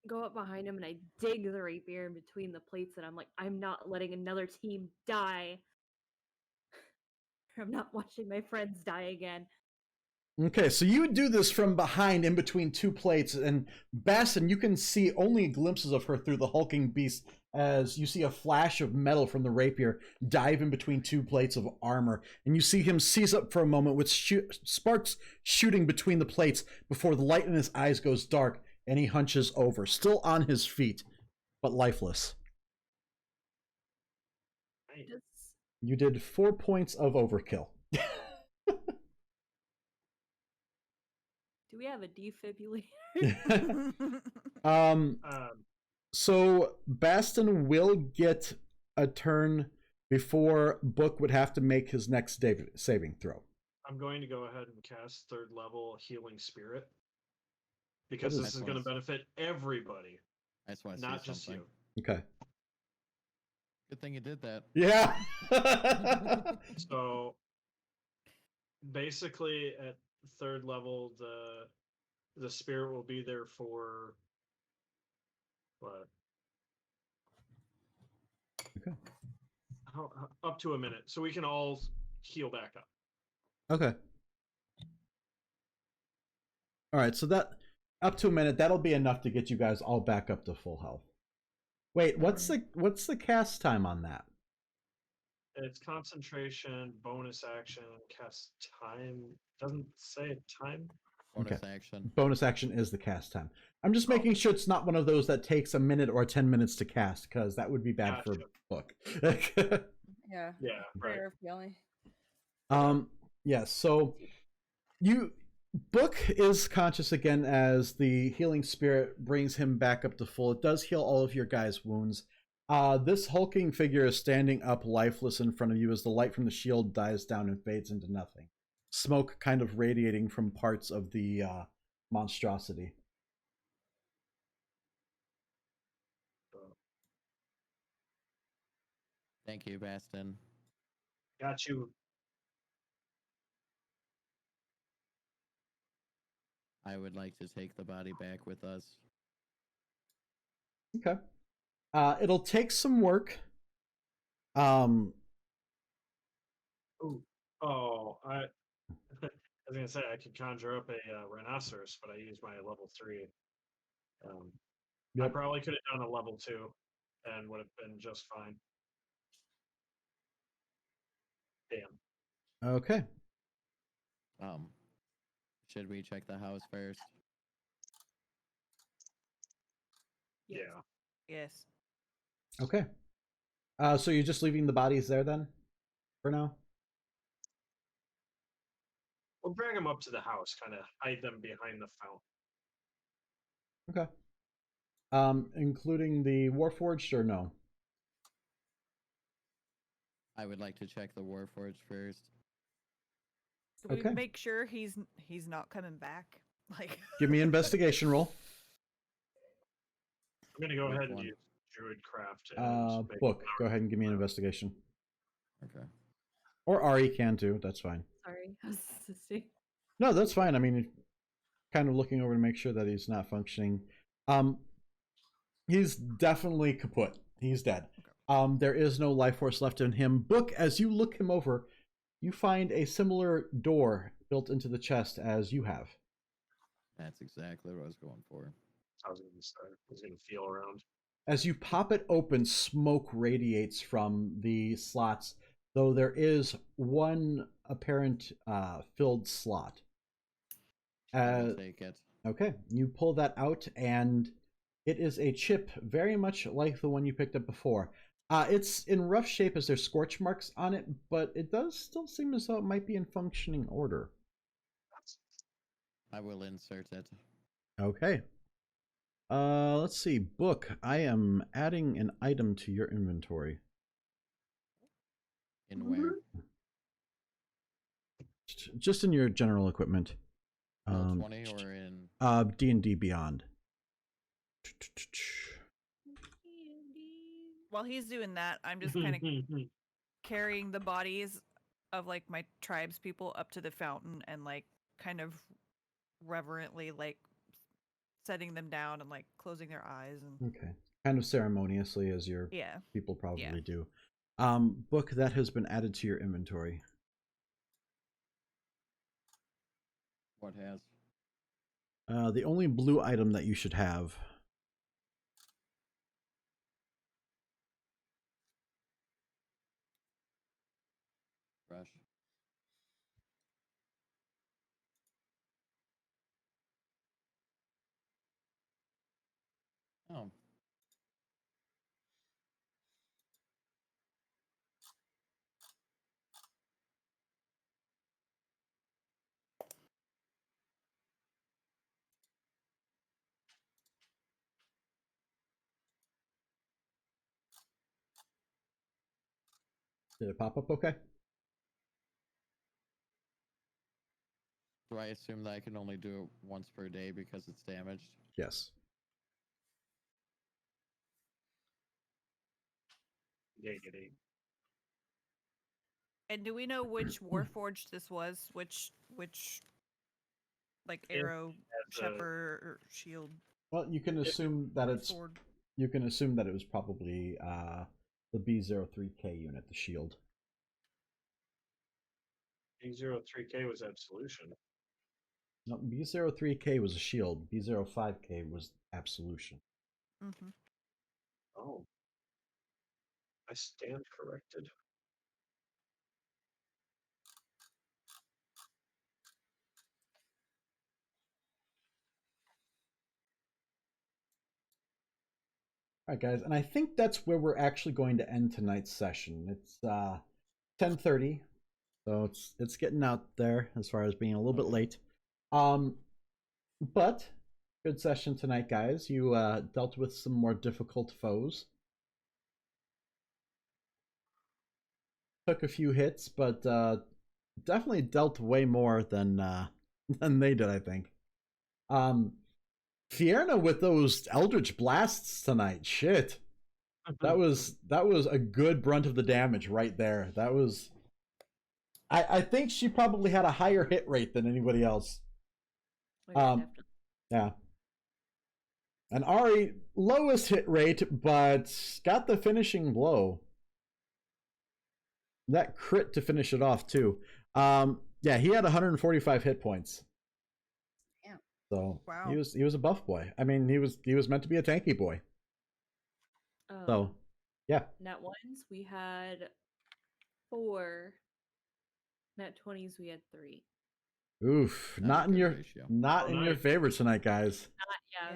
[SPEAKER 6] go up behind him and I dig the rapier in between the plates, and I'm like, I'm not letting another team die. I'm not watching my friends die again.
[SPEAKER 2] Okay, so you do this from behind in between 2 plates, and Baston, you can see only glimpses of her through the hulking beast as you see a flash of metal from the rapier dive in between 2 plates of armor, and you see him seize up for a moment with sparks shooting between the plates before the light in his eyes goes dark, and he hunches over, still on his feet, but lifeless. You did 4 points of overkill.
[SPEAKER 6] Do we have a defibrillator?
[SPEAKER 2] So Baston will get a turn before Book would have to make his next saving throw.
[SPEAKER 4] I'm going to go ahead and cast 3rd level Healing Spirit. Because this is going to benefit everybody,
[SPEAKER 1] I just want to
[SPEAKER 4] not
[SPEAKER 1] see
[SPEAKER 4] just
[SPEAKER 1] something.
[SPEAKER 4] you.
[SPEAKER 2] Okay.
[SPEAKER 1] Good thing you did that.
[SPEAKER 2] Yeah.
[SPEAKER 4] So basically, at third level, the spirit will be there for what?
[SPEAKER 2] Okay.
[SPEAKER 4] Up to a minute, so we can all heal back up.
[SPEAKER 2] Okay. All right, so that up to a minute, that'll be enough to get you guys all back up to full health. Wait, what's the cast time on that?
[SPEAKER 4] It's concentration, bonus action, cast time. Doesn't say time.
[SPEAKER 1] Bonus action.
[SPEAKER 2] Bonus action is the cast time. I'm just making sure it's not one of those that takes a minute or 10 minutes to cast, because that would be bad for book.
[SPEAKER 3] Yeah.
[SPEAKER 4] Yeah, right.
[SPEAKER 3] Rare feeling.
[SPEAKER 2] Yeah, so Book is conscious again as the healing spirit brings him back up to full. It does heal all of your guys' wounds. This hulking figure is standing up lifeless in front of you as the light from the shield dies down and fades into nothing. Smoke kind of radiating from parts of the monstrosity.
[SPEAKER 1] Thank you, Baston.
[SPEAKER 4] Got you.
[SPEAKER 1] I would like to take the body back with us.
[SPEAKER 2] Okay. It'll take some work.
[SPEAKER 4] Ooh. Oh, I was gonna say I could conjure up a rhinoceros, but I used my level 3. I probably could have done a level 2, and would have been just fine. Damn.
[SPEAKER 2] Okay.
[SPEAKER 1] Should we check the house first?
[SPEAKER 4] Yeah.
[SPEAKER 5] Yes.
[SPEAKER 2] Okay. So you're just leaving the bodies there then, for now?
[SPEAKER 4] We'll drag them up to the house, kind of hide them behind the fountain.
[SPEAKER 2] Okay. Including the Warforged or no?
[SPEAKER 1] I would like to check the Warforged first.
[SPEAKER 5] Do we make sure he's not coming back? Like,
[SPEAKER 2] give me an investigation roll.
[SPEAKER 4] I'm gonna go ahead and use Druidcraft.
[SPEAKER 2] Book, go ahead and give me an investigation.
[SPEAKER 1] Okay.
[SPEAKER 2] Or Ari can too. That's fine.
[SPEAKER 6] Sorry, I was assisting.
[SPEAKER 2] No, that's fine. I mean, kind of looking over to make sure that he's not functioning. He's definitely kaput. He's dead. There is no life force left in him. Book, as you look him over, you find a similar door built into the chest as you have.
[SPEAKER 1] That's exactly what I was going for.
[SPEAKER 4] I was gonna feel around.
[SPEAKER 2] As you pop it open, smoke radiates from the slots, though there is one apparent filled slot.
[SPEAKER 1] I'll take it.
[SPEAKER 2] Okay, you pull that out, and it is a chip very much like the one you picked up before. It's in rough shape as there's scorch marks on it, but it does still seem as though it might be in functioning order.
[SPEAKER 1] I will insert it.
[SPEAKER 2] Okay. Let's see. Book, I am adding an item to your inventory.
[SPEAKER 1] In where?
[SPEAKER 2] Just in your general equipment.
[SPEAKER 1] 20 or in
[SPEAKER 2] D&D Beyond.
[SPEAKER 5] while he's doing that, I'm just kind of carrying the bodies of like my tribes people up to the fountain and like kind of reverently like setting them down and like closing their eyes and
[SPEAKER 2] Okay, kind of ceremoniously as your people probably do. Book, that has been added to your inventory.
[SPEAKER 1] What has?
[SPEAKER 2] The only blue item that you should have.
[SPEAKER 1] Brush. Oh.
[SPEAKER 2] Did it pop up okay?
[SPEAKER 1] Do I assume that I can only do it once per day because it's damaged?
[SPEAKER 2] Yes.
[SPEAKER 4] Giggity.
[SPEAKER 5] And do we know which Warforged this was? Which like
[SPEAKER 4] Yeah,
[SPEAKER 5] arrow,
[SPEAKER 4] That's,
[SPEAKER 5] shepherd, or shield?
[SPEAKER 2] Well, you can assume that it's
[SPEAKER 5] sword?
[SPEAKER 2] you can assume that it was probably the B03K unit, the shield.
[SPEAKER 4] B03K was Absolution.
[SPEAKER 2] No, B03K was a shield. B05K was absolution.
[SPEAKER 5] Mm-hmm.
[SPEAKER 4] Oh. I stand corrected.
[SPEAKER 2] All right, guys, and I think that's where we're actually going to end tonight's session. It's 10:30, so it's getting out there as far as being a little bit late. But good session tonight, guys. You dealt with some more difficult foes. Took a few hits, but definitely dealt way more than they did, I think. Fierna with those Eldritch Blasts tonight. Shit. That was a good brunt of the damage right there. That was I think she probably had a higher hit rate than anybody else. Yeah. And Ari, lowest hit rate, but got the finishing blow. That crit to finish it off too. Yeah, he had 145 hit points.
[SPEAKER 3] Damn.
[SPEAKER 2] So
[SPEAKER 5] Wow.
[SPEAKER 2] he was a buff boy. I mean, he was meant to be a tanky boy. So yeah.
[SPEAKER 6] Nat 1s, we had 4. Nat 20s, we had 3.
[SPEAKER 2] Oof,
[SPEAKER 1] That's
[SPEAKER 2] not
[SPEAKER 1] a
[SPEAKER 2] in
[SPEAKER 1] good
[SPEAKER 2] your
[SPEAKER 1] ratio.
[SPEAKER 2] not in your favor tonight, guys.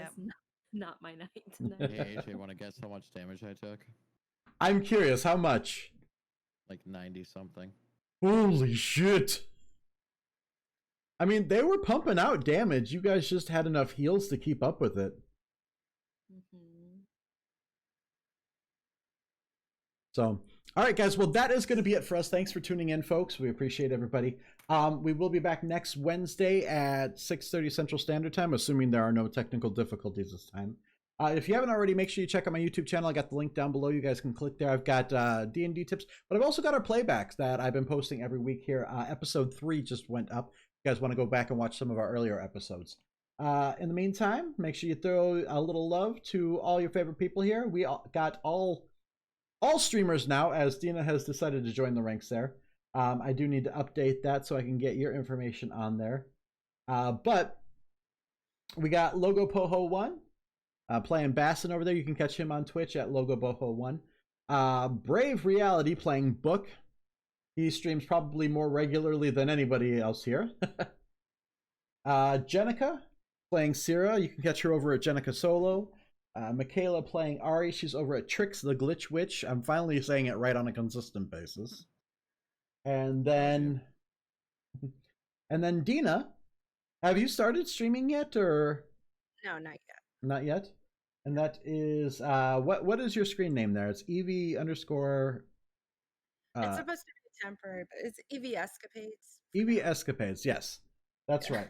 [SPEAKER 6] It's not my night
[SPEAKER 1] Hey,
[SPEAKER 6] tonight.
[SPEAKER 1] AJ, want to guess how much damage I took?
[SPEAKER 2] I'm curious, how much?
[SPEAKER 1] Like 90 something.
[SPEAKER 2] Holy shit. I mean, they were pumping out damage. You guys just had enough heals to keep up with it.
[SPEAKER 6] Mhm.
[SPEAKER 2] So, all right, guys. Well, that is going to be it for us. Thanks for tuning in, folks. We appreciate everybody. We will be back next Wednesday at 6:30 Central Standard Time, assuming there are no technical difficulties this time. If you haven't already, make sure you check out my YouTube channel. I got the link down below. You guys can click there. I've got D&D tips, but I've also got our playbacks that I've been posting every week here. Episode 3 just went up. If you guys want to go back and watch some of our earlier episodes. In the meantime, make sure you throw a little love to all your favorite people here. We got all streamers now, as Dina has decided to join the ranks there. I do need to update that so I can get your information on there. But we got Logo Poho 1 playing Bassin over there. You can catch him on Twitch at Logo Poho 1. Brave Reality playing Book. He streams probably more regularly than anybody else here. Jenica playing Syrah. You can catch her over at Jenica Solo. Michaela playing Ari. She's over at Trix the Glitch Witch. I'm finally saying it right on a consistent basis. And then Dina, have you started streaming yet, or
[SPEAKER 3] No, not yet.
[SPEAKER 2] not yet? And that is what is your screen name there? It's Evie _
[SPEAKER 3] It's supposed to be temporary, but it's EV Escapades.
[SPEAKER 2] Evie Escapades. Yes, that's right.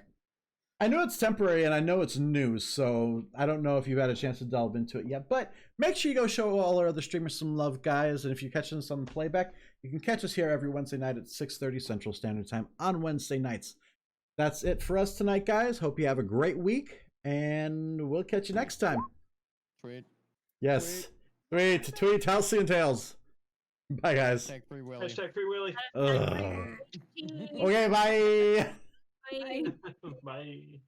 [SPEAKER 2] I know it's temporary and I know it's new, so I don't know if you've had a chance to delve into it yet. But make sure you go show all our other streamers some love, guys. And if you're catching us on playback, you can catch us here every Wednesday night at 6:30 Central Standard Time on Wednesday nights. That's it for us tonight, guys. Hope you have a great week, and we'll catch you next time.
[SPEAKER 1] Tweet.
[SPEAKER 2] Yes. Tweet Halcyon Tales. Bye, guys.
[SPEAKER 1] Hashtag Free Willy.
[SPEAKER 4] Hashtag Free Willy.
[SPEAKER 2] Ugh. Okay, bye.
[SPEAKER 6] Bye.
[SPEAKER 4] Bye.